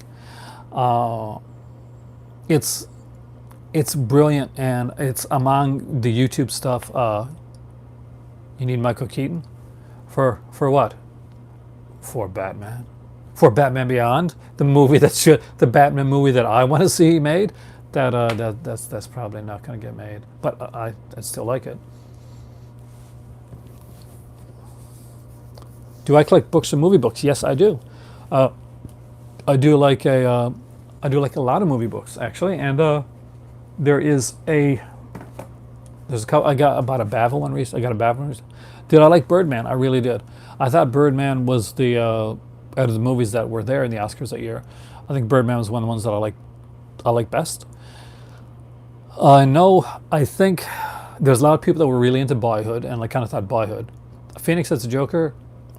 It's brilliant, and it's among the YouTube stuff. You need Michael Keaton for what? For Batman. For Batman Beyond, the Batman movie that I want to see made, that's probably not going to get made. But I still like it. Do I collect books or movie books? Yes, I do. I do like a lot of movie books, actually. And there's a couple. I got about a Bavel one recently. Did I like Birdman? I really did. I thought Birdman was the out of the movies that were there in the Oscars that year, I think Birdman was one of the ones that I like best. I think there's a lot of people that were really into Boyhood, and I kind of thought Boyhood. Phoenix as a Joker,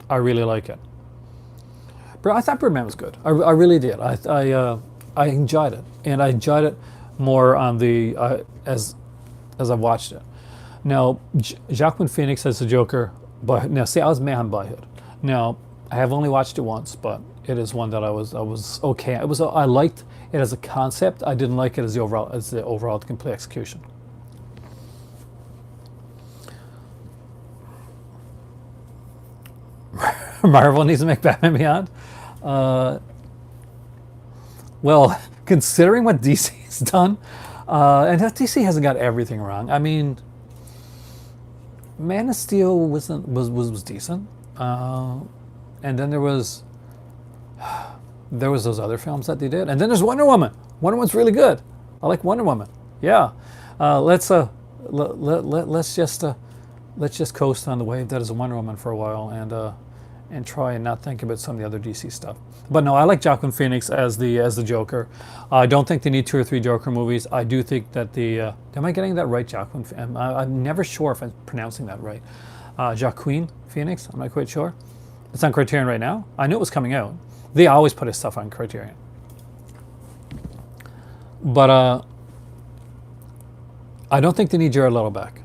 I really like it. But I thought Birdman was good. I really did. I enjoyed it, and I enjoyed it more on the as I watched it. Now, Joaquin Phoenix as the Joker, but now see, I was mad on Boyhood. Now, I have only watched it once, but it is one that I was okay. I liked it as a concept. I didn't like it as the overall complete execution. Marvel needs to make Batman Beyond. Well, considering what DC's done, and DC hasn't got everything wrong. I mean, Man of Steel was decent. And then there was those other films that they did, and then there's Wonder Woman. Wonder Woman's really good. I like Wonder Woman. Yeah, let's just coast on the wave that is Wonder Woman for a while, and try and not think about some of the other DC stuff. But no, I like Joaquin Phoenix as the Joker. I don't think they need 2 or 3 Joker movies. I do think that am I getting that right, Joaquin? I'm never sure if I'm pronouncing that right. Joaquin Phoenix. I'm not quite sure. It's on Criterion right now. I knew it was coming out. They always put his stuff on Criterion. But I don't think they need Jared Leto back.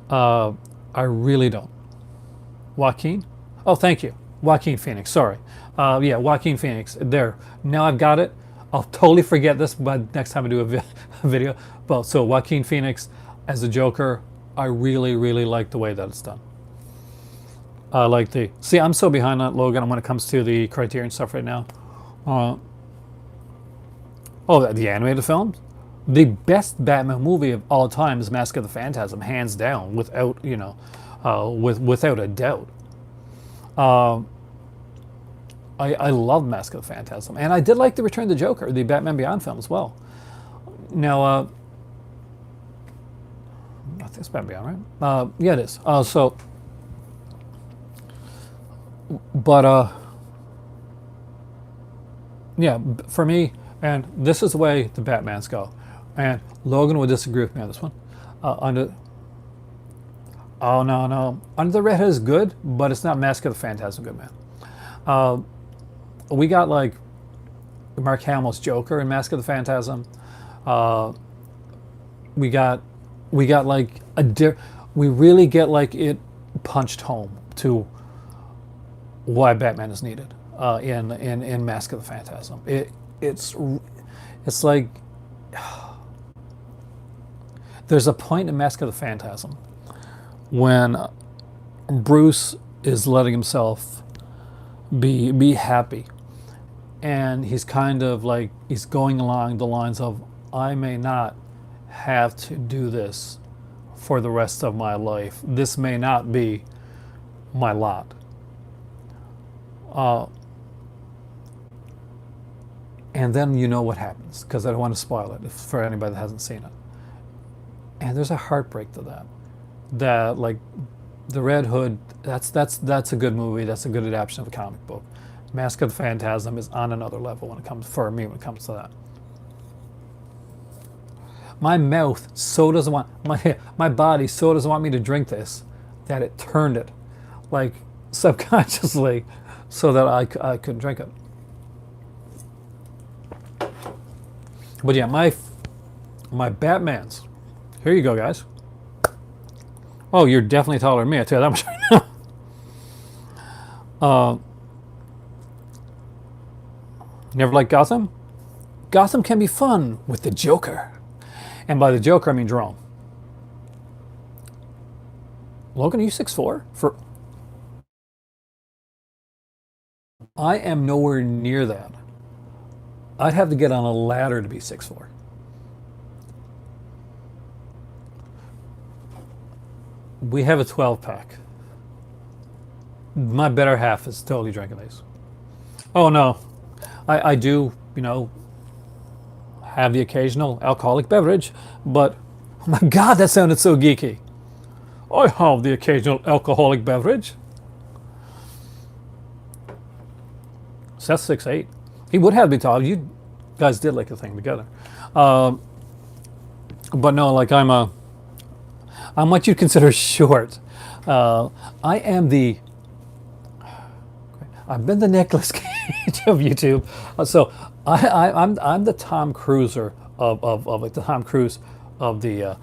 I really don't. Joaquin? Oh, thank you. Joaquin Phoenix. Sorry. Yeah, Joaquin Phoenix. There. Now I've got it. I'll totally forget this by next time I do a video. Well, so Joaquin Phoenix as the Joker, I really, really like the way that it's done. See, I'm so behind on Logan when it comes to the Criterion stuff right now. The animated films. The best Batman movie of all time is Mask of the Phantasm, hands down, without a doubt. I love Mask of the Phantasm, and I did like the Return of the Joker, the Batman Beyond film as well. Now, I think it's Batman Beyond, right? Yeah, it is. Yeah, for me, and this is the way the Batmans go. And Logan would disagree with me on this one. No. Under the Red Hood is good, but it's not Mask of the Phantasm good, man. We got like Mark Hamill's Joker in Mask of the Phantasm. We got like we really get like it punched home to why Batman is needed in Mask of the Phantasm. It's like there's a point in Mask of the Phantasm when Bruce is letting himself be happy, and he's kind of like he's going along the lines of, I may not have to do this for the rest of my life. This may not be my lot. And then you know what happens, because I don't want to spoil it for anybody that hasn't seen it. And there's a heartbreak to that. That, like, the Red Hood, that's a good movie. That's a good adaptation of a comic book. Mask of the Phantasm is on another level when it comes, for me, when it comes to that. My mouth so doesn't want, my body so doesn't want me to drink this, that it turned it, like, subconsciously, so that I couldn't drink it. But yeah, my Batmans. Here you go, guys. Oh, you're definitely taller than me. I tell you that much right now. Never liked Gotham? Gotham can be fun with the Joker. And by the Joker, I mean Jerome. Logan, are you 6'4"? I am nowhere near that. I'd have to get on a ladder to be 6'4". We have a 12-pack. My better half is totally drinking these. Oh no, I do, have the occasional alcoholic beverage, but oh my God, that sounded so geeky. I have the occasional alcoholic beverage. Seth's 6'8". He would have to be tall. You guys did like a thing together. But no, like I'm what you'd consider short. I am the, I've been the Nicolas Cage of YouTube. So I'm the Tom Cruiser of like the Tom Cruise of the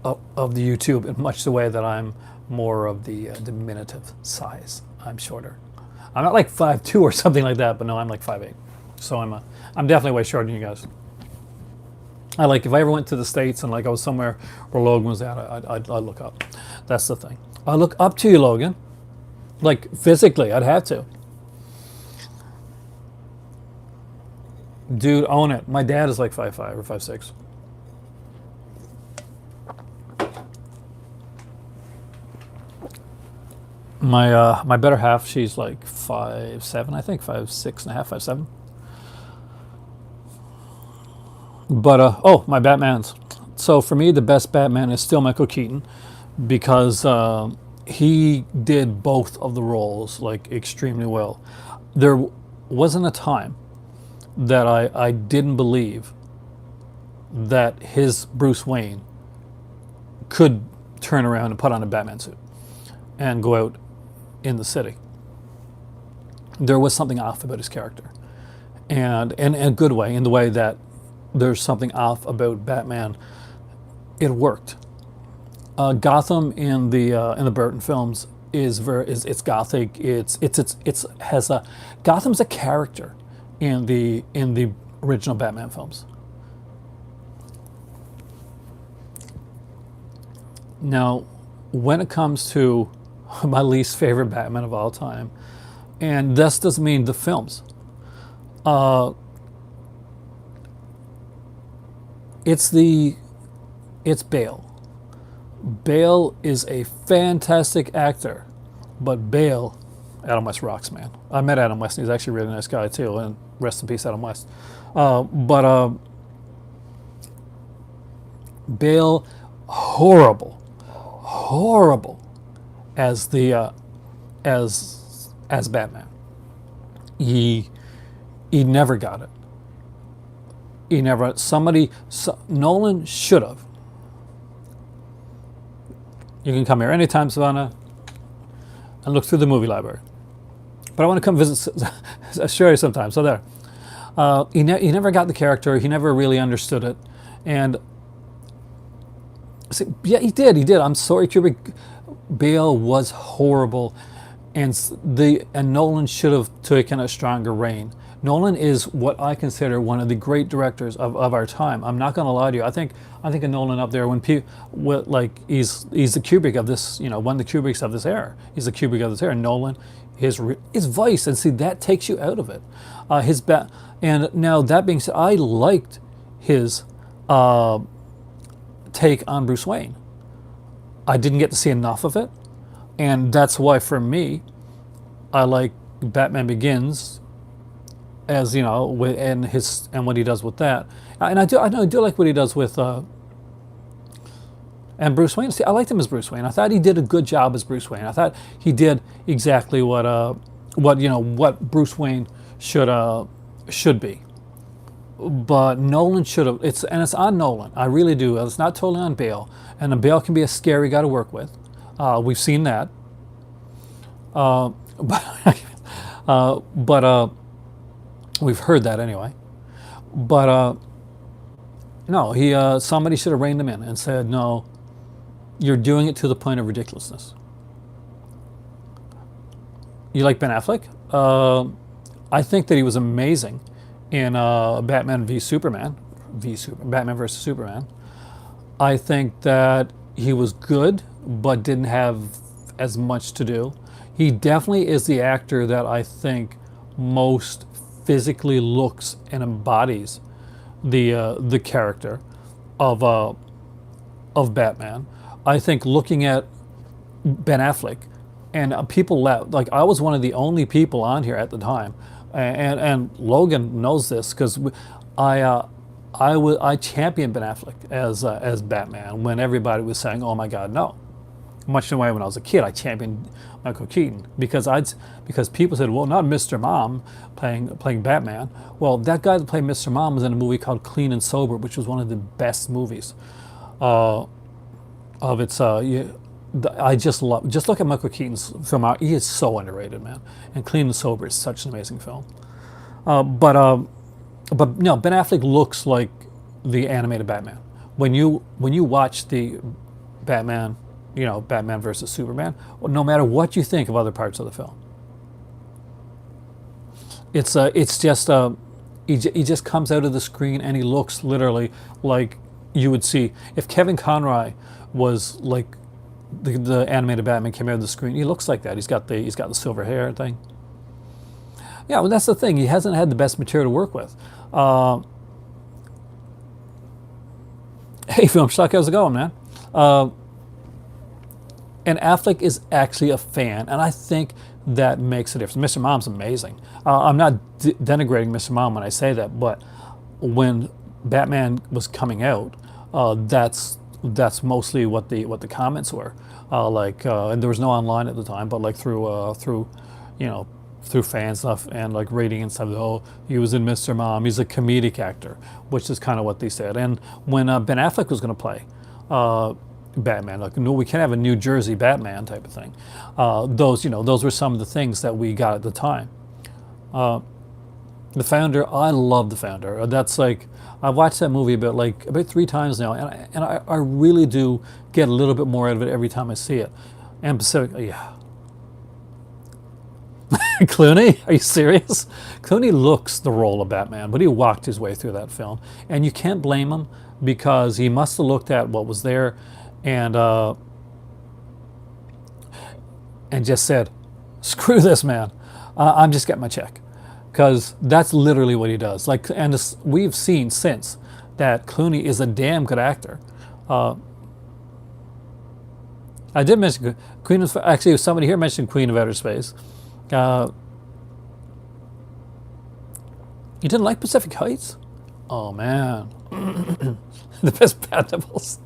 YouTube, in much the way that I'm more of the diminutive size. I'm shorter. I'm not like 5'2" or something like that, but no, I'm like 5'8". So I'm definitely way shorter than you guys. I like, if I ever went to the States and like I was somewhere where Logan was at, I'd look up. That's the thing. I look up to you, Logan. Like physically, I'd have to. Dude, own it. My dad is like 5'5" or 5'6". My better half, she's like 5'7", I think, 5'6.5", 5'7". But oh, my Batmans. So for me, the best Batman is still Michael Keaton, because he did both of the roles like extremely well. There wasn't a time that I didn't believe that his Bruce Wayne could turn around and put on a Batman suit and go out in the city. There was something off about his character, and in a good way, in the way that there's something off about Batman. It worked. Gotham in the Burton films is it's gothic. It's has a, Gotham's a character in the original Batman films. Now, when it comes to my least favorite Batman of all time, and this doesn't mean the films, it's Bale. Bale is a fantastic actor, but Bale, Adam West rocks, man. I met Adam West, and he's actually a really nice guy too, and rest in peace, Adam West. But Bale, horrible as the as Batman. He never got it. He never. Nolan should have. You can come here anytime, Savannah, and look through the movie library. But I want to come visit, show you sometime. So there. He never got the character. He never really understood it. And see, yeah, he did. I'm sorry, Kubrick. Bale was horrible, and Nolan should have taken a stronger reign. Nolan is what I consider one of the great directors of our time. I'm not going to lie to you. I think of Nolan up there when people, like, he's the Kubrick of this, one of the Kubricks of this era. He's the Kubrick of this era. Nolan, his Vice, and see, that takes you out of it. And now that being said, I liked his take on Bruce Wayne. I didn't get to see enough of it, and that's why for me, I like Batman Begins, as you know, and what he does with that, and I do like what he does with and Bruce Wayne. See, I liked him as Bruce Wayne. I thought he did a good job as Bruce Wayne. I thought he did exactly what Bruce Wayne should be. But Nolan should have. It's on Nolan. I really do. It's not totally on Bale, and Bale can be a scary guy to work with. We've seen that. But we've heard that anyway. But no, somebody should have reined him in and said, no, you're doing it to the point of ridiculousness. You like Ben Affleck? I think that he was amazing in Batman v Superman, Batman versus Superman. I think that he was good, but didn't have as much to do. He definitely is the actor that I think most physically looks and embodies the character of Batman. I think looking at Ben Affleck, and people left. Like, I was one of the only people on here at the time, and Logan knows this, because I championed Ben Affleck as Batman when everybody was saying, "Oh my God, no." Much the way when I was a kid, I championed Michael Keaton because people said, "Well, not Mr. Mom playing Batman." Well, that guy that played Mr. Mom was in a movie called Clean and Sober, which was one of the best movies of its. I just look at Michael Keaton's film. He is so underrated, man. And Clean and Sober is such an amazing film. But no, Ben Affleck looks like the animated Batman. When you watch the Batman, Batman versus Superman, no matter what you think of other parts of the film, it's just he just comes out of the screen and he looks literally like you would see if Kevin Conroy was like the animated Batman came out of the screen. He looks like that. He's got the silver hair thing. Yeah, well, that's the thing. He hasn't had the best material to work with. Hey, Film Schluck, how's it going, man? And Affleck is actually a fan, and I think that makes a difference. Mr. Mom's amazing. I'm not denigrating Mr. Mom when I say that, but when Batman was coming out, that's mostly what the comments were. And there was no online at the time, but like through fans stuff and like rating and stuff. Oh, he was in Mr. Mom. He's a comedic actor, which is kind of what they said. And when Ben Affleck was going to play Batman, like, no, we can't have a New Jersey Batman type of thing. Those were some of the things that we got at the time. The Founder, I love The Founder. That's like, I've watched that movie about 3 times now, and I really do get a little bit more out of it every time I see it. And Pacific, yeah. Clooney, are you serious? Clooney looks the role of Batman, but he walked his way through that film, and you can't blame him because he must have looked at what was there, and just said, "Screw this, man. I'm just getting my check." Because that's literally what he does. We've seen since that Clooney is a damn good actor. I did mention Queen of... Actually, somebody here mentioned Queen of Outer Space. You didn't like Pacific Heights? Oh, man. The best Bat Devils.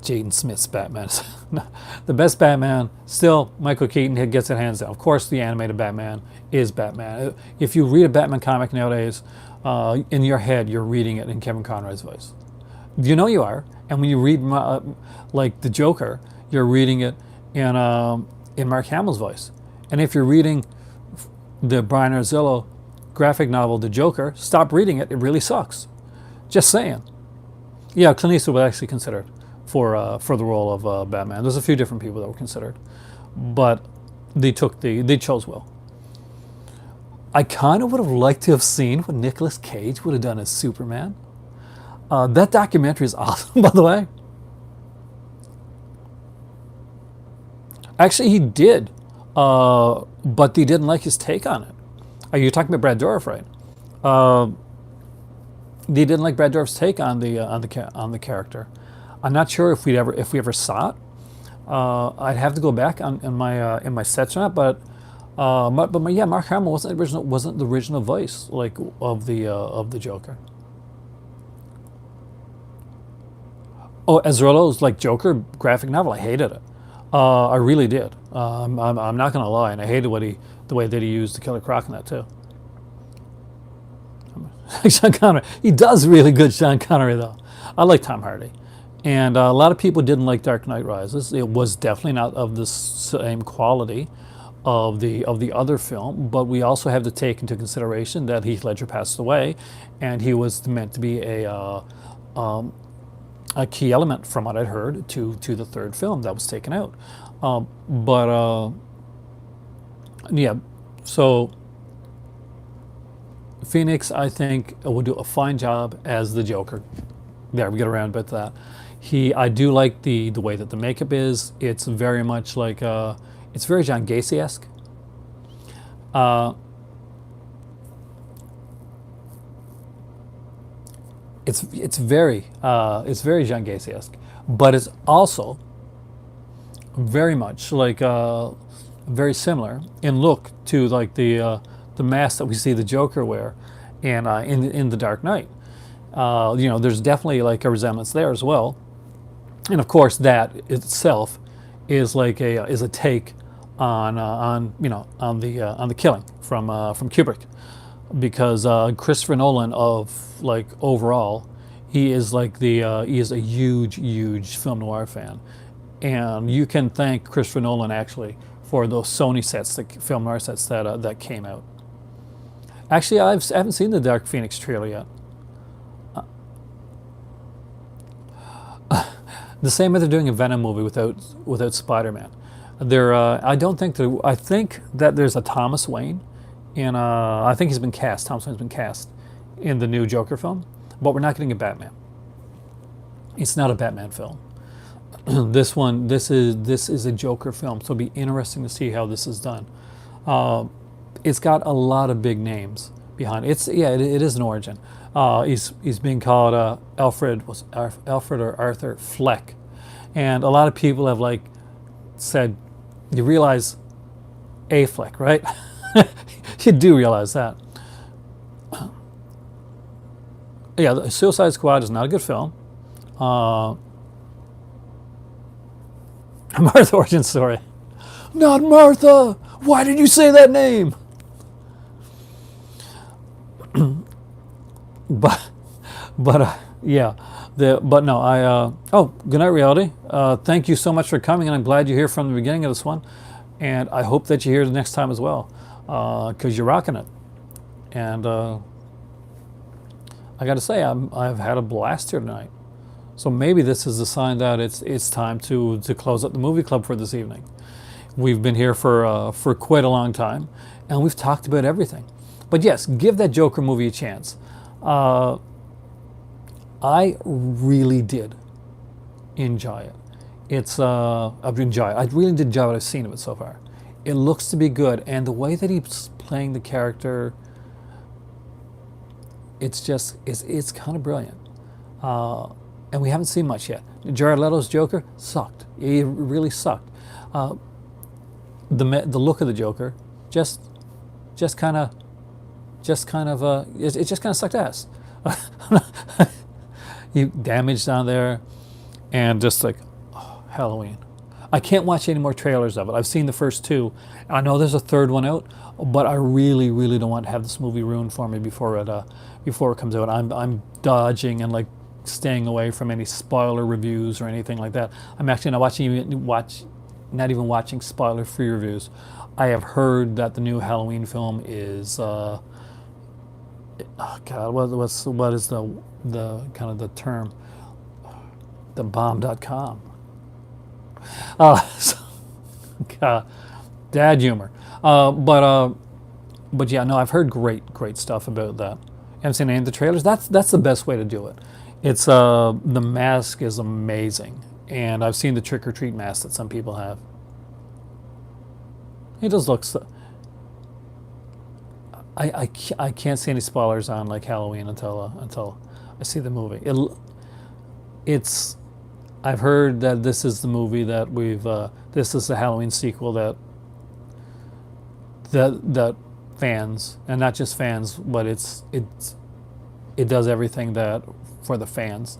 Jaden Smith's Batman. The best Batman, still Michael Keaton gets it hands down. Of course, the animated Batman is Batman. If you read a Batman comic nowadays, in your head, you're reading it in Kevin Conroy's voice. You know you are. And when you read like the Joker, you're reading it in Mark Hamill's voice. And if you're reading the Brian Arzillo graphic novel, The Joker, stop reading it. It really sucks. Just saying. Yeah, Clint Eastwood was actually considered for the role of Batman. There's a few different people that were considered, but they chose Will. I kind of would have liked to have seen what Nicolas Cage would have done as Superman. That documentary is awesome, by the way. Actually, he did, but they didn't like his take on it. Are you talking about Brad Dourif, right? They didn't like Brad Dourif's take on the character. I'm not sure if we ever saw it, I'd have to go back on in my sets or not, yeah, Mark Hamill wasn't the original voice like of the Joker. Oh, Azzarello's like Joker graphic novel. I hated it. I really did. I'm not gonna lie, and I hated the way that he used the Killer Croc in that too. Sean Connery, he does really good Sean Connery though. I like Tom Hardy, and a lot of people didn't like Dark Knight Rises. It was definitely not of the same quality of the other film, but we also have to take into consideration that Heath Ledger passed away, and he was meant to be a key element, from what I'd heard, to the third film that was taken out. But yeah, so Phoenix, I think, will do a fine job as the Joker. There, we get around a bit to that. I do like the way that the makeup is. It's very much like it's very John Gacy-esque. Uh, it's very John Gacy-esque, but it's also very much like very similar in look to like the mask that we see the Joker wear, and in the Dark Knight. There's definitely like a resemblance there as well, and of course that itself is like a take on the Killing from Kubrick, because Christopher Nolan, of like overall, he is a huge film noir fan, and you can thank Christopher Nolan actually for those Sony sets, the film noir sets that came out. Actually, I haven't seen the Dark Phoenix trailer yet. The same as they're doing a Venom movie without Spider-Man. I don't think I think that there's a Thomas Wayne, and I think he's been cast. Thomas Wayne's been cast in the new Joker film, but we're not getting a Batman. It's not a Batman film. This is a Joker film, so it'll be interesting to see how this is done. It's got a lot of big names behind it. It is an origin. He's being called Alfred or Arthur Fleck, and a lot of people have like said, you realize Affleck, right? You do realize that. Yeah, the Suicide Squad is not a good film. Martha origin story. Not Martha. Why did you say that name? but yeah, but no, good night, reality. Thank you so much for coming, and I'm glad you're here from the beginning of this one, and I hope that you're here the next time as well, because you're rocking it. And I got to say, I've had a blast here tonight. So maybe this is a sign that it's time to close up the movie club for this evening. We've been here for quite a long time, and we've talked about everything. But yes, give that Joker movie a chance. I really did enjoy it. I've enjoyed it. I really did enjoy what I've seen of it so far. It looks to be good, and the way that he's playing the character, it's kind of brilliant. And we haven't seen much yet. Jared Leto's Joker sucked. He really sucked. The look of the Joker just kind of sucked ass. You damaged down there, and just like Halloween. I can't watch any more trailers of it. I've seen the first two. I know there's a third one out, but I really don't want to have this movie ruined for me before it comes out. I'm dodging and like staying away from any spoiler reviews or anything like that. I'm actually not even watching spoiler-free reviews. I have heard that the new Halloween film is oh God, what is the kind of the term? The bomb.com. God, dad humor. But yeah, no, I've heard great stuff about that. I haven't seen any of the trailers. That's the best way to do it. It's the mask is amazing, and I've seen the trick or treat mask that some people have. It just looks. I can't see any spoilers on like Halloween until I see the movie. I've heard that this is the movie that this is the Halloween sequel that fans, and not just fans, but it does everything that for the fans,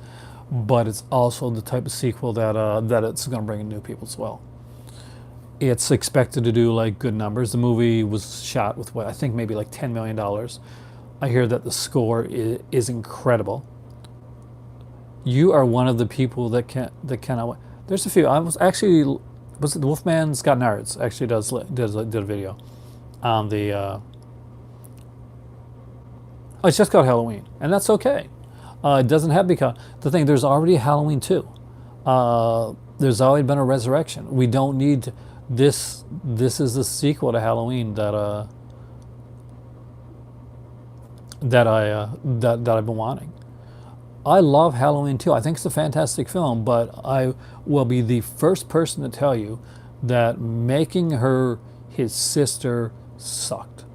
but it's also the type of sequel that it's going to bring in new people as well. It's expected to do like good numbers. The movie was shot with what I think maybe like $10 million. I hear that the score is incredible. You are one of the people that cannot. There's a few. I was actually was it the Wolfman Scott Nards actually did a video on the. Oh, it's just called Halloween, and that's okay. It doesn't have because the thing. There's already Halloween 2. There's already been a resurrection. We don't need this. This is the sequel to Halloween that I've been wanting. I love Halloween 2. I think it's a fantastic film, but I will be the first person to tell you that making her his sister sucked.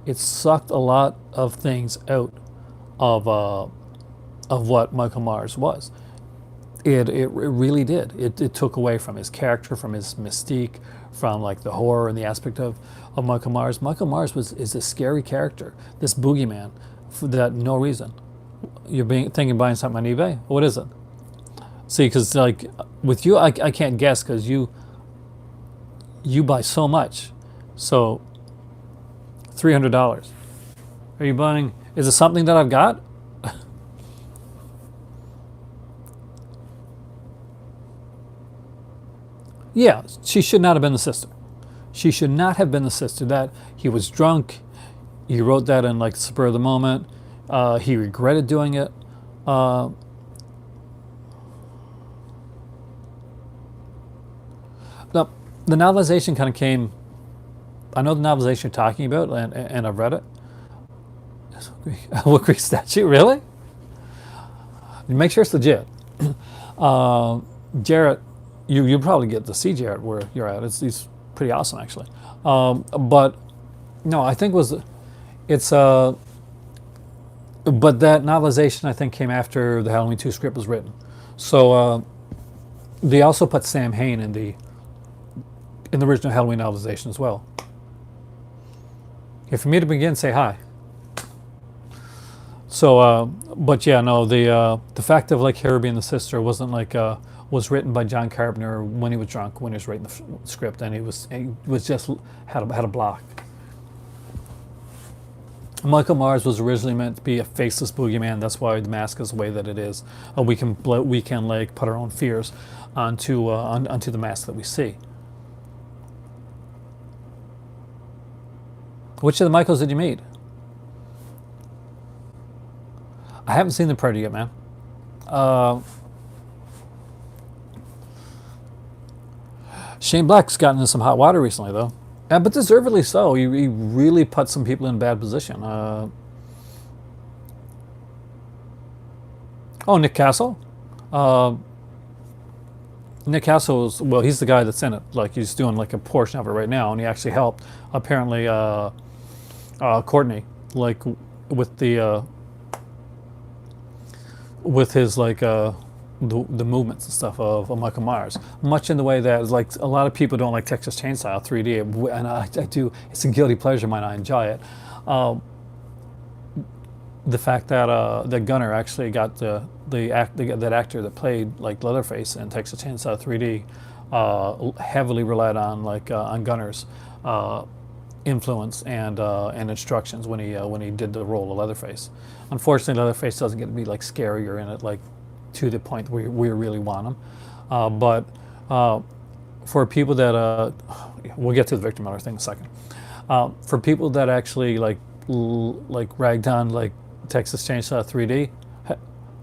It sucked a lot of things out of what Michael Myers was. It really did. It took away from his character, from his mystique, from like the horror and the aspect of Michael Myers. Michael Myers is a scary character, this boogeyman, for that no reason. You're thinking buying something on eBay? What is it? See, because like with you, I can't guess because you buy so much. So $300. Are you buying? Is it something that I've got? Yeah, she should not have been the sister. She should not have been the sister. That he was drunk. He wrote that in like the spur of the moment. He regretted doing it. Now, the novelization kind of came. I know the novelization you're talking about, and I've read it. What Greek statue? Really? Make sure it's legit. Jarrett, you probably get to see Jarrett where you're at. He's pretty awesome actually. But no, I think it's but that novelization I think came after the Halloween 2 script was written. So they also put Sam Hain in the original Halloween novelization as well. Here, for me to begin, say hi. So, but yeah, no, the fact of like her being the sister wasn't like was written by John Carpenter when he was drunk, when he was writing the script, and he was just had a block. Michael Myers was originally meant to be a faceless boogeyman. That's why the mask is the way that it is. We can like put our own fears onto the mask that we see. Which of the Michaels did you meet? I haven't seen The Predator yet, man. Shane Black's gotten into some hot water recently, though. But deservedly so. He really put some people in a bad position. Nick Castle. Nick Castle is, well, he's the guy that's in it. Like, he's doing like a portion of it right now, and he actually helped, apparently, Courtney, like, with the... with his like the movements and stuff of Michael Myers, much in the way that like a lot of people don't like Texas Chainsaw 3D, and I do. It's a guilty pleasure of mine. I enjoy it. The fact that that Gunner actually got that actor that played like Leatherface in Texas Chainsaw 3D heavily relied on like on Gunner's influence and instructions when he did the role of Leatherface. Unfortunately, Leatherface doesn't get to be like scarier in it, like to the point where we really want him. But for people that we'll get to the Victor Miller thing in a second. For people that actually like ragged on like Texas Chainsaw 3D,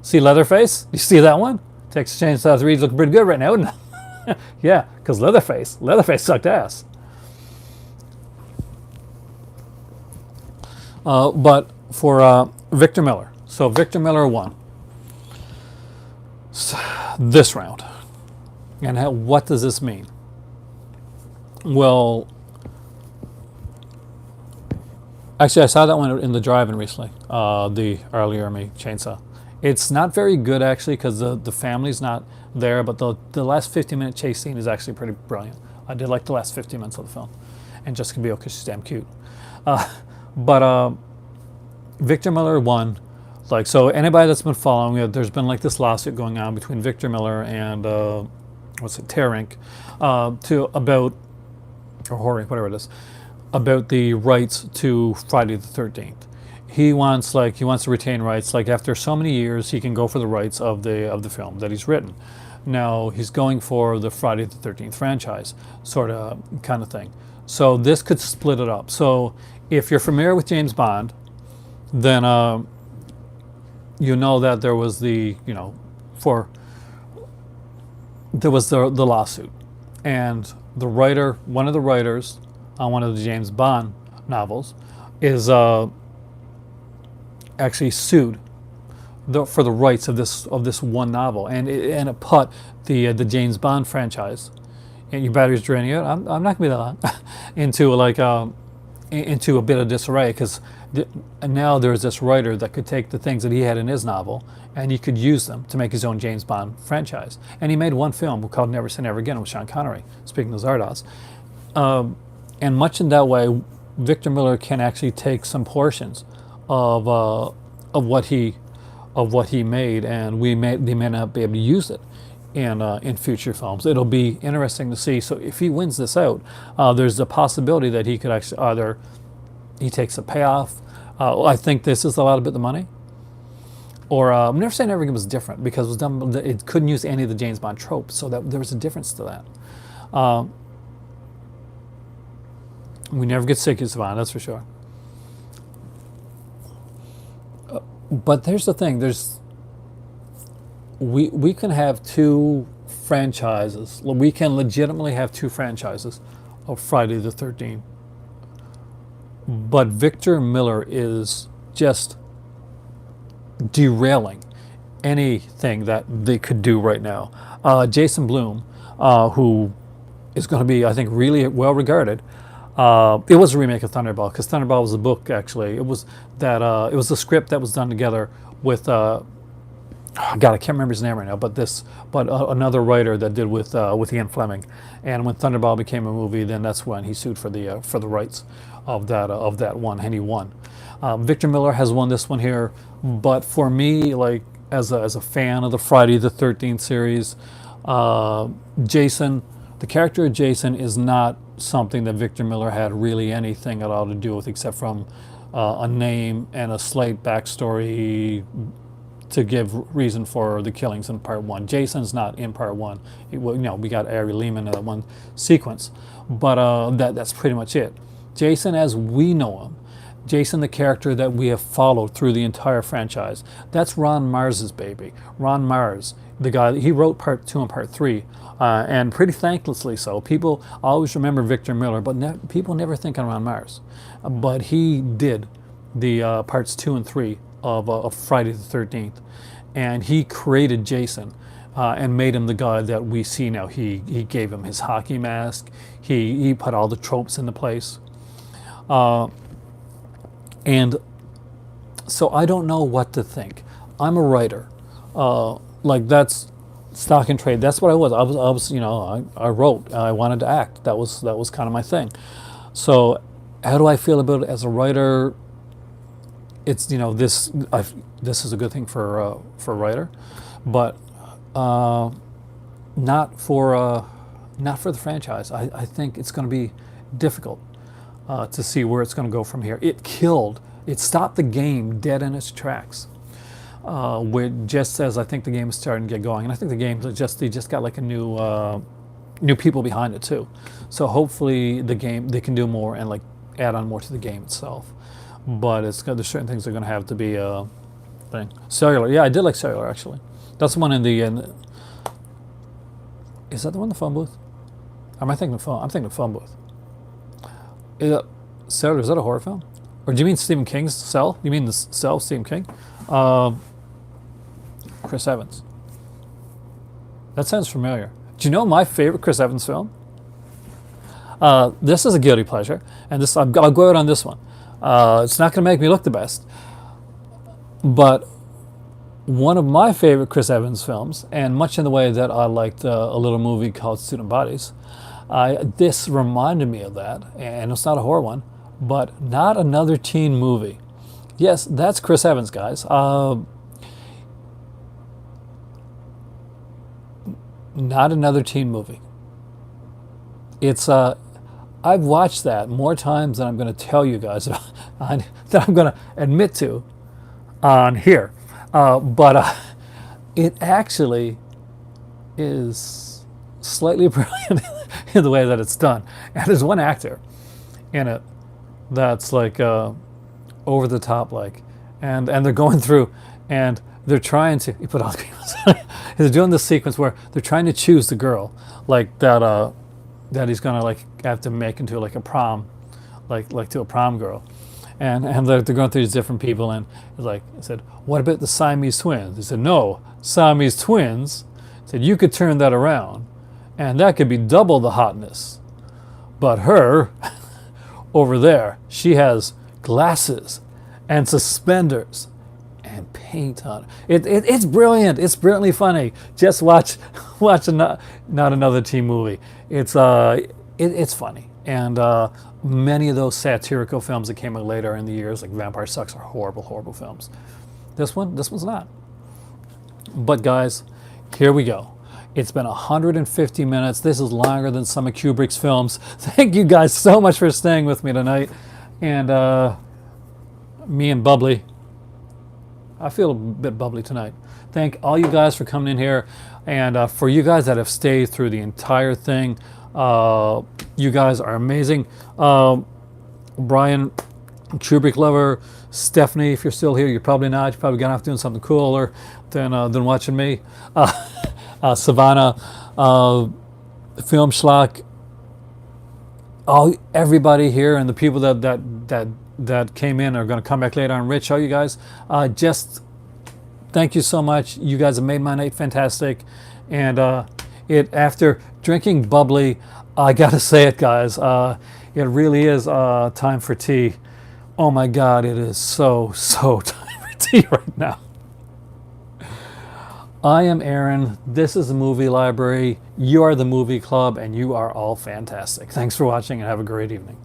see Leatherface? You see that one? Texas Chainsaw 3D is looking pretty good right now, isn't it? Yeah, because Leatherface sucked ass. But for Victor Miller. So Victor Miller won this round. And what does this mean? Well, actually I saw that one in the drive-in recently, the Arlie Ermy chainsaw. It's not very good actually because the family's not there, but the last 15-minute chase scene is actually pretty brilliant. I did like the last 15 minutes of the film, and Jessica Biel because she's damn cute. But Victor Miller won. Like, so anybody that's been following it, there's been like this lawsuit going on between Victor Miller and Terror Inc. About, or Horror Inc., whatever it is, about the rights to Friday the 13th. He wants to retain rights. Like, after so many years, he can go for the rights of the film that he's written. Now he's going for the Friday the 13th franchise, sort of kind of thing. So this could split it up. So if you're familiar with James Bond, then you know that there was the lawsuit, and the writer, one of the writers on one of the James Bond novels, is actually sued for the rights of this one novel, and it put the James Bond franchise, and your battery's draining out. I'm not gonna be that long into a bit of disarray, because now there's this writer that could take the things that he had in his novel and he could use them to make his own James Bond franchise. And he made one film called Never Say Never Again with Sean Connery, speaking of Zardoz. And much in that way, Victor Miller can actually take some portions of what he made, and they may not be able to use it in future films. It'll be interesting to see. So if he wins this out, there's a possibility that he could actually either he takes a payoff. I think this is a lot of the money. Or I'm never saying everything was different, because it was done. It couldn't use any of the James Bond tropes, so that there was a difference to that. We never get sick of Savant, that's for sure. But here's the thing: we can have two franchises. We can legitimately have two franchises of Friday the 13th. But Victor Miller is just derailing anything that they could do right now. Jason Blum, who is going to be, I think, really well regarded. It was a remake of Thunderball, because Thunderball was a book, actually. It was a script that was done together with God, I can't remember his name right now, but another writer that did with Ian Fleming. And when Thunderball became a movie, then that's when he sued for the rights of that one, and he won. Victor Miller has won this one here, but for me, like as a fan of the Friday the 13th series, Jason, the character of Jason, is not something that Victor Miller had really anything at all to do with, except from a name and a slight backstory to give reason for the killings in part one. Jason's not in part one. We got Ari Lehman in that one sequence, but that's pretty much it. Jason as we know him, Jason the character that we have followed through the entire franchise, that's Ron Mars's baby. Ron Mars, the guy, he wrote part 2 and part 3, and pretty thanklessly so. People always remember Victor Miller, but people never think of Ron Mars. But he did the parts 2 and 3 of Friday the 13th, and he created Jason and made him the guy that we see now. He gave him his hockey mask. He put all the tropes into place. And so I don't know what to think. I'm a writer. Like, that's stock and trade. That's what I was. I wrote. I wanted to act. That was kind of my thing. So how do I feel about it as a writer? It's this is a good thing for a writer, but not for the franchise. I think it's going to be difficult to see where it's going to go from here. It stopped the game dead in its tracks. Just as I think the game is starting to get going, and I think the game they just got like a new people behind it too. So hopefully they can do more and like add on more to the game itself. But there's certain things that are going to have to be a thing. Cellular, yeah, I did like Cellular actually. That's the one in the. Is that the one in the phone booth? Am I thinking the phone? I'm thinking the phone booth. Cellular, is that a horror film? Or do you mean Stephen King's Cell? You mean the Cell, Stephen King? Chris Evans. That sounds familiar. Do you know my favorite Chris Evans film? This is a guilty pleasure, and I'll go out on this one. It's not going to make me look the best, but one of my favorite Chris Evans films, and much in the way that I liked a little movie called Student Bodies. This reminded me of that, and it's not a horror one, but Not Another Teen Movie. Yes, that's Chris Evans, guys. Not Another Teen Movie. It's I've watched that more times than I'm going to tell you guys about, that I'm going to admit to on here. But it actually is slightly brilliant in the way that it's done. And there's one actor in it that's like over the top, like, and they're going through and they're trying to, you put all the people, they're doing this sequence where they're trying to choose the girl, like that that he's gonna like have to make into like a prom, like to a prom girl, and they're going through these different people, and it's like, I said, what about the Siamese twins? He said, no, Siamese twins. He said, you could turn that around, and that could be double the hotness, but her over there, she has glasses and suspenders and paint on it. It's brilliant. It's brilliantly funny. Just watch Not Another Teen Movie. It's funny, and many of those satirical films that came out later in the years, like Vampire Sucks, are horrible films. This one's not. But guys, here we go. It's been 150 minutes. This is longer than some of Kubrick's films. Thank you guys so much for staying with me tonight, and me and Bubbly. I feel a bit bubbly tonight. Thank all you guys for coming in here, and for you guys that have stayed through the entire thing, you guys are amazing. Brian, Kubrick lover, Stephanie, if you're still here, you're probably not. You're probably gonna off doing something cooler than watching me. Savannah, Film Schlock, everybody here, and the people that came in are going to come back later on. Rich, all you guys, just thank you so much. You guys have made my night fantastic. And after drinking bubbly, I gotta say it, guys, it really is time for tea. Oh my God, it is so time for tea right now. I am Aaron. This is the Movie Library. You are the Movie Club, and you are all fantastic. Thanks for watching, and have a great evening.